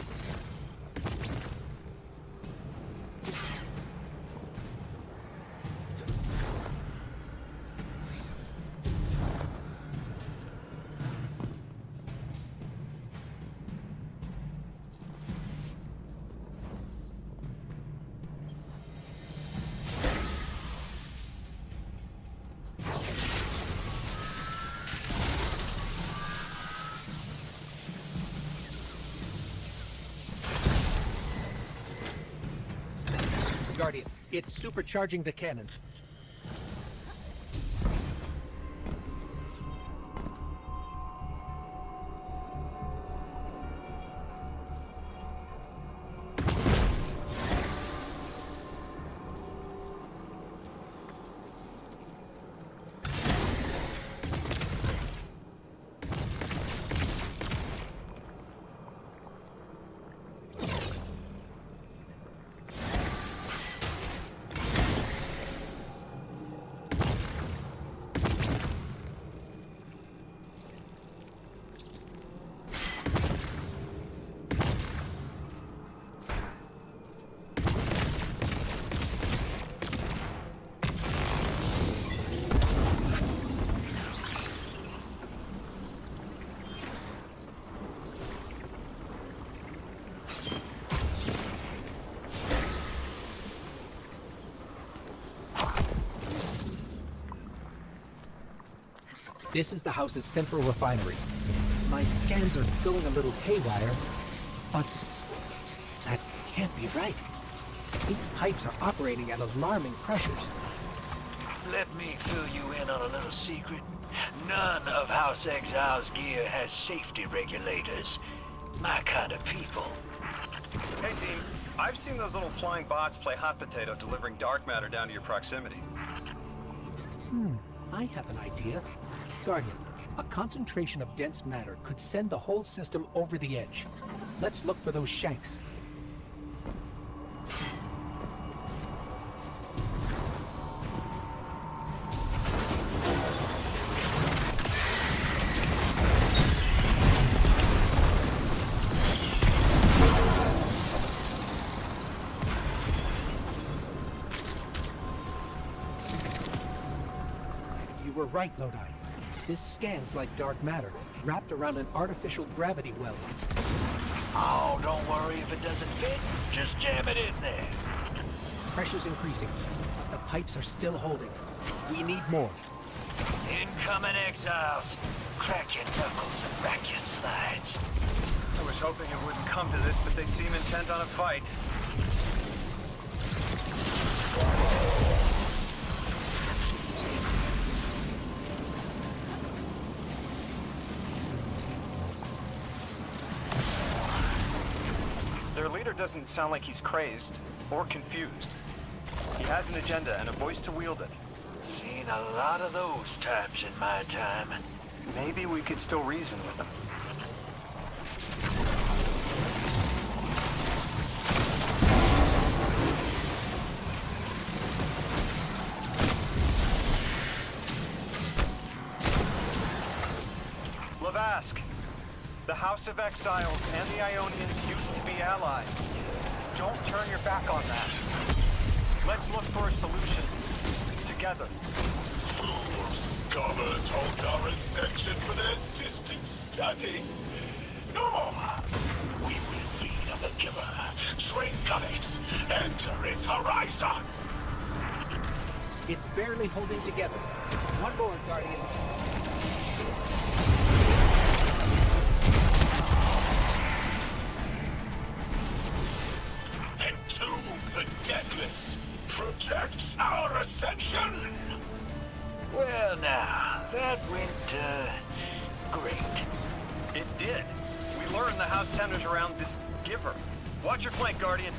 Guardian, it's supercharging the cannon. This is the house's central refinery. My scans are going a little haywire, but that can't be right. These pipes are operating at alarming pressures. Let me fill you in on a little secret. None of House Exile's gear has safety regulators. My kind of people. Hey team, I've seen those little flying bots play hot potato delivering dark matter down to your proximity. I have an idea. Guardian, a concentration of dense matter could send the whole system over the edge. Let's look for those shanks. right, Lodi. This scans like dark matter, wrapped around an artificial gravity well. Oh, don't worry if it doesn't fit. Just jam it in there. Pressure's increasing. The pipes are still holding. We need more. Incoming exiles. Crack your knuckles and rack your slides. I was hoping it wouldn't come to this, but they seem intent on a fight. Their leader doesn't sound like he's crazed or confused. He has an agenda and a voice to wield it. Seen a lot of those types in my time. Maybe we could still reason with him. Lavask, the House of Exiles and the Ionians used to be allies. Don't turn your back on that. Let's look for a solution. Together. Fools, scholars hold our ascension for their distant study. No more. We will feed on the giver, drink of it, enter its horizon. It's barely holding together. One more, Guardian. Entomb the deathless. Protect our ascension. Well now, that went, great. It did. We learned the house centers around this giver. Watch your flank, Guardian.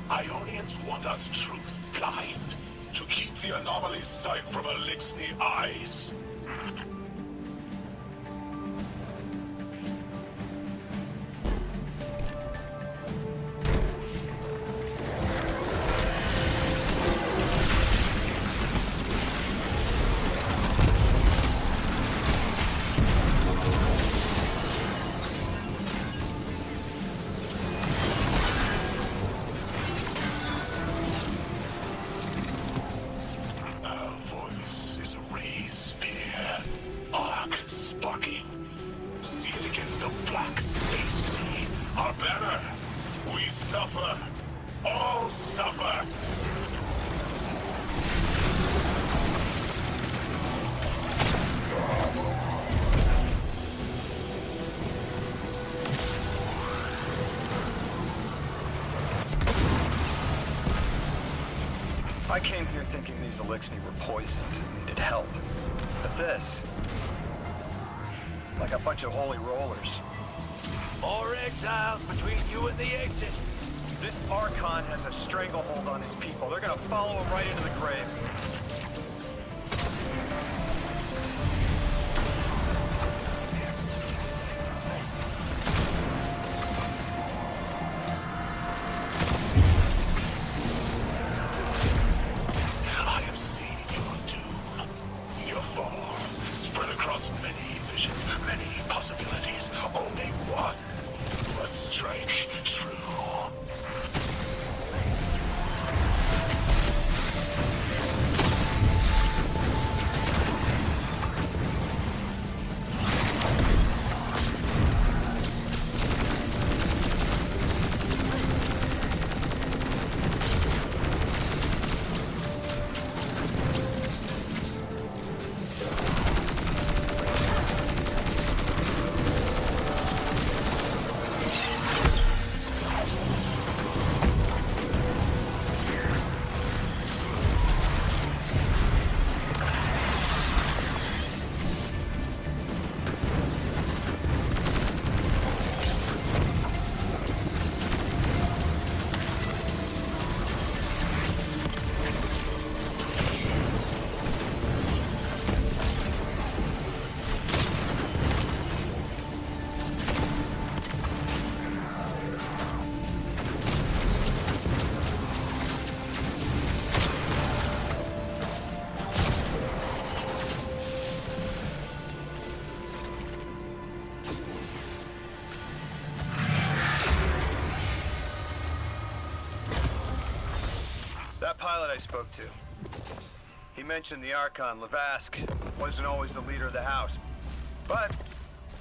Ionians want us truth blind, to keep the anomaly's sight from Elixni eyes. I came here thinking these Elixni were poisoned and needed help. But this... like a bunch of holy rollers. More exiles between you and the exit. This Archon has a stranglehold on his people. They're gonna follow him right into the grave. That pilot I spoke to. He mentioned the Archon, Lavask, wasn't always the leader of the house. But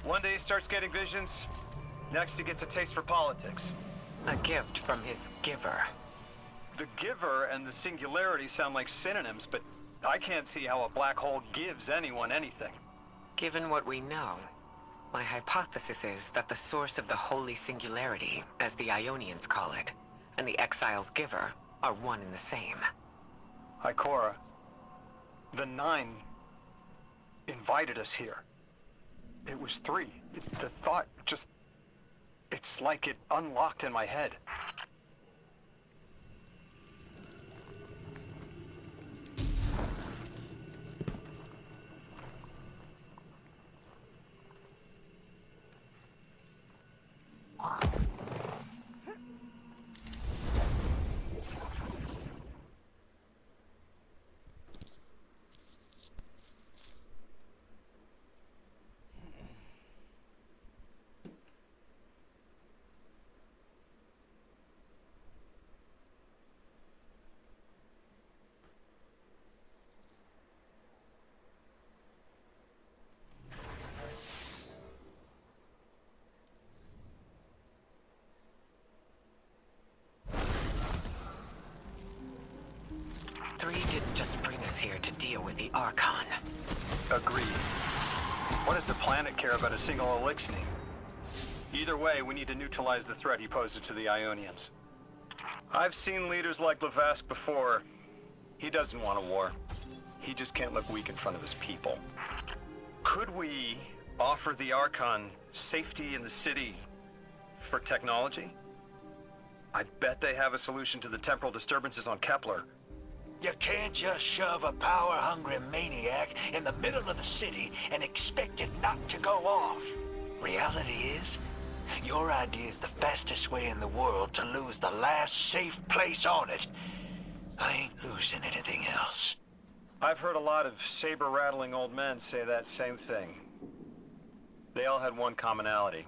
one day he starts getting visions, next he gets a taste for politics. A gift from his giver. The giver and the singularity sound like synonyms, but I can't see how a black hole gives anyone anything. Given what we know, my hypothesis is that the source of the holy singularity, as the Ionians call it, and the Exile's giver are one and the same. Ikora, the Nine invited us here. It was 3. The thought just... it's like it unlocked in my head. Three didn't just bring us here to deal with the Archon. Agreed. What does the planet care about a single Elixir? Either way, we need to neutralize the threat he poses to the Ionians. I've seen leaders like Lavask before. He doesn't want a war. He just can't look weak in front of his people. Could we offer the Archon safety in the city for technology? I bet they have a solution to the temporal disturbances on Kepler. You can't just shove a power-hungry maniac in the middle of the city and expect it not to go off. Reality is, your idea is the fastest way in the world to lose the last safe place on it. I ain't losing anything else. I've heard a lot of saber-rattling old men say that same thing. They all had one commonality.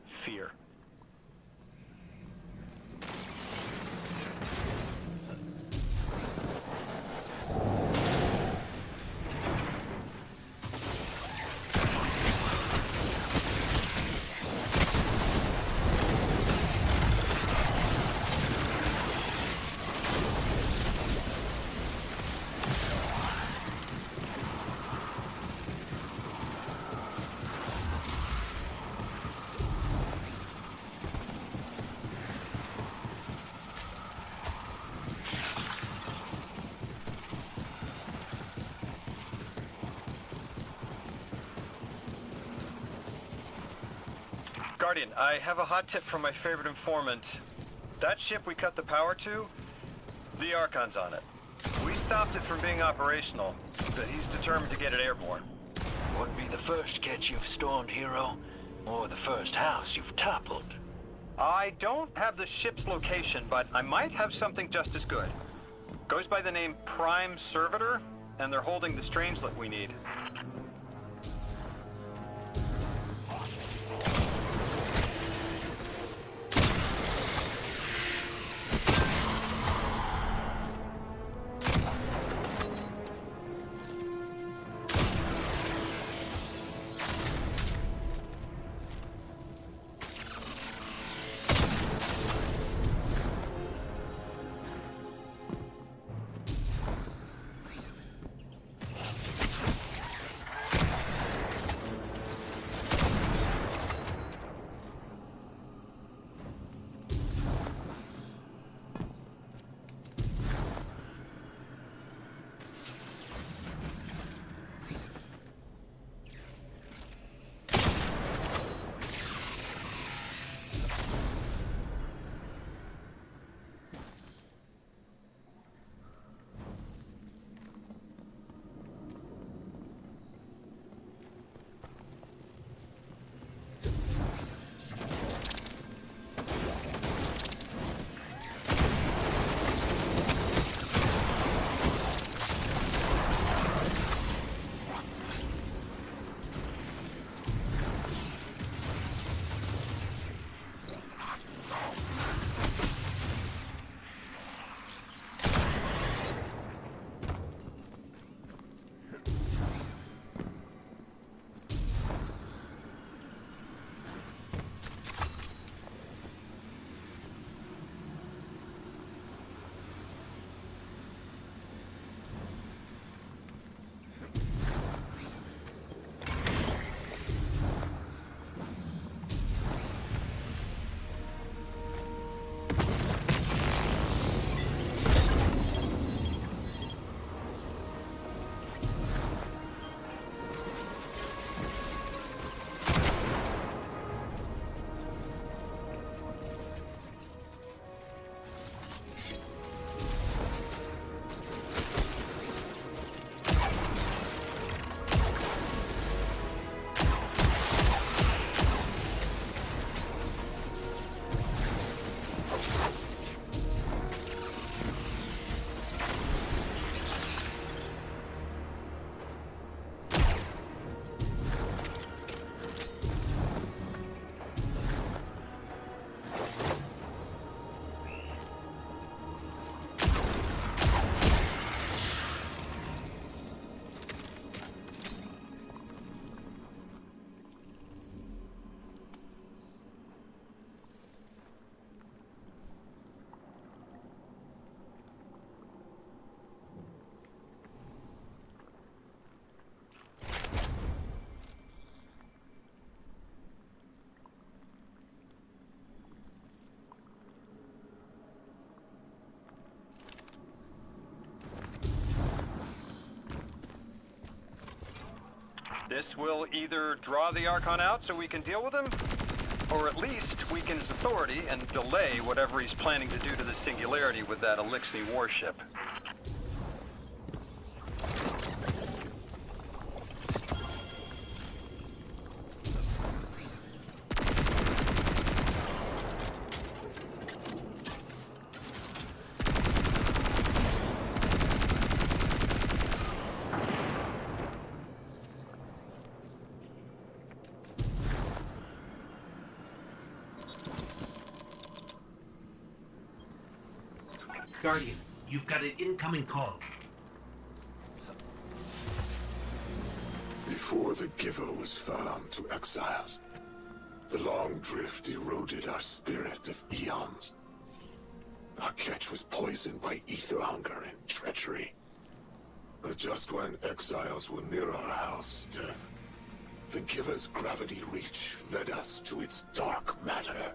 Fear. Guardian, I have a hot tip from my favorite informant. That ship we cut the power to, the Archon's on it. We stopped it from being operational, but he's determined to get it airborne. Wouldn't be the first catch you've stormed, hero, or the first house you've toppled. I don't have the ship's location, but I might have something just as good. Goes by the name Prime Servitor, and they're holding the Strangelet we need. This will either draw the Archon out so we can deal with him, or at least weaken his authority and delay whatever he's planning to do to the Singularity with that Elixni warship. Guardian, you've got an incoming call. Before the Giver was found to exiles, the long drift eroded our spirit of eons. Our catch was poisoned by ether hunger and treachery. But just when exiles were near our house, death, the Giver's gravity reach led us to its dark matter.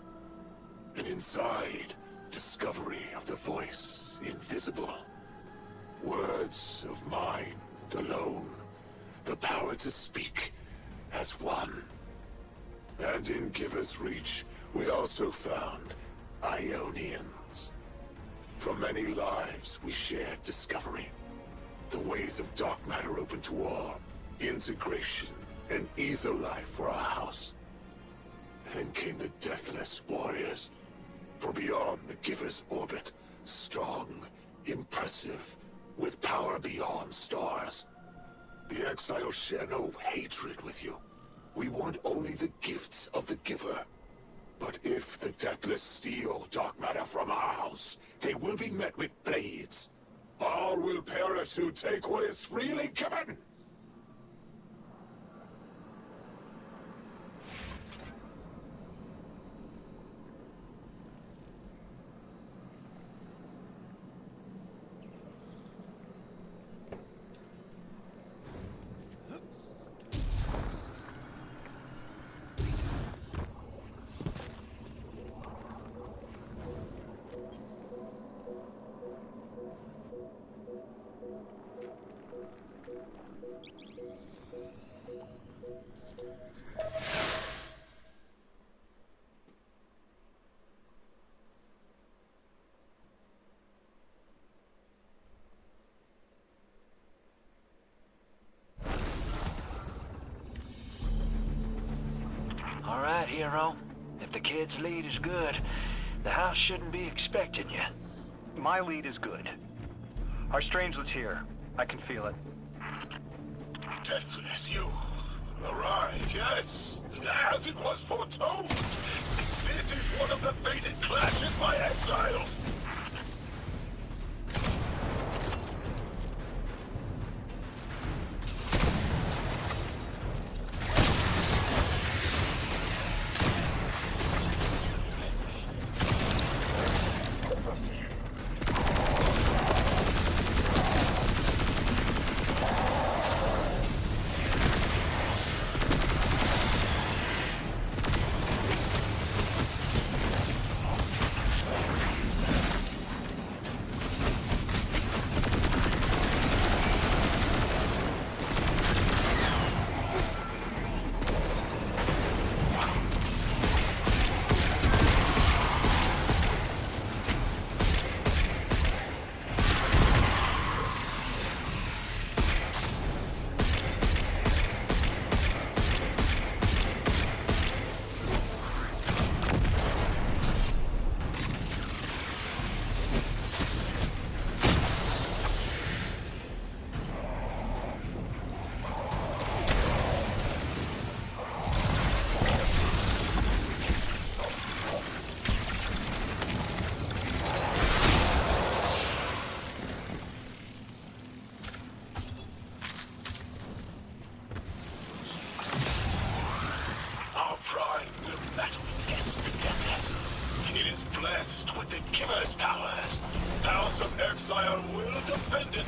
And inside, discovery of the voice invisible. Words of mind alone. The power to speak as one. And in Giver's reach, we also found Ionians. From many lives, we shared discovery. The ways of dark matter open to all. Integration and ether life for our house. Then came the Deathless Warriors. From beyond the Giver's orbit, strong, impressive, with power beyond stars. The exiles share no hatred with you. We want only the gifts of the Giver. But if the Deathless steal dark matter from our house, they will be met with blades. All will perish who take what is freely given. All right, hero. If the kid's lead is good, the house shouldn't be expecting you. My lead is good. Our strangelet's here. I can feel it. Deathless, you arrived, yes, as it was foretold. This is one of the fated clashes by exiles.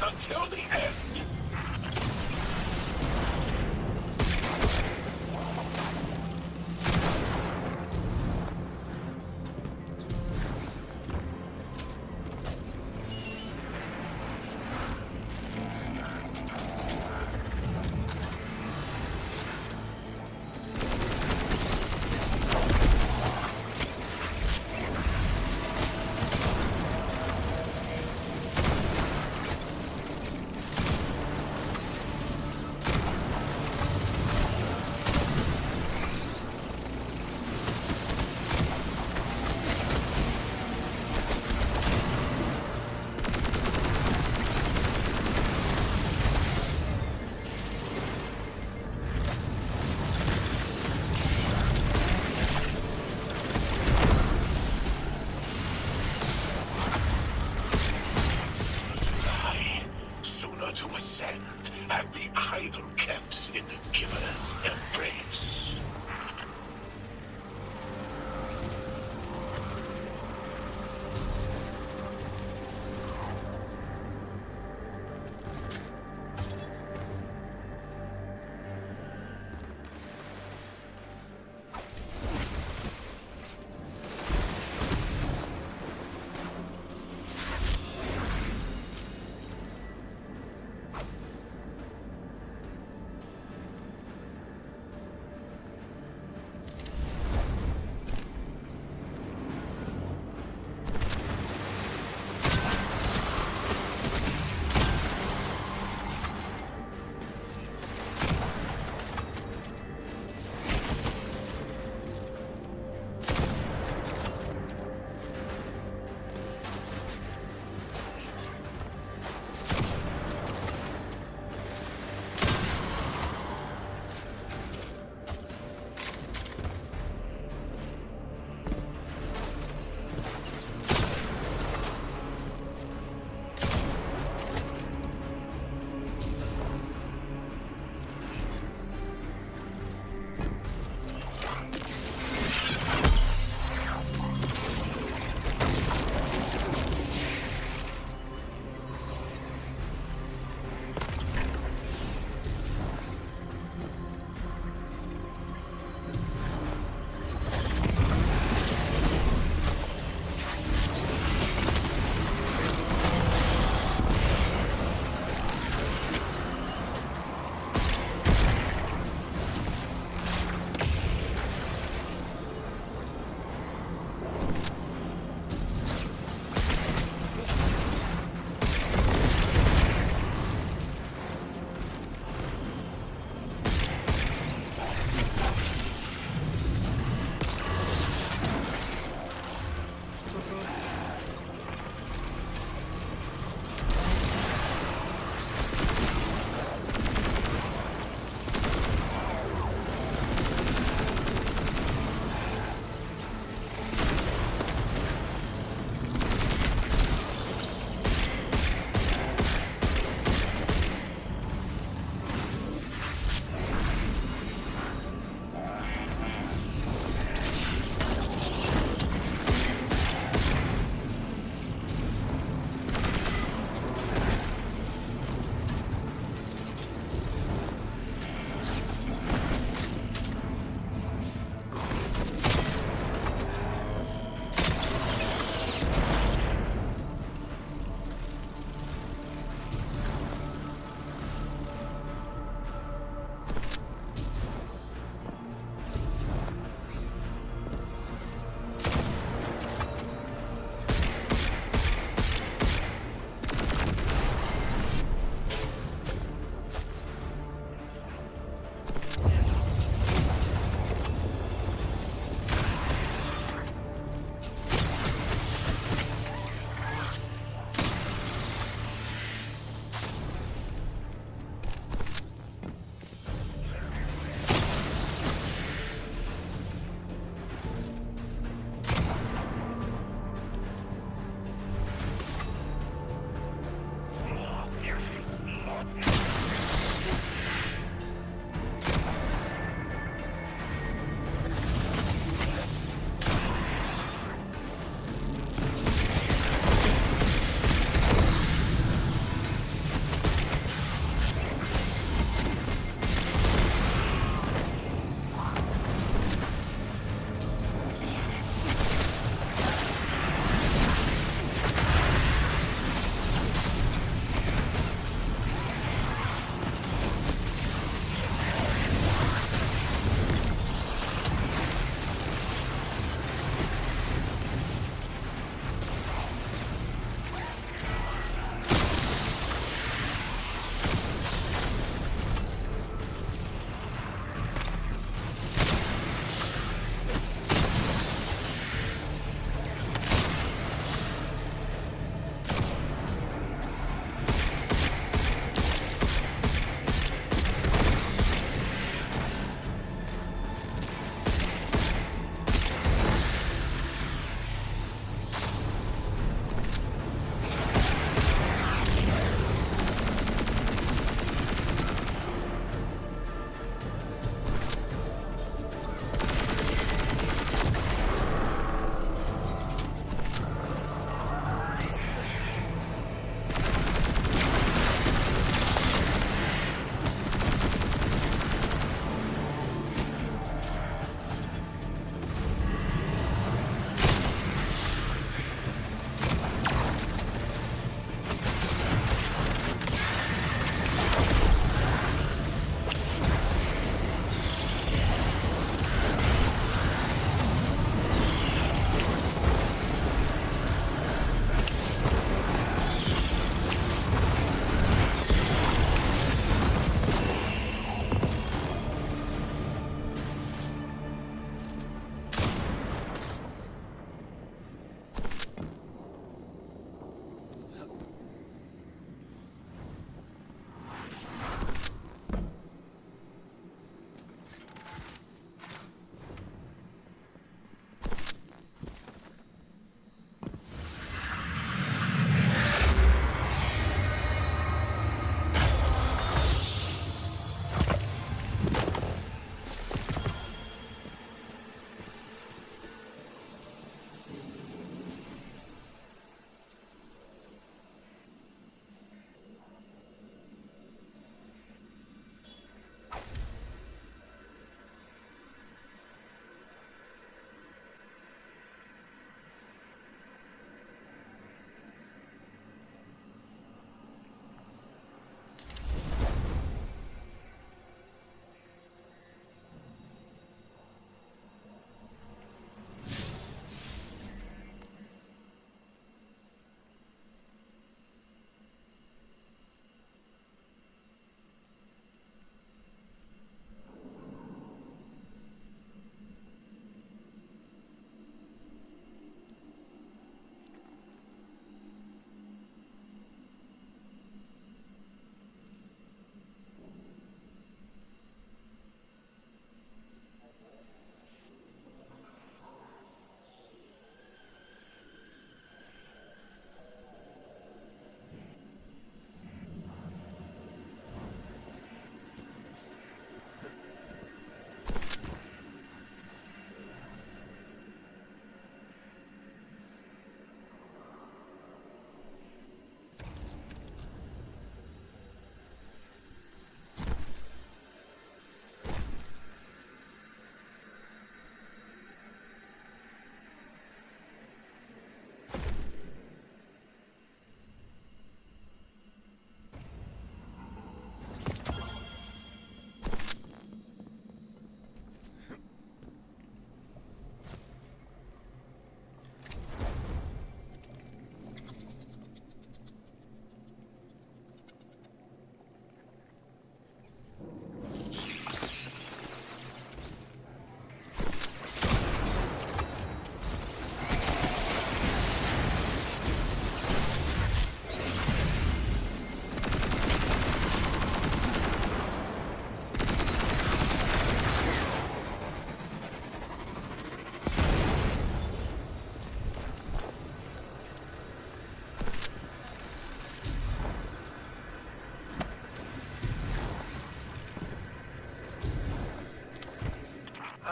Until the end. to ascend and be cradle-kept in the Giver's embrace.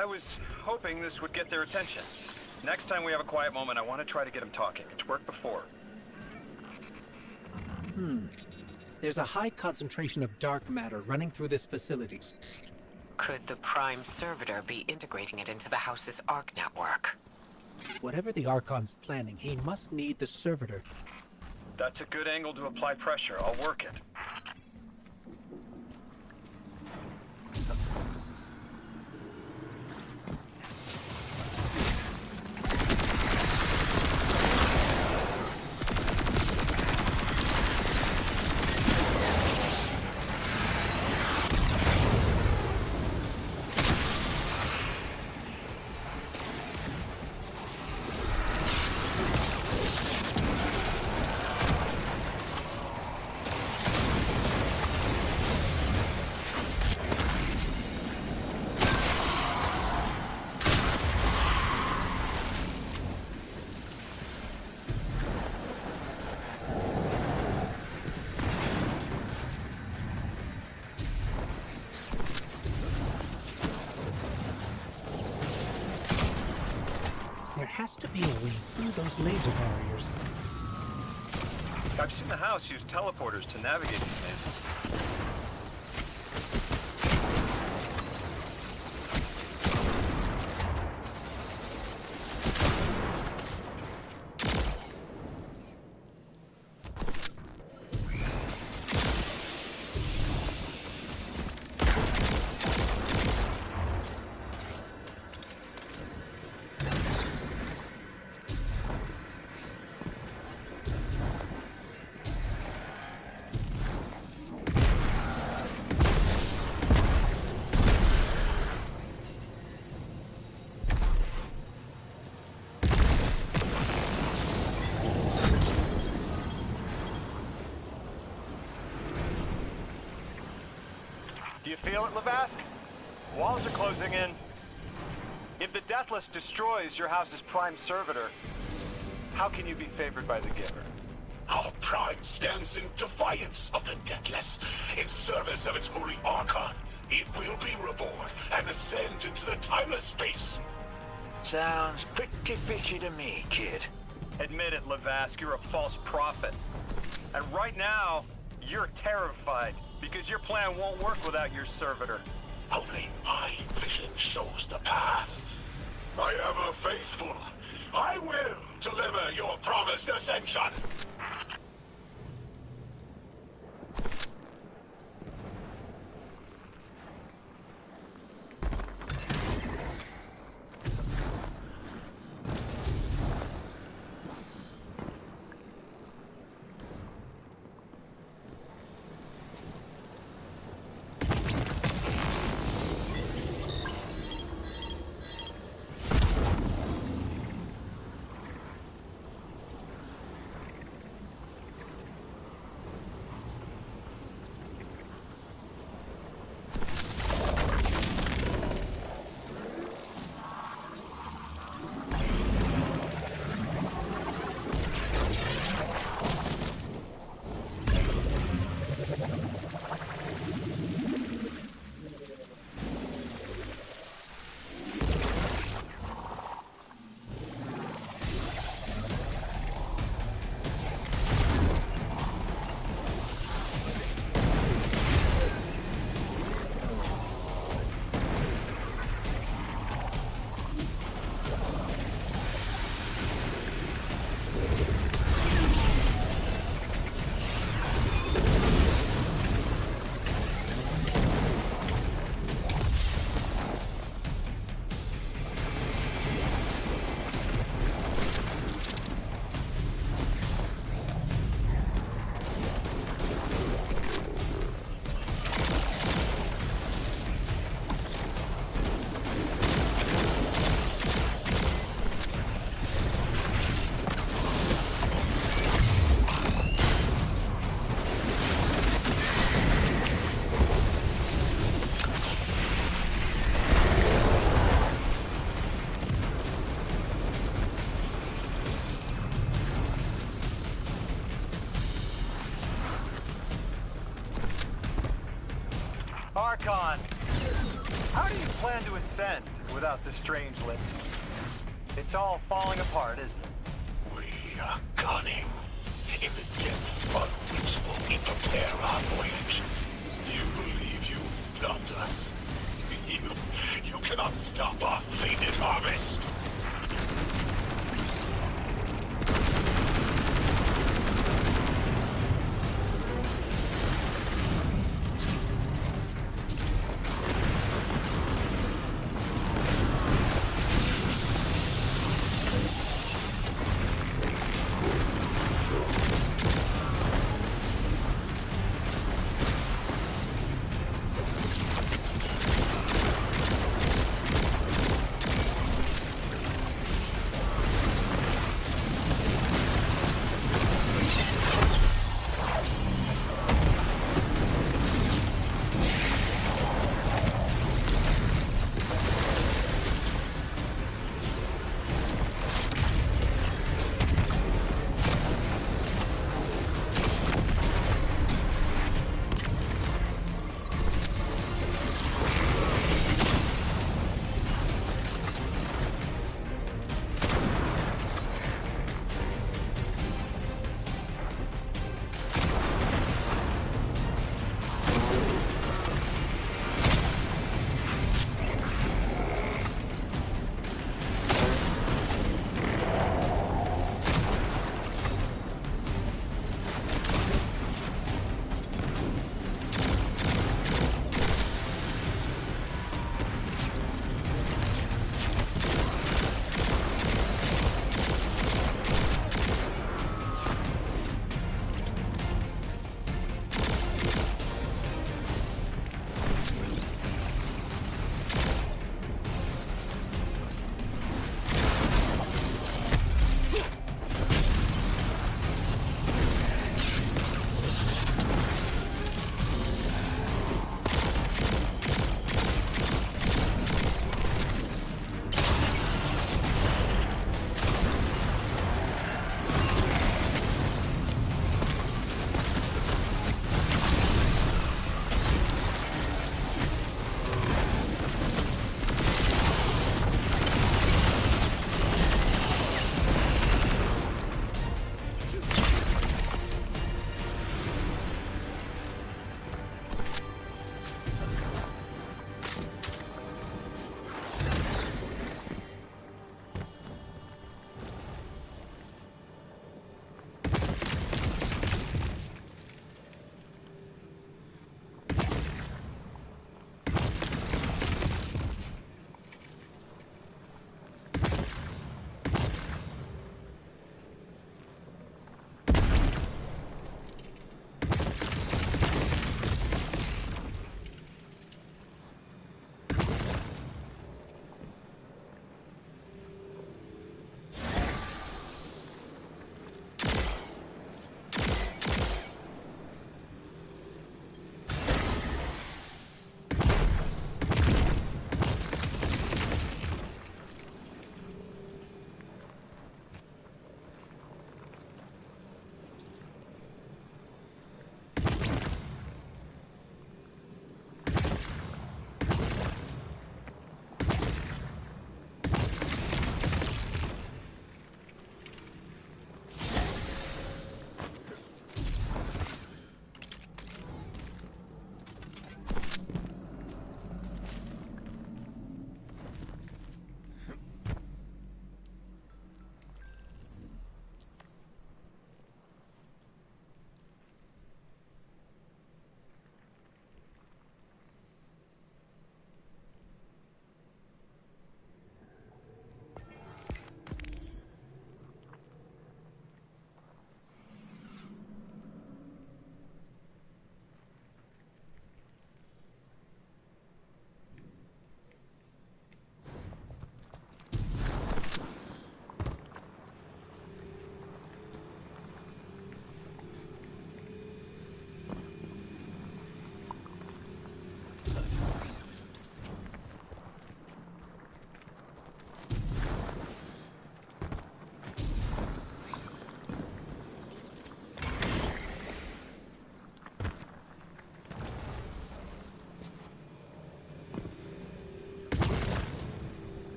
I was hoping this would get their attention. Next time we have a quiet moment, I want to try to get them talking. It's worked before. There's a high concentration of dark matter running through this facility. Could the Prime Servitor be integrating it into the house's Arc network? Whatever the Archon's planning, he must need the Servitor. That's a good angle to apply pressure. I'll work it. There has to be a way through those laser barriers. I've seen the house use teleporters to navigate these mazes. Do you feel it, Lavask? Walls are closing in. If the Deathless destroys your house's Prime Servitor, how can you be favored by the Giver? Our Prime stands in defiance of the Deathless. In service of its holy Archon, it will be reborn and ascend into the timeless space. Sounds pretty fishy to me, kid. Admit it, Lavask, you're a false prophet. And right now, you're terrified, because your plan won't work without your servitor. Only my vision shows the path. I ever faithful, I will deliver your promised ascension. Archon, how do you plan to ascend? without the Strangeling. It's all falling apart, isn't it? We are cunning. In the depths unreachable, we prepare our voyage. You believe you stunned us? You cannot stop our fated harvest.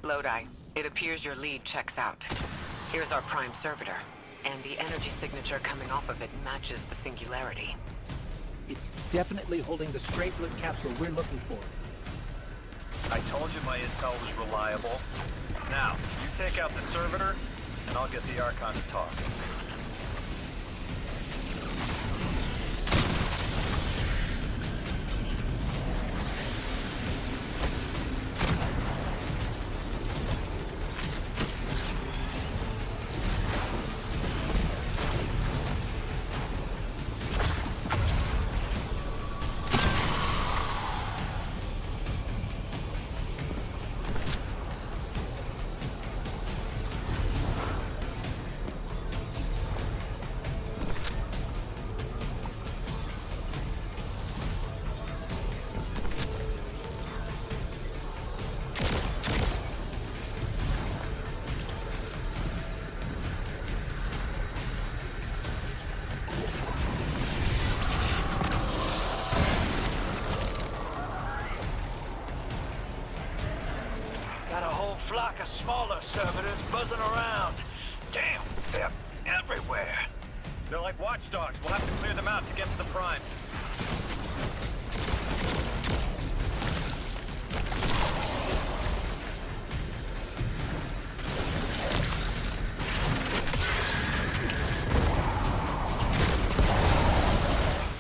Lodi, it appears your lead checks out. Here's our prime servitor, and the energy signature coming off of it matches the singularity. It's definitely holding the Strangelet capsule we're looking for. I told you my intel was reliable. Now, you take out the servitor, and I'll get the Archon to talk. Flock of smaller servitors buzzing around. Damn, they're everywhere. They're like watchdogs. We'll have to clear them out to get to the Prime.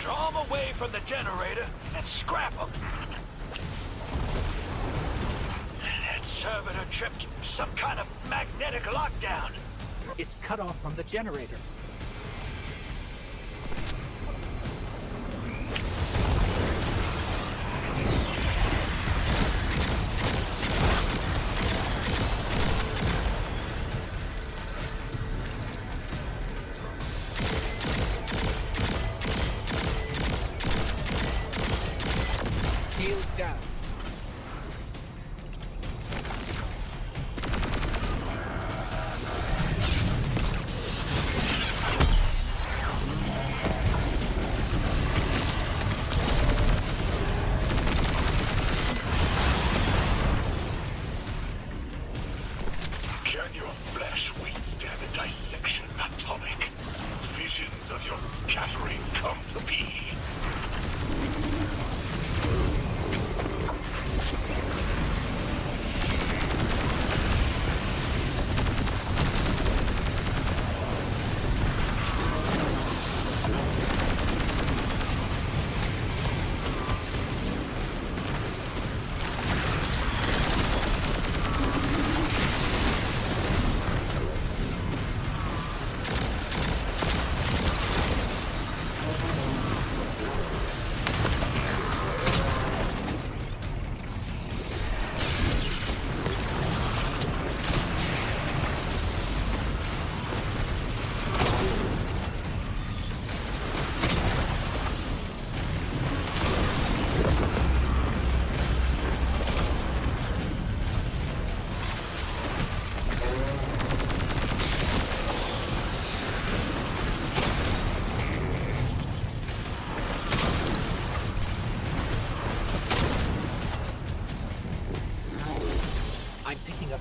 Draw them away from the generator and scrap them. Servitor tripped some kind of magnetic lockdown. It's cut off from the generator. Shield down.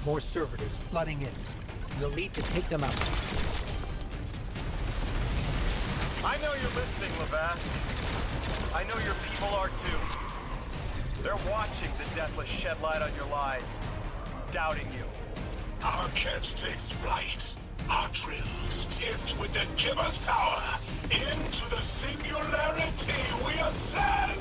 More servitors flooding in. You'll need to take them out. I know you're listening, Levast. I know your people are too. They're watching the Deathless shed light on your lies, doubting you. Our catch takes flight. Our drills tipped with the Giver's power. Into the singularity we ascend!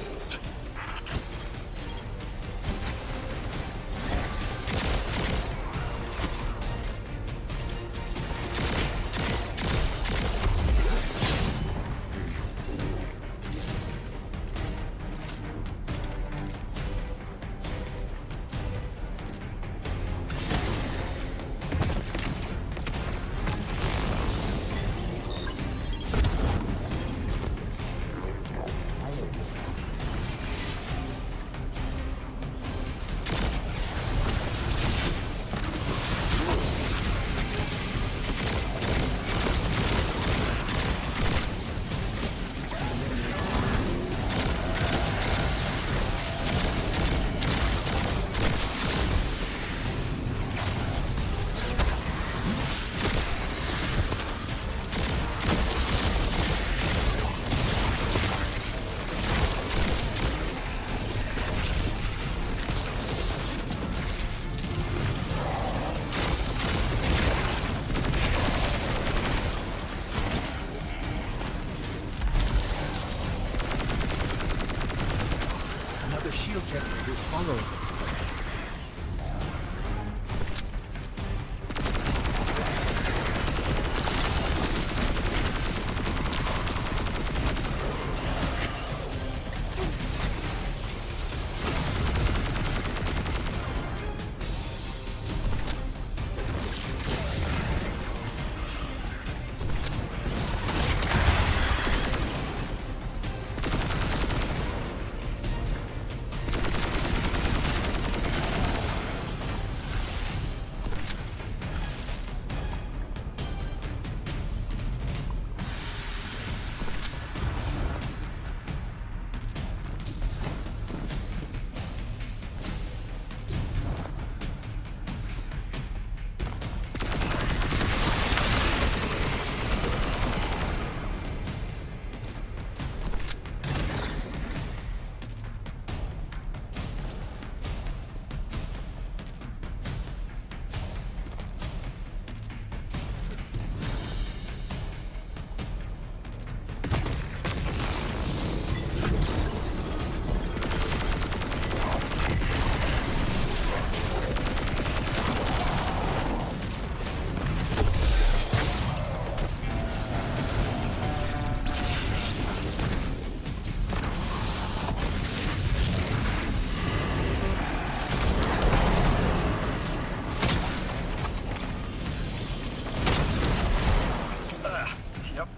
check who's following them.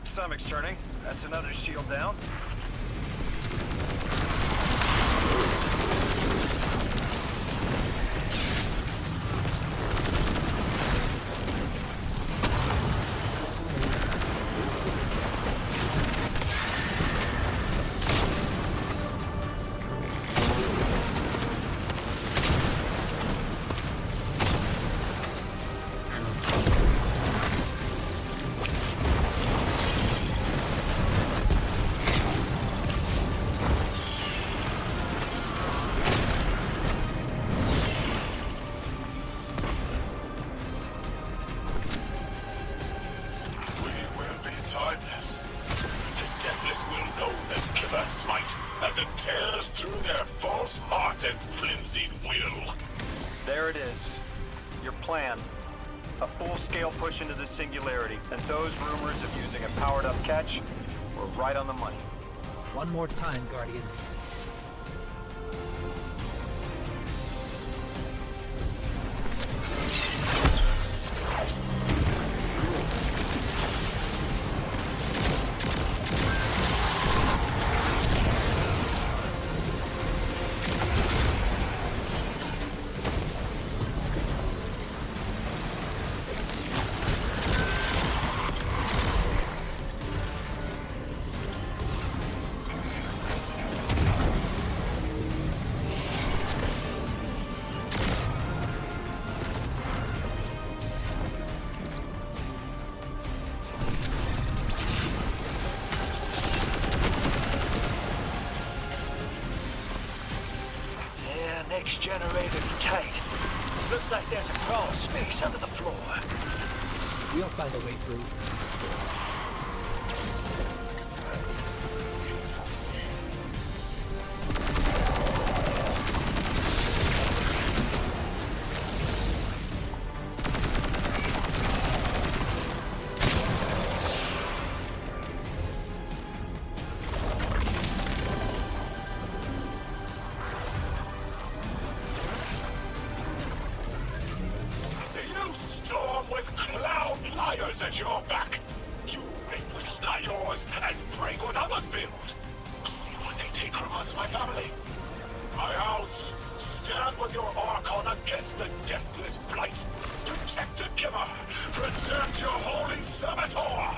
Stomach's turning. That's another shield down. There it is. Your plan. A full-scale push into the Singularity, and those rumors of using a powered-up catch were right on the money. One more time, Guardian. Next generator's tight. Looks like there's a crawl space under the floor. We'll find a way through. Storm with clown liars at your back. You rape what is not yours and break what others build. See what they take from us, my family. My house. Stand with your Archon against the deathless blight. Protect the giver. Protect your holy Saboteur.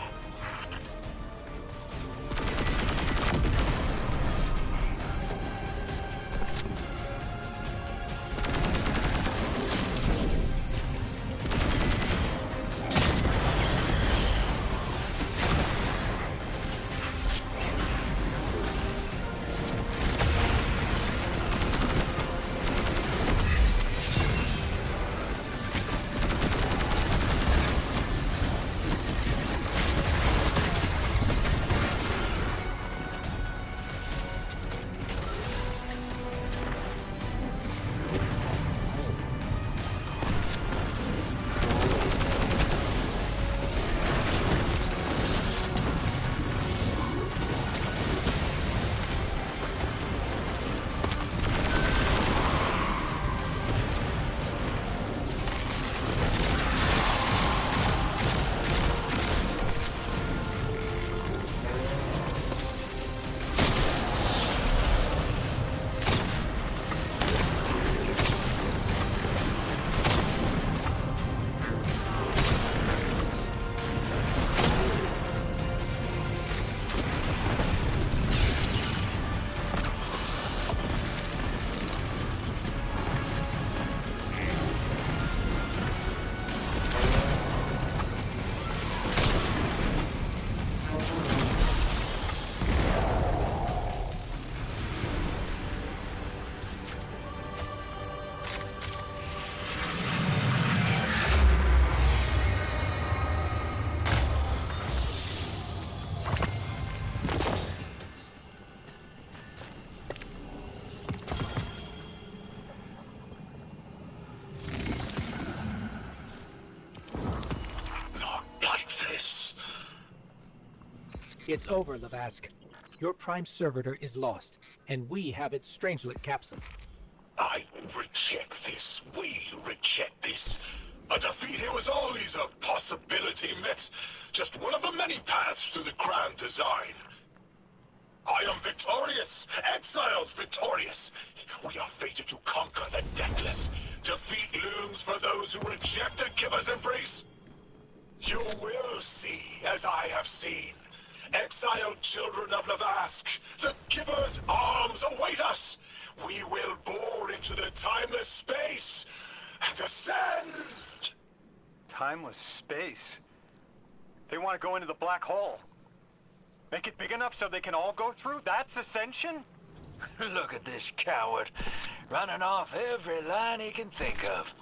It's over, Lavask. Your Prime Servitor is lost, and we have its Strangelet capsule. I reject this. We reject this. A defeat here was always a possibility, Met. Just one of the many paths to the grand design. I am victorious. Exiles victorious. We are fated to conquer the deathless. Defeat looms for those who reject the Giver's embrace. You will see, as I have seen. Exiled children of Lavask, the Giver's arms await us. We will bore into the timeless space and ascend. Timeless space? They want to go into the black hole. Make it big enough so they can all go through? That's ascension? Look at this coward, running off every line he can think of.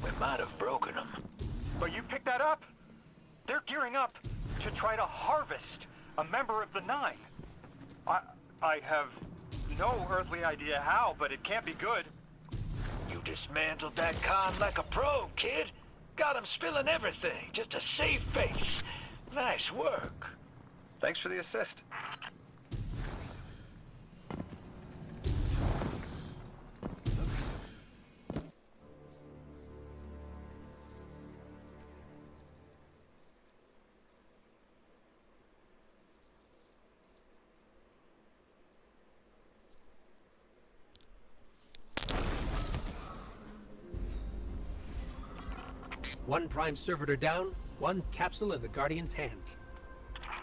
We might have broken him. But you picked that up. They're gearing up to try to harvest a member of the Nine. I have no earthly idea how, but it can't be good. You dismantled that con like a pro, kid. Got him spilling everything, just to save face. Nice work. Thanks for the assist. One Prime Servitor down, one capsule in the Guardian's hand.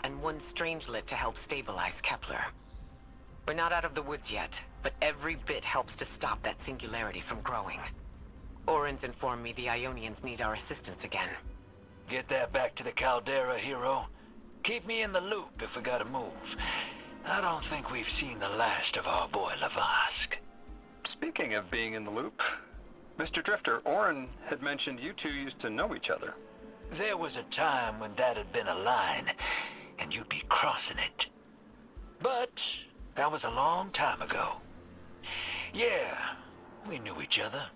And one Strangelet to help stabilize Kepler. We're not out of the woods yet, but every bit helps to stop that singularity from growing. Orin's informed me the Ionians need our assistance again. Get that back to the Caldera, hero. Keep me in the loop if we gotta move. I don't think we've seen the last of our boy Lavask. Speaking of being in the loop, Mr. Drifter, Orin had mentioned you two used to know each other. There was a time when that had been a line, and you'd be crossing it. But that was a long time ago. Yeah, we knew each other.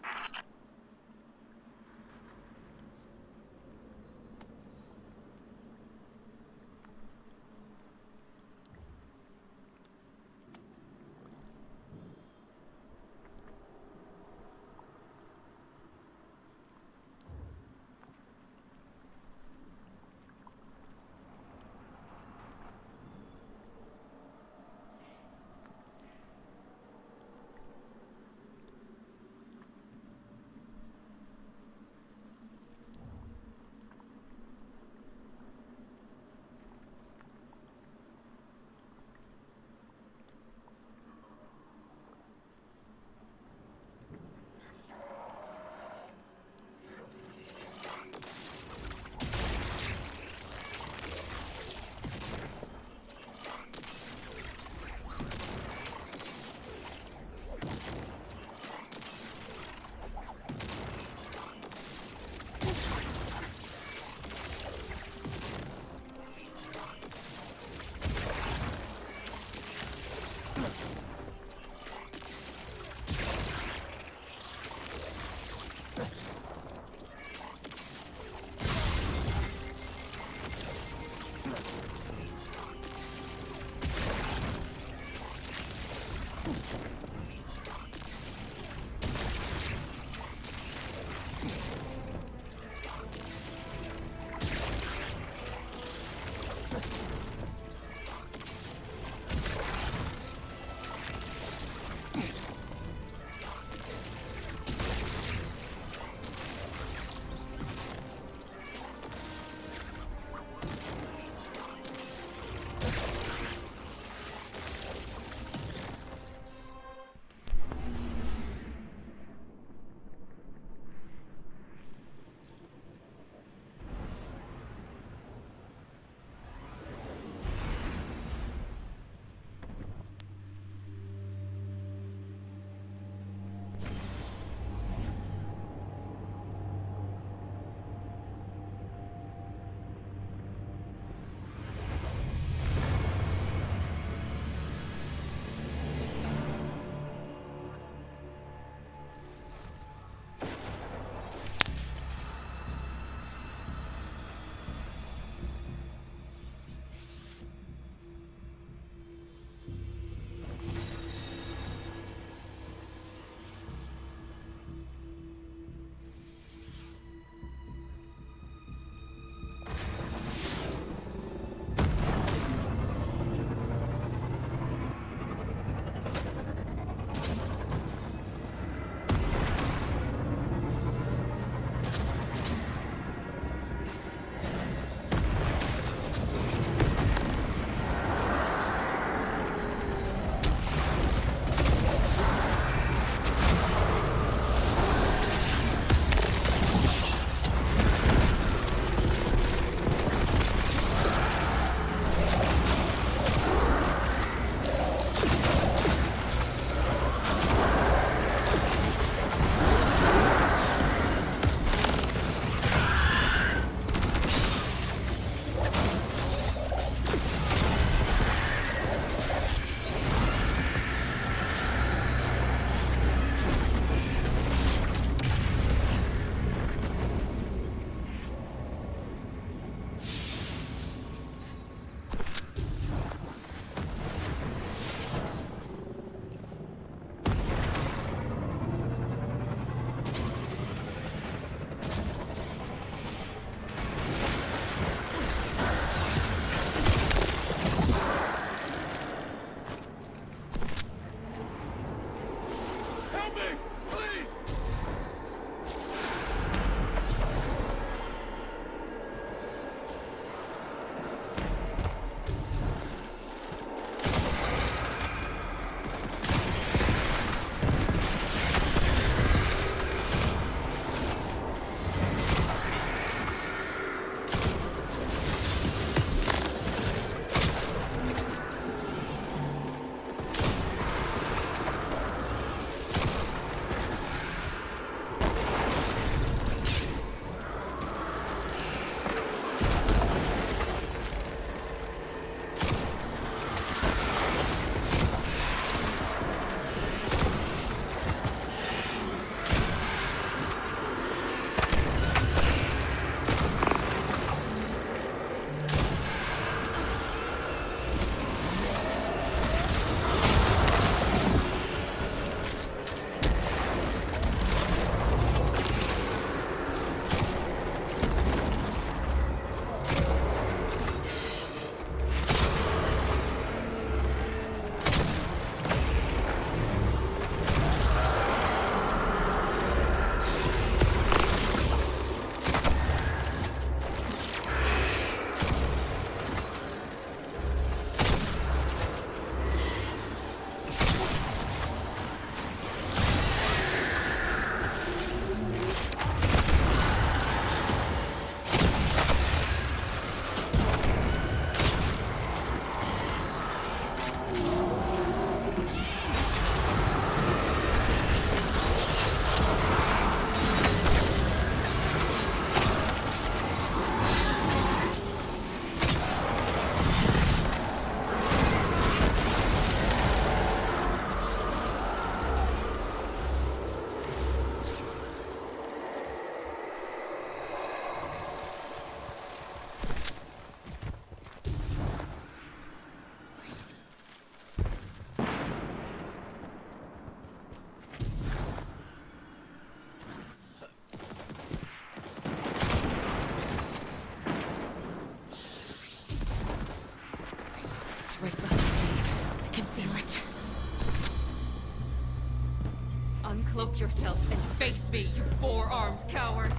Collect yourself and face me, you four-armed coward!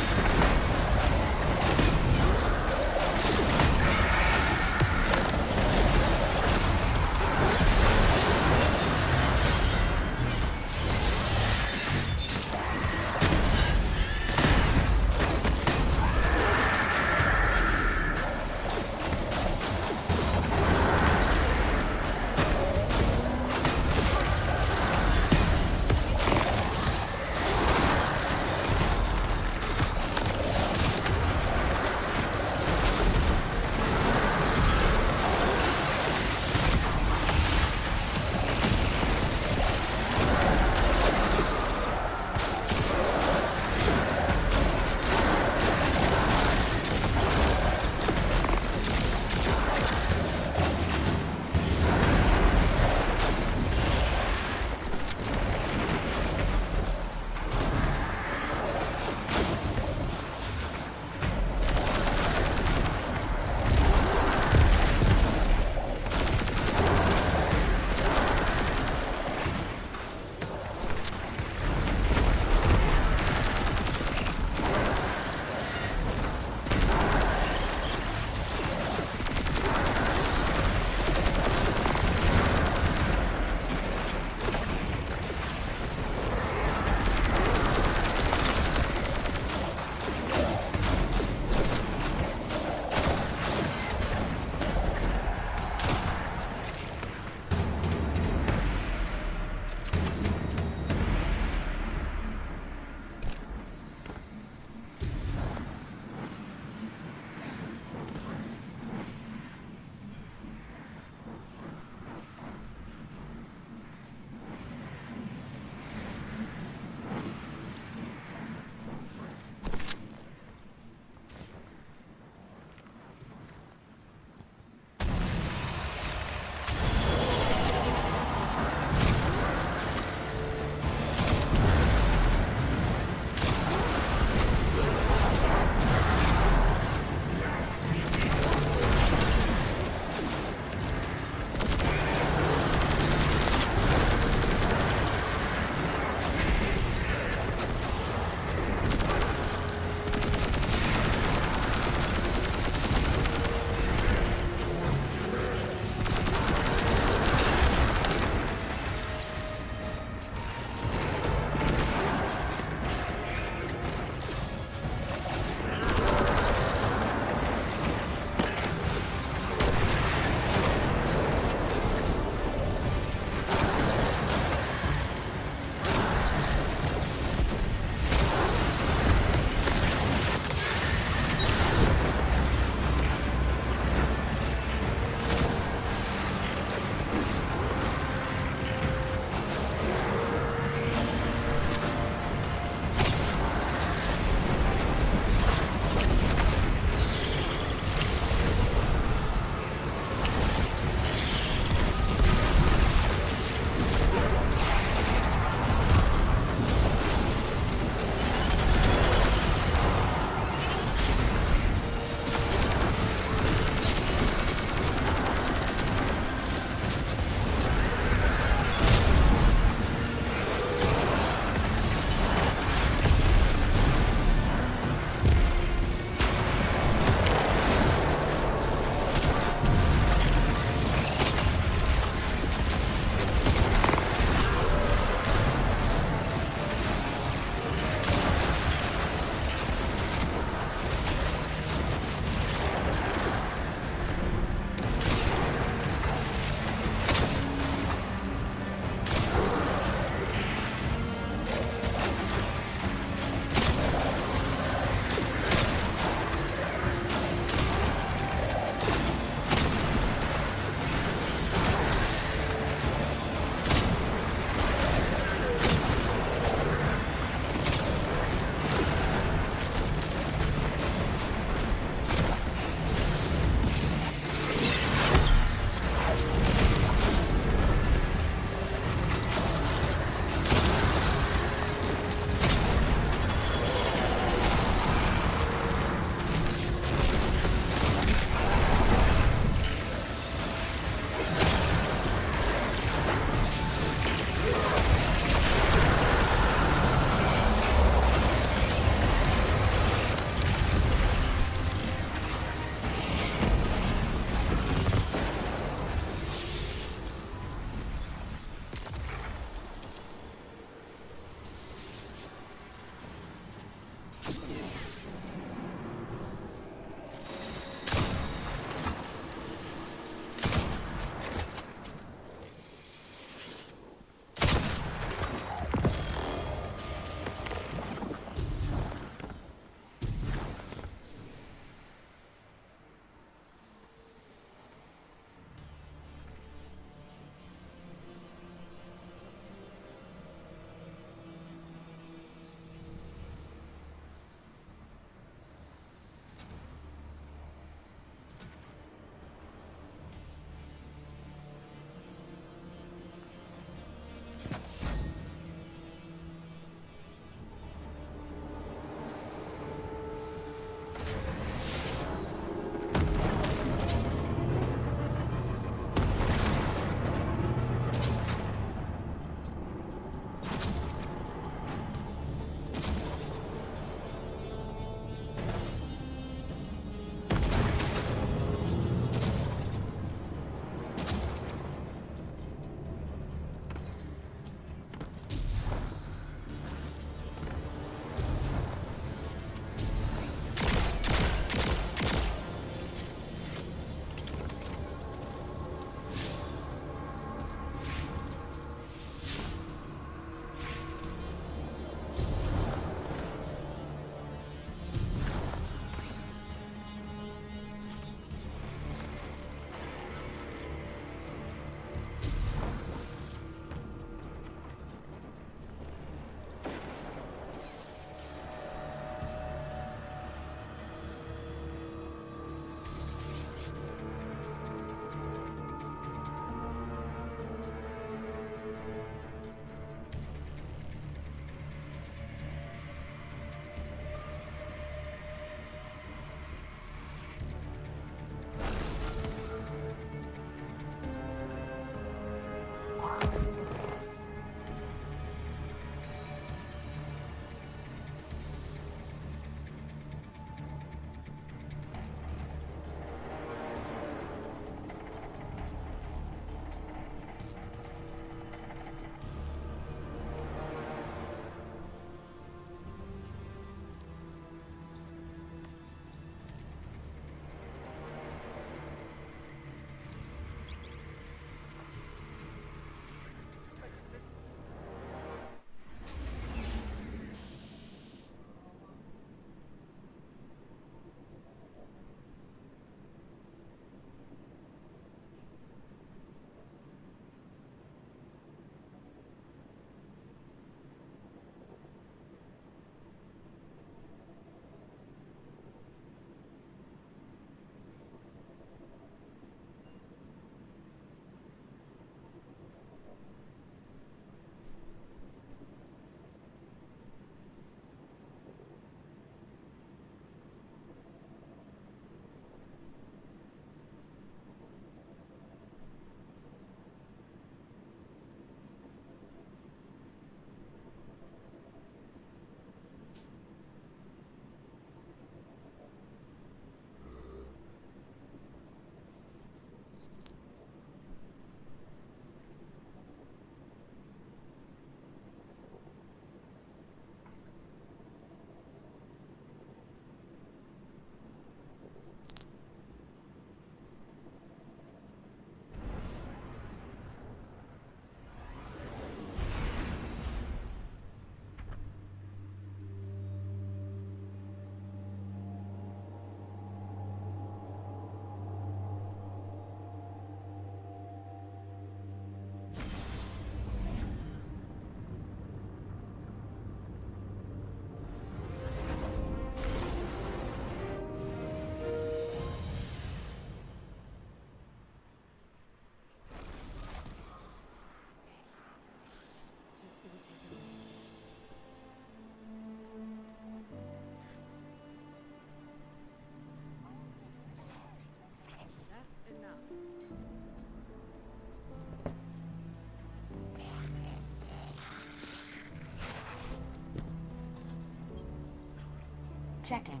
Checking.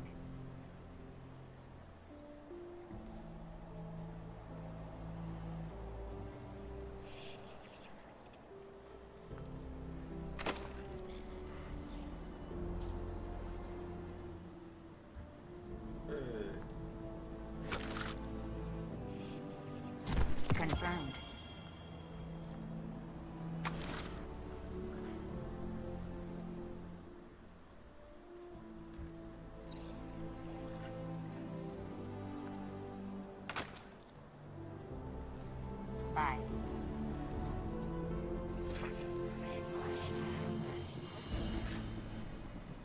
Confirmed. Bye.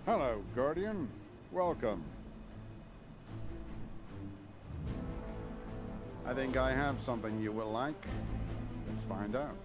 Hello, Guardian. Welcome. I think I have something you will like. Let's find out.